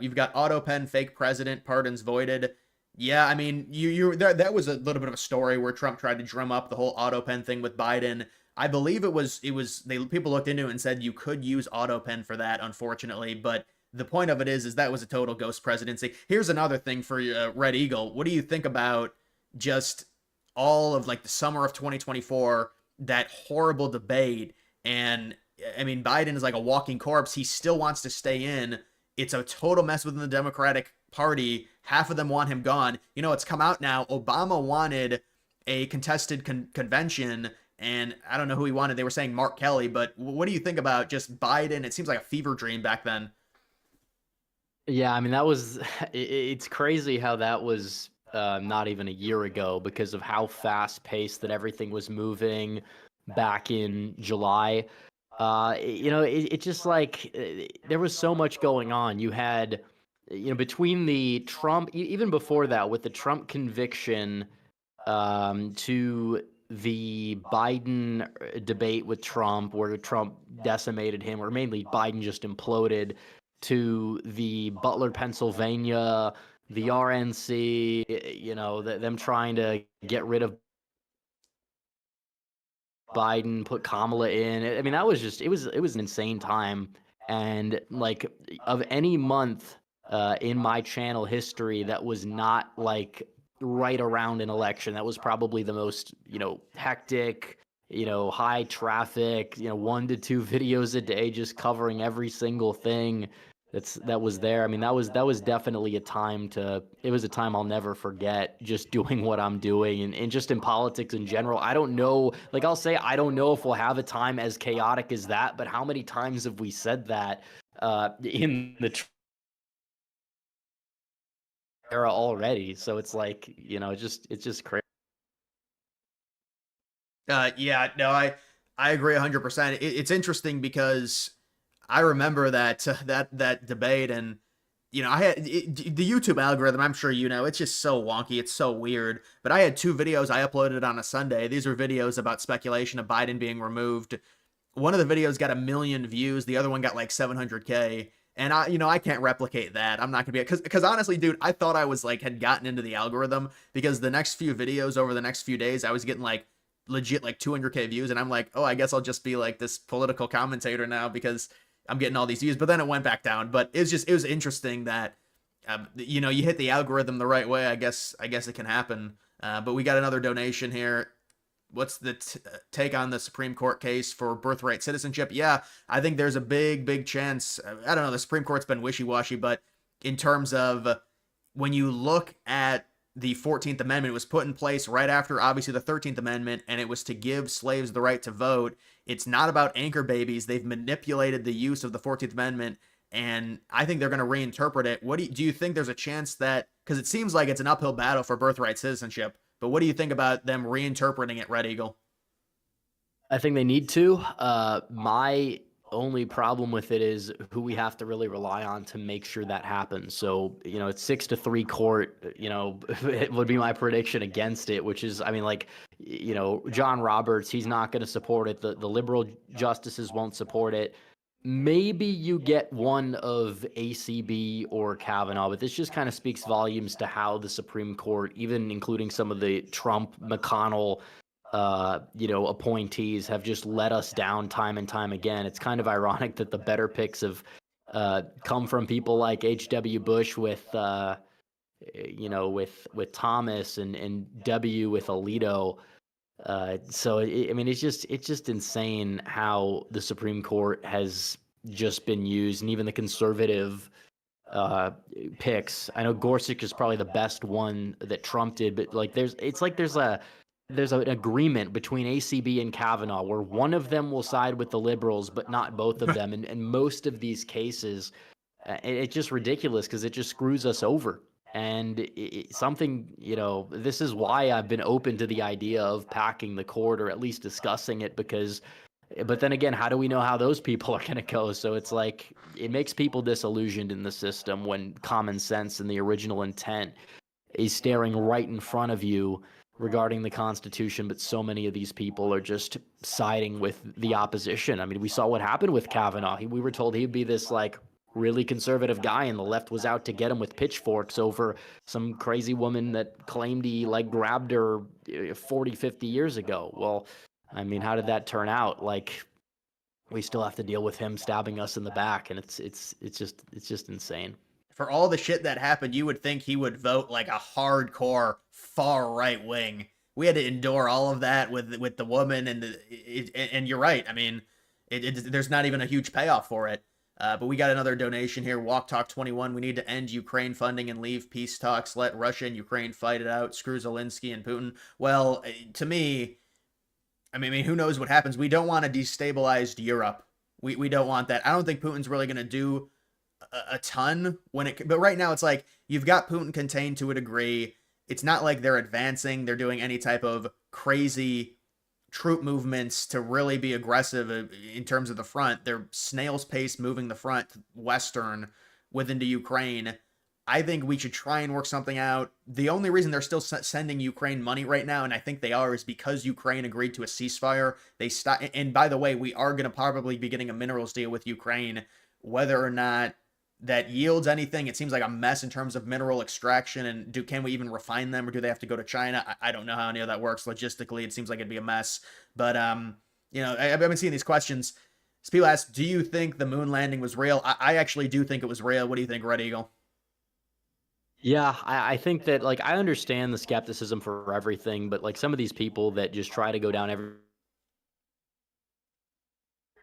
You've got auto pen, fake president, pardons voided. Yeah, I mean, that was a little bit of a story where Trump tried to drum up the whole auto pen thing with Biden. I believe it was they people looked into it and said you could use auto pen for that, unfortunately, but the point of it is that was a total ghost presidency. Here's another thing for you, Red Eagle. What do you think about just all of like the summer of 2024, that horrible debate? And I mean, Biden is like a walking corpse. He still wants to stay in. It's a total mess within the Democratic Party. Half of them want him gone. It's come out now. Obama wanted a contested convention, and I don't know who he wanted. They were saying Mark Kelly, but what do you think about just Biden? It seems like a fever dream back then. Yeah, I mean that was it's crazy how that was not even a year ago because of how fast paced that everything was moving back in July. It just like there was so much going on. You had, between the Trump, even before that, with the Trump conviction, to the Biden debate with Trump, where Trump decimated him, or mainly Biden just imploded, to the Butler, Pennsylvania, the RNC, them trying to get rid of Biden, put Kamala in. I mean, that was just it was an insane time. And like of any month in my channel history that was not like right around an election, that was probably the most, hectic, high traffic, 1 to 2 videos a day just covering every single thing that was there. I mean, that was definitely a time to it was a time I'll never forget, just doing what I'm doing, and just in politics in general. I don't know, like I'll say I don't know if we'll have a time as chaotic as that, but how many times have we said that in the era already? So it's like, it's just crazy. Yeah, no, I agree 100%. It's interesting because I remember that debate, and I had the YouTube algorithm. I'm sure it's just so wonky. It's so weird. But I had two videos I uploaded on a Sunday. These were videos about speculation of Biden being removed. One of the videos got 1 million views. The other one got like 700K. And I can't replicate that. I'm not gonna be, because honestly, dude, I thought I was like had gotten into the algorithm, because the next few videos over the next few days, I was getting like legit like 200K views, and I'm like, oh, I guess I'll just be like this political commentator now because I'm getting all these views. But then it went back down. But it was interesting that you hit the algorithm the right way. I guess it can happen. But we got another donation here. What's the take on the Supreme Court case for birthright citizenship? Yeah, I think there's a big chance. I don't know. The Supreme Court's been wishy-washy, but in terms of when you look at the 14th Amendment, it was put in place right after, obviously, the 13th Amendment, and it was to give slaves the right to vote. It's not about anchor babies. They've manipulated the use of the 14th Amendment, and I think they're going to reinterpret it. What do you think there's a chance that, because it seems like it's an uphill battle for birthright citizenship, but what do you think about them reinterpreting it, Red Eagle? I think they need to. My only problem with it is who we have to really rely on to make sure that happens. So, it's 6-3 court, it would be my prediction against it, which is, I mean, like, John Roberts, he's not going to support it. The liberal justices won't support it. Maybe you get one of ACB or Kavanaugh, but this just kind of speaks volumes to how the Supreme Court, even including some of the Trump, McConnell, appointees, have just let us down time and time again. It's kind of ironic that the better picks have come from people like H.W. Bush with with Thomas and W with Alito. I mean, it's just insane how the Supreme Court has just been used, and even the conservative uh, picks. I know Gorsuch is probably the best one that Trump did, but like there's an agreement between ACB and Kavanaugh where one of them will side with the liberals, but not both of them. And most of these cases, it's just ridiculous because it just screws us over. And something, this is why I've been open to the idea of packing the court or at least discussing it because, but then again, how do we know how those people are going to go? So it's like, it makes people disillusioned in the system when common sense and the original intent is staring right in front of you regarding the Constitution, but so many of these people are just siding with the opposition. I mean, we saw what happened with Kavanaugh. We were told he'd be this like really conservative guy, and the left was out to get him with pitchforks over some crazy woman that claimed he like grabbed her 40, 50 years ago. Well, I mean, how did that turn out? Like, we still have to deal with him stabbing us in the back, and it's just insane. For all the shit that happened, you would think he would vote like a hardcore far right wing. We had to endure all of that with the woman, and you're right. I mean, there's not even a huge payoff for it. But we got another donation here. Walk Talk 21. We need to end Ukraine funding and leave peace talks. Let Russia and Ukraine fight it out. Screw Zelensky and Putin. Well, to me, I mean, who knows what happens? We don't want a destabilized Europe. We don't want that. I don't think Putin's really going to do a ton but right now it's like you've got Putin contained to a degree. It's not like they're advancing, they're doing any type of crazy troop movements to really be aggressive in terms of the front. They're snail's pace moving the front western within to Ukraine. I think we should try and work something out. The only reason they're still sending Ukraine money right now, and I think they are, is because Ukraine agreed to a ceasefire. They stopped, and by the way, we are going to probably be getting a minerals deal with Ukraine. Whether or not that yields anything, it seems like a mess in terms of mineral extraction. And can we even refine them, or do they have to go to China? I don't know how any of that works logistically. It seems like it'd be a mess. But I've been seeing these questions. So people ask, do you think the moon landing was real? I actually do think it was real. What do you think, Red Eagle? Yeah, I think that like I understand the skepticism for everything, but like some of these people that just try to go down every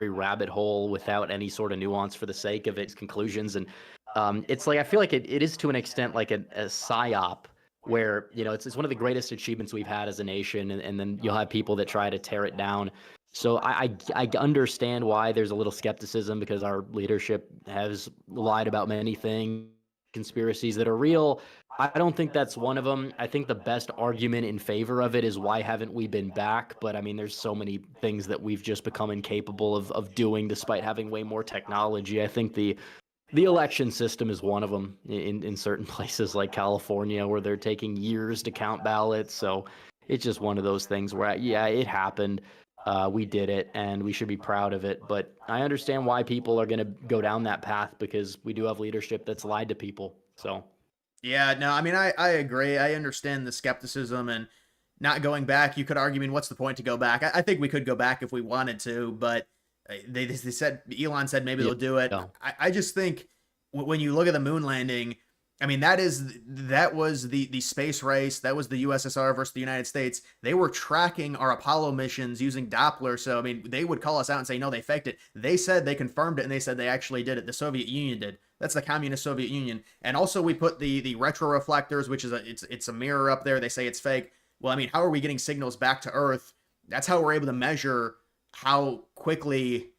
rabbit hole without any sort of nuance for the sake of its conclusions. And it's like I feel like it is to an extent like a psyop where it's one of the greatest achievements we've had as a nation, and then you'll have people that try to tear it down. So I understand why there's a little skepticism because our leadership has lied about many things, conspiracies that are real. I don't think that's one of them. I think the best argument in favor of it is why haven't we been back? But I mean, there's so many things that we've just become incapable of doing despite having way more technology. I think the election system is one of them in certain places like California where they're taking years to count ballots. So it's just one of those things where, yeah, it happened. We did it, and we should be proud of it. But I understand why people are going to go down that path because we do have leadership that's lied to people. So, Yeah, no, I mean, I agree. I understand the skepticism and not going back. You could argue, I mean, what's the point to go back? I think we could go back if we wanted to, but they said, Elon said maybe yeah. they'll do it. I just think when you look at the moon landing, I mean, that was the space race. That was the USSR versus the United States. They were tracking our Apollo missions using Doppler. So, I mean, they would call us out and say, no, they faked it. They said they confirmed it, and they said they actually did it. The Soviet Union did. That's the communist Soviet Union. And also we put the retroreflectors, which is it's a mirror up there. They say it's fake. Well, I mean, how are we getting signals back to Earth? That's how we're able to measure how quickly,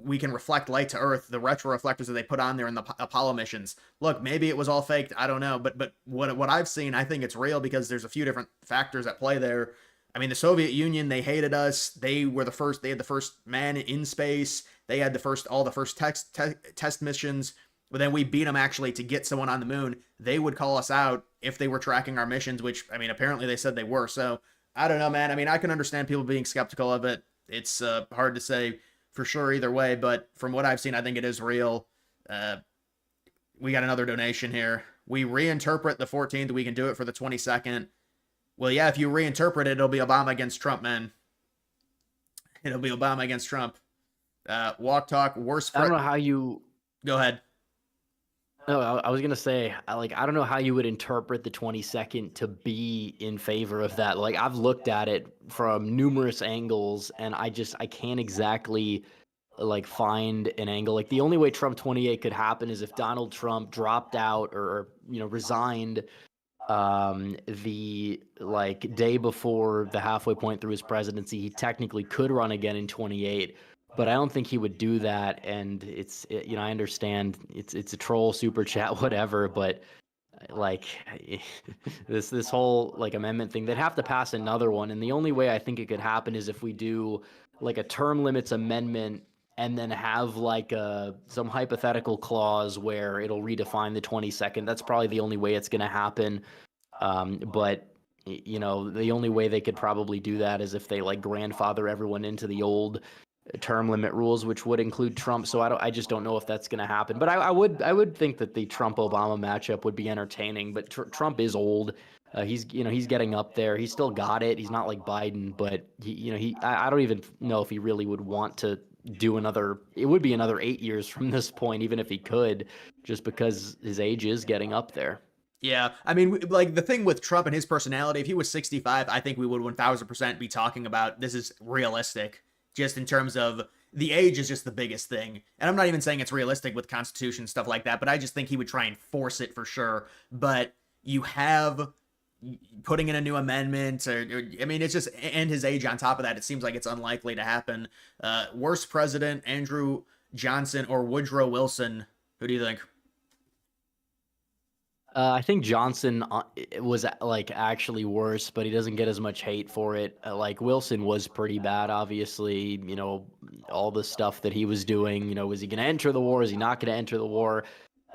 we can reflect light to Earth. The retroreflectors that they put on there in the Apollo missions. Look, maybe it was all faked. I don't know, but what I've seen, I think it's real because there's a few different factors at play there. I mean, the Soviet Union, they hated us. They were the first. They had the first man in space. They had all the first test missions. But then we beat them actually to get someone on the moon. They would call us out if they were tracking our missions, which, I mean, apparently they said they were. So I don't know, man. I mean, I can understand people being skeptical of it. It's hard to say for sure either way, but from what I've seen, I think it is real. We got another donation here. We reinterpret the 14th. We can do it for the 22nd. Well, yeah, if you reinterpret it, it'll be Obama against Trump, man. It'll be Obama against Trump. Walk Talk, worst. I don't know how you. Go ahead. No, I was gonna say, I don't know how you would interpret the 22nd to be in favor of that. Like, I've looked at it from numerous angles, and I can't exactly like find an angle. Like, the only way Trump 28 could happen is if Donald Trump dropped out or resigned the like day before the halfway point through his presidency. He technically could run again in 28, but I don't think he would do that. And I understand it's a troll super chat, whatever, but like this whole like amendment thing, they'd have to pass another one, and the only way I think it could happen is if we do like a term limits amendment and then have like some hypothetical clause where it'll redefine the 22nd. That's probably the only way it's going to happen. But the only way they could probably do that is if they like grandfather everyone into the old term limit rules, which would include Trump. So I just don't know if that's going to happen. But I would think that the Trump Obama matchup would be entertaining. But Trump is old. He's getting up there. He's still got it. He's not like Biden, but I don't even know if he really would want to do another. It would be another 8 years from this point, even if he could, just because his age is getting up there. Yeah, I mean, like the thing with Trump and his personality, if he was 65, I think we would 1000% be talking about this is realistic, just in terms of the age is just the biggest thing. And I'm not even saying it's realistic with Constitution stuff like that, but I just think he would try and force it for sure. But you have putting in a new amendment, I mean, it's just, and his age on top of that, it seems like it's unlikely to happen. Worst president, Andrew Johnson or Woodrow Wilson? Who do you think? I think Johnson was like actually worse, but he doesn't get as much hate for it. Like Wilson was pretty bad, obviously. All the stuff that he was doing. Was he going to enter the war? Is he not going to enter the war?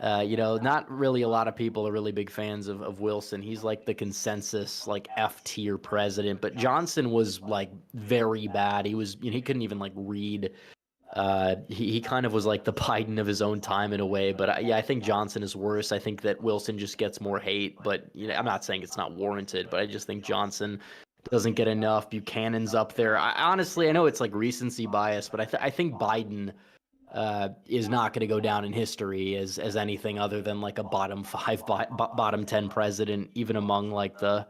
Not really a lot of people are really big fans of Wilson. He's like the consensus, like F tier president. But Johnson was like very bad. He was, he couldn't even like read. He kind of was like the Biden of his own time in a way, but yeah, I think Johnson is worse. I think that Wilson just gets more hate, but I'm not saying it's not warranted, but I just think Johnson doesn't get enough. Buchanan's up there. Honestly, I know it's like recency bias, but I think Biden is not going to go down in history as anything other than like a bottom five, bottom 10 president, even among like the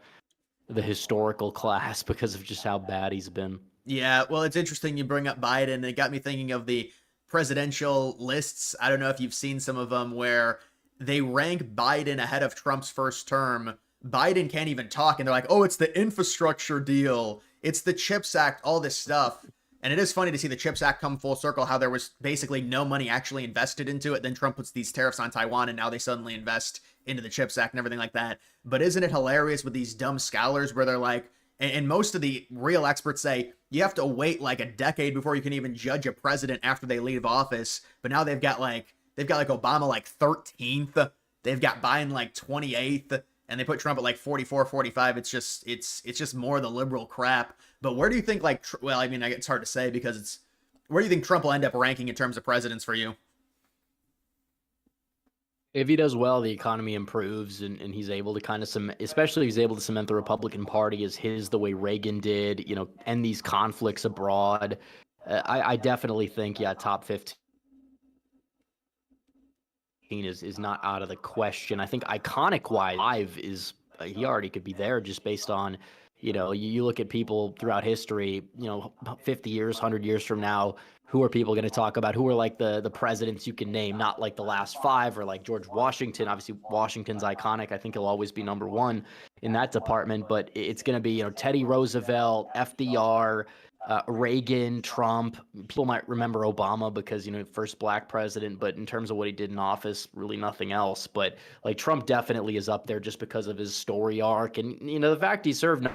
historical class because of just how bad he's been. Yeah, well, it's interesting you bring up Biden. It got me thinking of the presidential lists. I don't know if you've seen some of them where they rank Biden ahead of Trump's first term. Biden can't even talk, and they're like, oh, it's the infrastructure deal, it's the CHIPS Act, all this stuff. And it is funny to see the CHIPS Act come full circle, how there was basically no money actually invested into it. Then Trump puts these tariffs on Taiwan, and now they suddenly invest into the CHIPS Act and everything like that. But isn't it hilarious with these dumb scholars where they're like, and most of the real experts say you have to wait like a decade before you can even judge a president after they leave office. But now they've got like Obama like 13th. They've got Biden like 28th, and they put Trump at like 44, 45. It's just more of the liberal crap. But where do you think well, I mean, it's hard to say because where do you think Trump will end up ranking in terms of presidents for you? If he does well, the economy improves, and he's able to kind of especially he's able to cement the Republican Party as his, the way Reagan did, end these conflicts abroad. I definitely think, yeah, top 15 is not out of the question. I think iconic wise, live is he already could be there just based on, you look at people throughout history, 50 years, 100 years from now, who are people going to talk about? Who are like the presidents you can name, not like the last five or like George Washington. Obviously, Washington's iconic. I think he'll always be number one in that department, but it's going to be, Teddy Roosevelt, FDR, Reagan, Trump. People might remember Obama because, first black president, but in terms of what he did in office, really nothing else. But like Trump definitely is up there just because of his story arc. And, the fact he served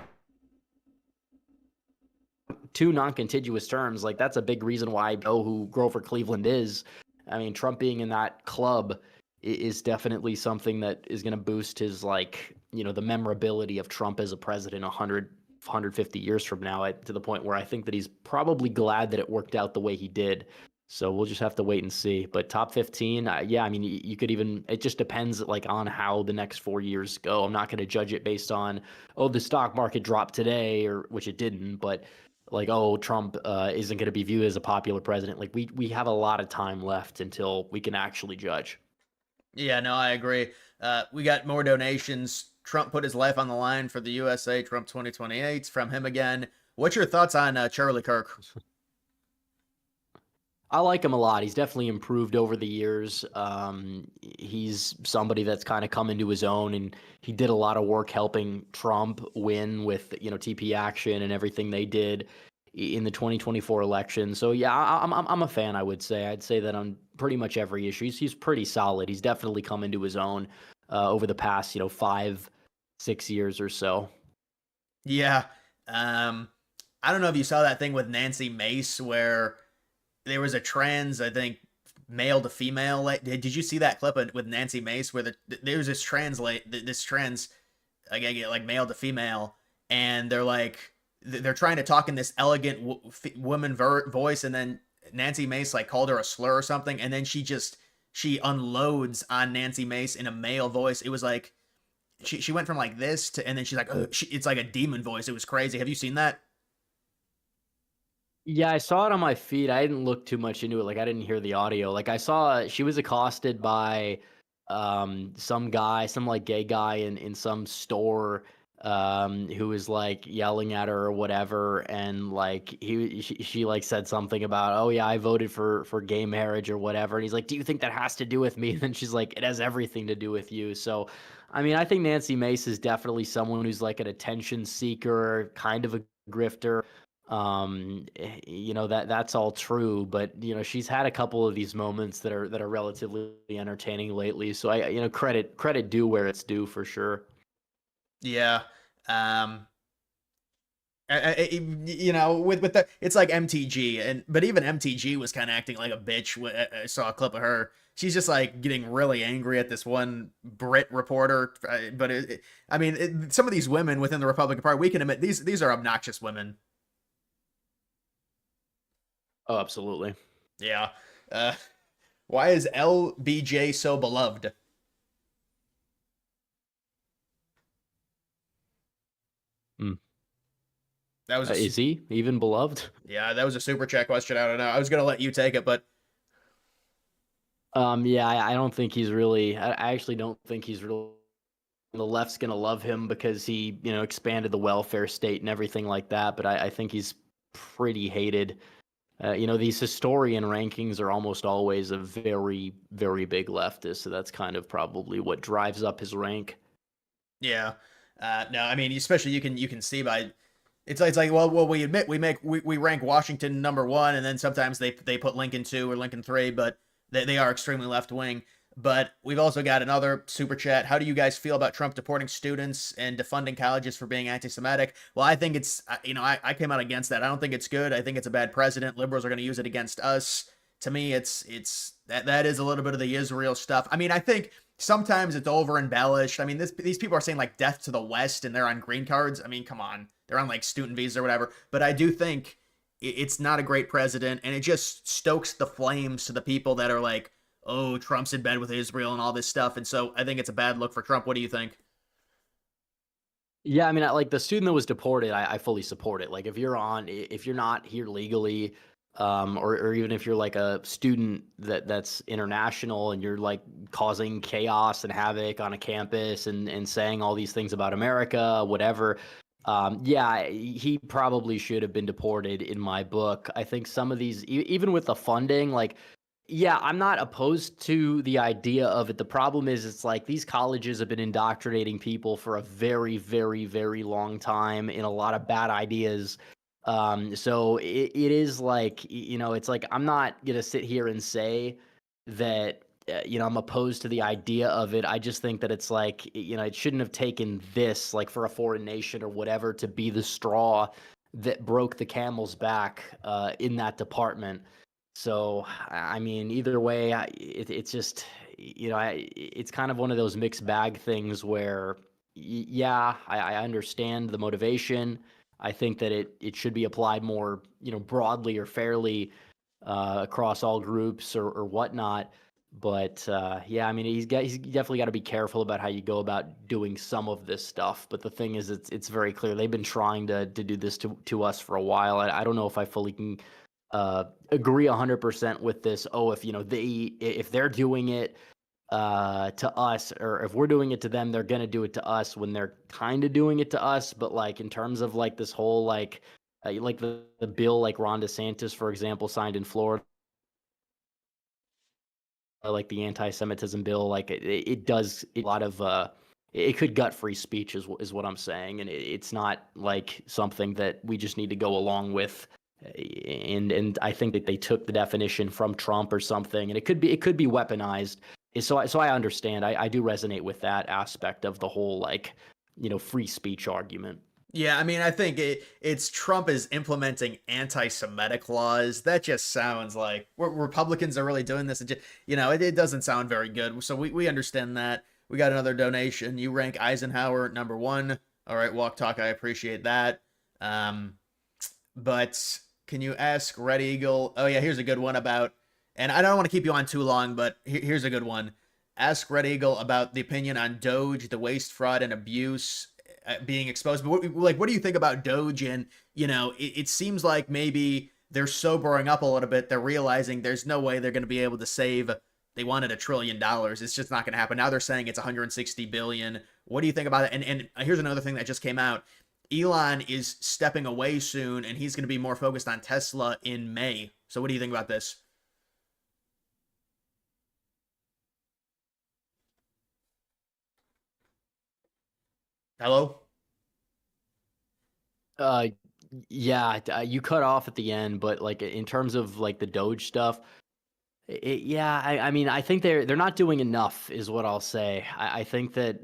two non-contiguous terms, like that's a big reason why I know who Grover Cleveland is. I mean, Trump being in that club is definitely something that is going to boost his, like, the memorability of Trump as a president 150 years from now, to the point where I think that he's probably glad that it worked out the way he did. So we'll just have to wait and see. But top 15, yeah, I mean, you could even, it just depends like on how the next 4 years go. I'm not going to judge it based on, oh, the stock market dropped today, or which it didn't, but like, oh, Trump isn't going to be viewed as a popular president. Like we have a lot of time left until we can actually judge. Yeah, no, I agree. We got more donations. Trump put his life on the line for the USA. Trump 2028 from him again. What's your thoughts on Charlie Kirk? I like him a lot. He's definitely improved over the years. He's somebody that's kind of come into his own, and he did a lot of work helping Trump win with TP Action and everything they did in the 2024 election. So yeah, I'm a fan. I'd say that on pretty much every issue, he's pretty solid. He's definitely come into his own over the past 5-6 years or so. Yeah. Um, I don't know if you saw that thing with Nancy Mace where there was a trans, I think, male to female. Did you see that clip with Nancy Mace where there was this trans, like male to female, and they're like they're trying to talk in this elegant woman voice, and then Nancy Mace like called her a slur or something, and then she unloads on Nancy Mace in a male voice. It was like she went from like this to, and then she's like, it's like a demon voice. It was crazy. Have you seen that? Yeah, I saw it on my feed. I didn't look too much into it. Like I didn't hear the audio. Like I saw she was accosted by some guy, some like gay guy in some store who was like yelling at her or whatever, and like she like said something about, "Oh yeah, I voted for gay marriage or whatever." And he's like, "Do you think that has to do with me?" And then she's like, "It has everything to do with you." So I mean, I think Nancy Mace is definitely someone who's like an attention seeker, kind of a grifter. That's all true, but she's had a couple of these moments that are relatively entertaining lately. So credit due where it's due for sure. Yeah. Um, with the it's like MTG, and but even MTG was kind of acting like a bitch. I saw a clip of her. She's just like getting really angry at this one Brit reporter. But I mean, some of these women within the Republican Party, we can admit these are obnoxious women. Oh, absolutely. Yeah. Uh, why is LBJ so beloved? Mm. That was a Is he even beloved? yeah, that was a super chat question. I don't know. I was gonna let you take it, but Yeah, I don't think he's really. I actually don't think he's really. The left's gonna love him because he, expanded the welfare state and everything like that. But I think he's pretty hated. These historian rankings are almost always a very, very big leftist. So that's kind of probably what drives up his rank. yeah. No, I mean, especially you can see by it's like well we admit we rank Washington number one, and then sometimes they put Lincoln two or Lincoln three, but they are extremely left wing. But we've also got another super chat. How do you guys feel about Trump deporting students and defunding colleges for being anti-Semitic? Well, I think it's I came out against that. I don't think it's good. I think it's a bad precedent. Liberals are going to use it against us. To me, it's that is a little bit of the Israel stuff. I mean, I think sometimes it's over embellished. I mean, these people are saying like death to the West, and they're on green cards. I mean, come on, they're on like student visas or whatever. But I do think it's not a great precedent, and it just stokes the flames to the people that are like, oh, Trump's in bed with Israel and all this stuff. And so I think it's a bad look for Trump. What do you think? Yeah, I mean, like the student that was deported, I fully support it. Like if you're not here legally, or even if you're like a student that's international and you're like causing chaos and havoc on a campus and saying all these things about America, whatever. Yeah, he probably should have been deported in my book. I think some of these, even with the funding, like yeah, I'm not opposed to the idea of it. The problem is, it's like these colleges have been indoctrinating people for a very, very, very long time in a lot of bad ideas. So it is like, it's like I'm not going to sit here and say that, I'm opposed to the idea of it. I just think that it's like, it shouldn't have taken this, like for a foreign nation or whatever, to be the straw that broke the camel's back in that department. So, I mean, either way, it's just, it's kind of one of those mixed bag things where, yeah, I understand the motivation. I think that it should be applied more, broadly or fairly across all groups or whatnot. But yeah, I mean, he's definitely got to be careful about how you go about doing some of this stuff. But the thing is, it's very clear they've been trying to do this to us for a while. I don't know if I fully can agree 100% with this. Oh, if they're doing it, to us, or if we're doing it to them, they're gonna do it to us when they're kind of doing it to us. But like in terms of like this whole like the bill like Ron DeSantis, for example, signed in Florida, like the anti-Semitism bill, like it does a lot of it could gut free speech is what I'm saying, and it's not like something that we just need to go along with. And I think that they took the definition from Trump or something, and it could be weaponized. So I understand. I do resonate with that aspect of the whole like free speech argument. Yeah, I mean, I think it's Trump is implementing anti-Semitic laws. That just sounds like Republicans are really doing this. It doesn't sound very good. So we understand that. We got another donation. You rank Eisenhower number one. All right, Walk Talk. I appreciate that. Um, but can you ask Red Eagle? Oh yeah, here's a good one about. And I don't want to keep you on too long, but here's a good one. Ask Red Eagle about the opinion on Doge, the waste, fraud, and abuse being exposed. But what do you think about Doge? And it seems like maybe they're sobering up a little bit. They're realizing there's no way they're going to be able to save. They wanted $1 trillion. It's just not going to happen. Now they're saying it's 160 billion. What do you think about it? And here's another thing that just came out. Elon is stepping away soon, and he's going to be more focused on Tesla in May. So what do you think about this? Hello? Uh, yeah, you cut off at the end, but like in terms of like the Doge stuff, yeah, I mean, I think they're not doing enough, is what I'll say. I think that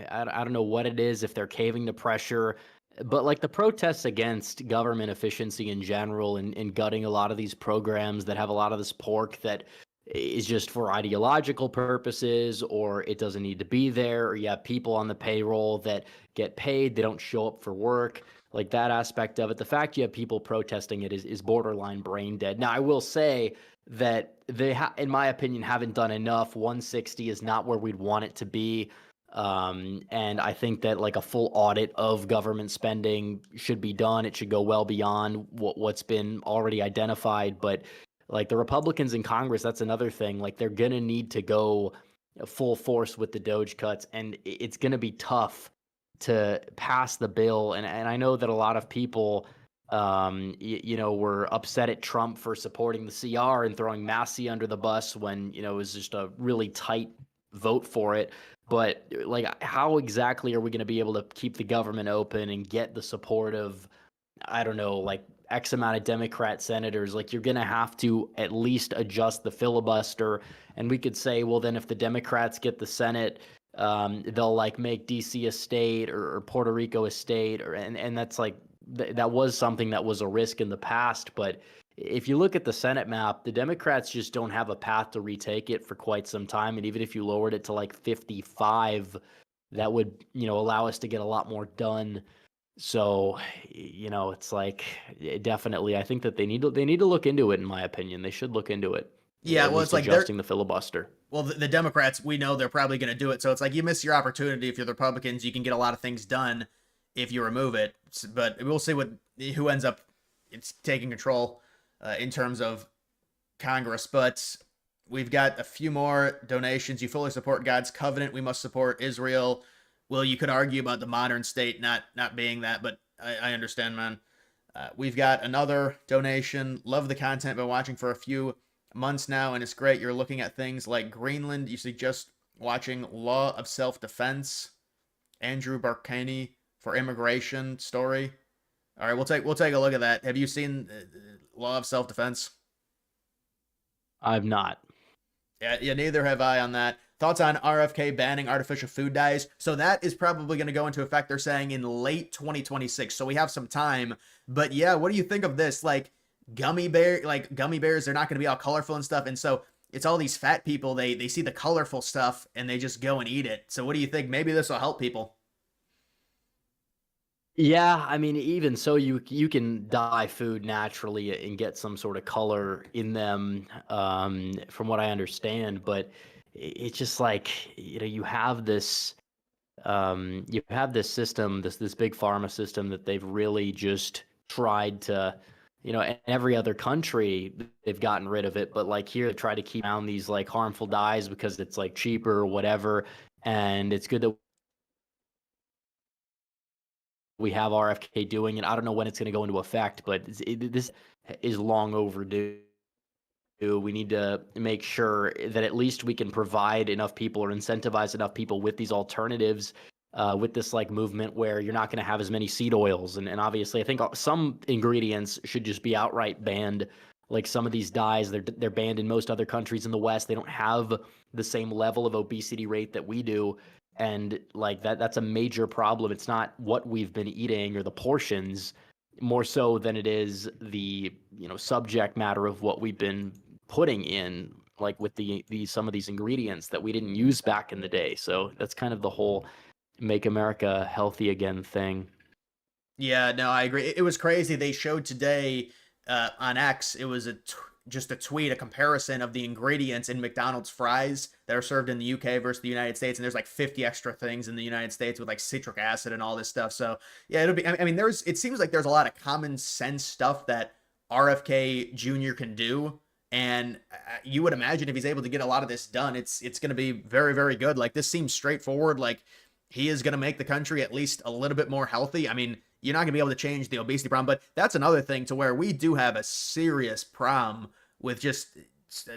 I don't know what it is, if they're caving to pressure, but like the protests against government efficiency in general, and gutting a lot of these programs that have a lot of this pork that is just for ideological purposes, or it doesn't need to be there, or you have people on the payroll that get paid, they don't show up for work. Like that aspect of it, the fact you have people protesting it is borderline brain dead. Now, I will say that in my opinion, haven't done enough. 160 is not where we'd want it to be. And I think that like a full audit of government spending should be done. It should go well beyond what's been already identified. But like the Republicans in Congress, that's another thing. Like they're going to need to go full force with the Doge cuts, and it's going to be tough to pass the bill. And I know that a lot of people were upset at Trump for supporting the CR and throwing Massey under the bus when, it was just a really tight vote for it. But like, how exactly are we going to be able to keep the government open and get the support of, I don't know, like X amount of Democrat senators? Like, you're going to have to at least adjust the filibuster. And we could say, well, then if the Democrats get the Senate, they'll like make DC a state, or Puerto Rico a state, and that's like, that was something that was a risk in the past. But if you look at the Senate map, the Democrats just don't have a path to retake it for quite some time. And even if you lowered it to like 55, that would, allow us to get a lot more done. So, it's like, definitely, I think that they need to look into it. In my opinion, they should look into it. Yeah, At well, least it's like adjusting the filibuster. the Democrats, we know they're probably going to do it. So it's like you miss your opportunity. If you're the Republicans, you can get a lot of things done if you remove it. But we'll see who ends up taking control in terms of Congress. But we've got a few more donations. You fully support God's covenant. We must support Israel. Well, you could argue about the modern state not being that, but I understand, man. We've got another donation. Love the content. Been watching for a few months now, and it's great. You're looking at things like Greenland. You suggest watching Law of Self-Defense. Andrew Barkany for immigration story. All right, we'll take a look at that. Have you seen Law of Self-Defense? I've not. Yeah, neither have I on that. Thoughts on RFK banning artificial food dyes? So that is probably going to go into effect, they're saying, in late 2026. So we have some time. But yeah, what do you think of this? Like gummy bears, they're not going to be all colorful and stuff. And so it's all these fat people, they see the colorful stuff and they just go and eat it. So what do you think? Maybe this will help people. Yeah, I mean, even so, you can dye food naturally and get some sort of color in them, from what I understand. But it's just like, you have this system, this big pharma system that they've really just tried to, in every other country they've gotten rid of it, but like here they try to keep down these like harmful dyes because it's like cheaper or whatever. And it's good that we have RFK doing it. I don't know when it's going to go into effect, but this is long overdue. We need to make sure that at least we can provide enough people or incentivize enough people with these alternatives, with this like movement where you're not going to have as many seed oils. And obviously, I think some ingredients should just be outright banned. Like some of these dyes, they're banned in most other countries in the West. They don't have the same level of obesity rate that we do. And like that's a major problem. It's not what we've been eating or the portions more so than it is the subject matter of what we've been putting in, like with the some of these ingredients that we didn't use back in the day. So that's kind of the whole make America healthy again thing. Yeah, no, I agree. It was crazy. They showed today on X. It was just a tweet, a comparison of the ingredients in McDonald's fries that are served in the UK versus the United States, and there's like 50 extra things in the United States with like citric acid and all this stuff. So yeah, it'll be. I mean, it seems like there's a lot of common sense stuff that RFK Jr. can do. And you would imagine if he's able to get a lot of this done, it's going to be very, very good. Like this seems straightforward. Like he is going to make the country at least a little bit more healthy. I mean, you're not going to be able to change the obesity problem, but that's another thing to where we do have a serious problem with just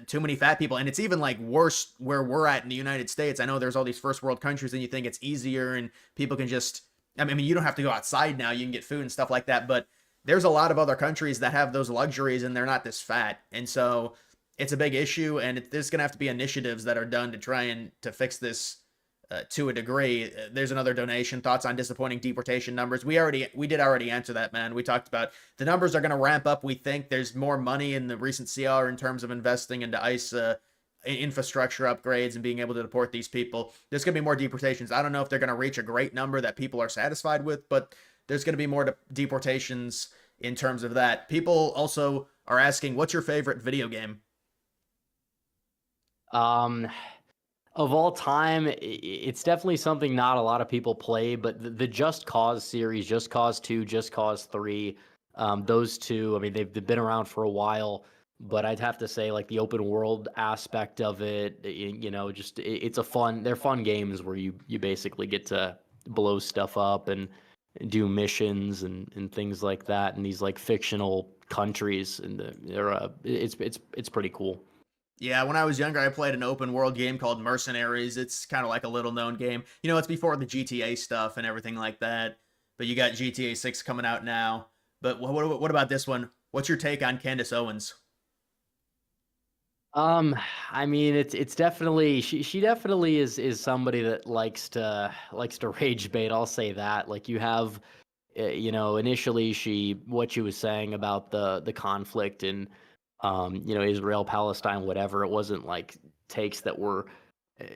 too many fat people. And it's even like worse where we're at in the United States. I know there's all these first world countries and you think it's easier and people can just, I mean, you don't have to go outside now. You can get food and stuff like that. But there's a lot of other countries that have those luxuries and they're not this fat. And so it's a big issue. And there's going to have to be initiatives that are done to try and to fix this to a degree. There's another donation. Thoughts on disappointing deportation numbers? We did already answer that, man. We talked about the numbers are going to ramp up. We think there's more money in the recent CR in terms of investing into ICE infrastructure upgrades and being able to deport these people. There's going to be more deportations. I don't know if they're going to reach a great number that people are satisfied with, but there's going to be more deportations in terms of that. People also are asking, what's your favorite video game? Of all time, it's definitely something not a lot of people play, but the Just Cause series, Just Cause 2, Just Cause 3, those two, I mean, they've been around for a while, but I'd have to say like the open world aspect of it, just it's they're fun games where you basically get to blow stuff up and do missions and things like that in these like fictional countries, and it's pretty cool. Yeah, when I was younger, I played an open world game called Mercenaries. It's kind of like a little known game. It's before the GTA stuff and everything like that. But you got GTA 6 coming out now. But what about this one? What's your take on Candace Owens? I mean, it's definitely she definitely is somebody that likes to rage bait. I'll say that. Like you have, initially what she was saying about the conflict in, Israel, Palestine, whatever. It wasn't like takes that were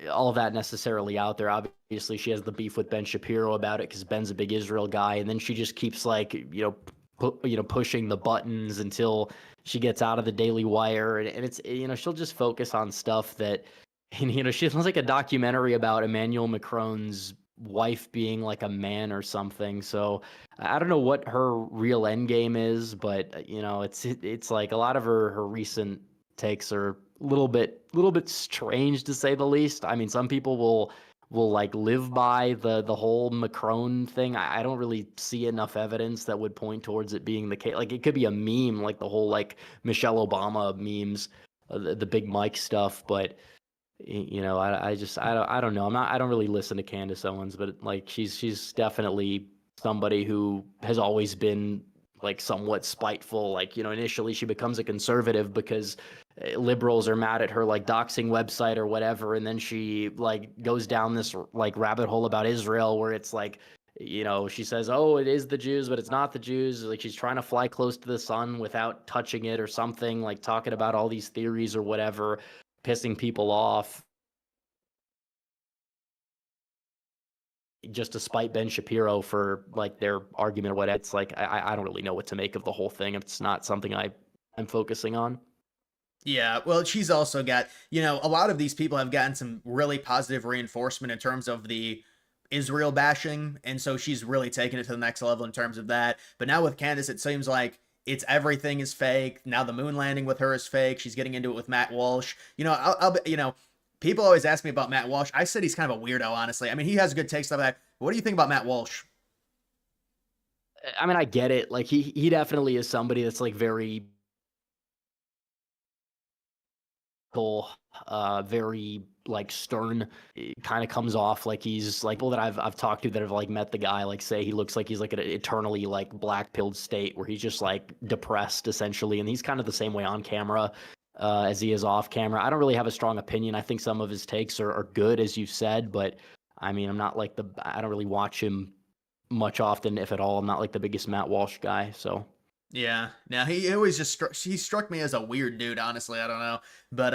all that necessarily out there. Obviously, she has the beef with Ben Shapiro about it because Ben's a big Israel guy, and then she just keeps like pushing the buttons until she gets out of the Daily Wire, and it's she'll just focus on stuff that, and she has like a documentary about Emmanuel Macron's wife being like a man or something. So I don't know what her real end game is, but it's like a lot of her recent takes are a little bit strange to say the least. I mean, some people will like live by the whole Macron thing. I don't really see enough evidence that would point towards it being the case. Like it could be a meme, like the whole like Michelle Obama memes, the big Mike stuff, but I don't know. I don't really listen to Candace Owens, but like she's definitely somebody who has always been like somewhat spiteful. Like, initially she becomes a conservative because liberals are mad at her like doxing website or whatever, and then she like goes down this like rabbit hole about Israel where it's like, she says, oh, it is the Jews, but it's not the Jews. Like she's trying to fly close to the sun without touching it or something, like talking about all these theories or whatever, pissing people off just to spite Ben Shapiro for like their argument or whatever. It's like I don't really know what to make of the whole thing. It's not something I'm focusing on. Yeah, well, she's also got, a lot of these people have gotten some really positive reinforcement in terms of the Israel bashing. And so she's really taken it to the next level in terms of that. But now with Candace, it seems like it's everything is fake. Now the moon landing with her is fake. She's getting into it with Matt Walsh. People always ask me about Matt Walsh. I said he's kind of a weirdo, honestly. I mean, he has good takes, stuff like that. What do you think about Matt Walsh? I mean, I get it. Like he definitely is somebody that's like very very like stern. It kind of comes off like he's like people that I've talked to that have like met the guy like say he looks like he's like an eternally like black pilled state where he's just like depressed essentially, and he's kind of the same way on camera as he is off camera. I don't really have a strong opinion. I think some of his takes are good as you said, but I mean I'm not like I don't really watch him much often if at all. I'm not like the biggest Matt Walsh guy, so. Yeah. Now he always he struck me as a weird dude. Honestly, I don't know, but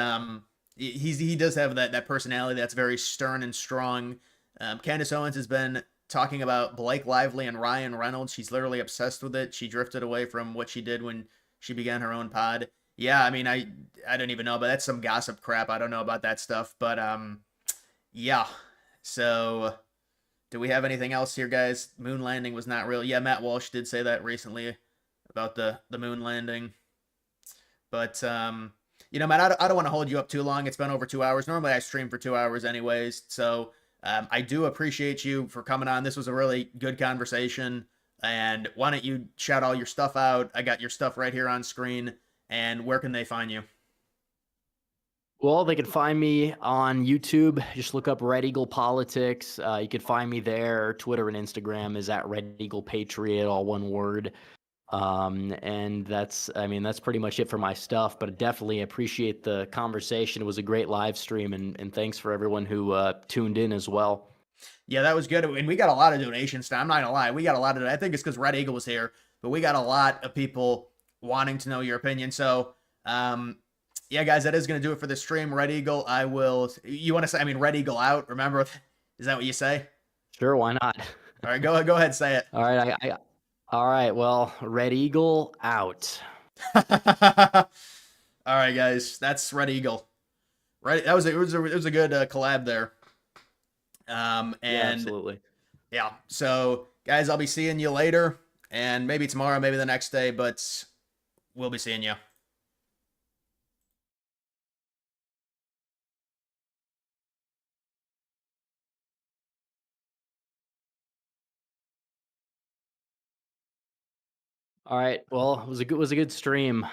he does have that personality that's very stern and strong. Candace Owens has been talking about Blake Lively and Ryan Reynolds. She's literally obsessed with it. She drifted away from what she did when she began her own pod. Yeah, I mean, I don't even know, but that's some gossip crap. I don't know about that stuff, but yeah. So, do we have anything else here, guys? Moon landing was not real. Yeah, Matt Walsh did say that recently about the moon landing. But man, I don't want to hold you up too long. It's been over 2 hours. Normally, I stream for 2 hours, anyways. So I do appreciate you for coming on. This was a really good conversation. And why don't you shout all your stuff out? I got your stuff right here on screen. And where can they find you? Well, they can find me on YouTube. Just look up Red Eagle Politics. You can find me there. Twitter and Instagram is at Red Eagle Patriot, all one word. And I mean, that's pretty much it for my stuff, but I definitely appreciate the conversation. It was a great live stream, and thanks for everyone who tuned in as well. Yeah, that was good. And we got a lot of donations now. I'm not gonna lie. We got a lot of I think it's because Red Eagle was here, but we got a lot of people wanting to know your opinion. So yeah, guys, that is gonna do it for the stream. Red Eagle, you wanna say, I mean, Red Eagle out, remember? Is that what you say? Sure, why not? All right, go ahead, say it. All right, all right. Well, Red Eagle out. All right, guys, that's Red Eagle. Right, it was a good collab there. Yeah, And absolutely. yeah, so guys, I'll be seeing you later, and maybe tomorrow, maybe the next day, but we'll be seeing you. All right. Well, it was a good stream.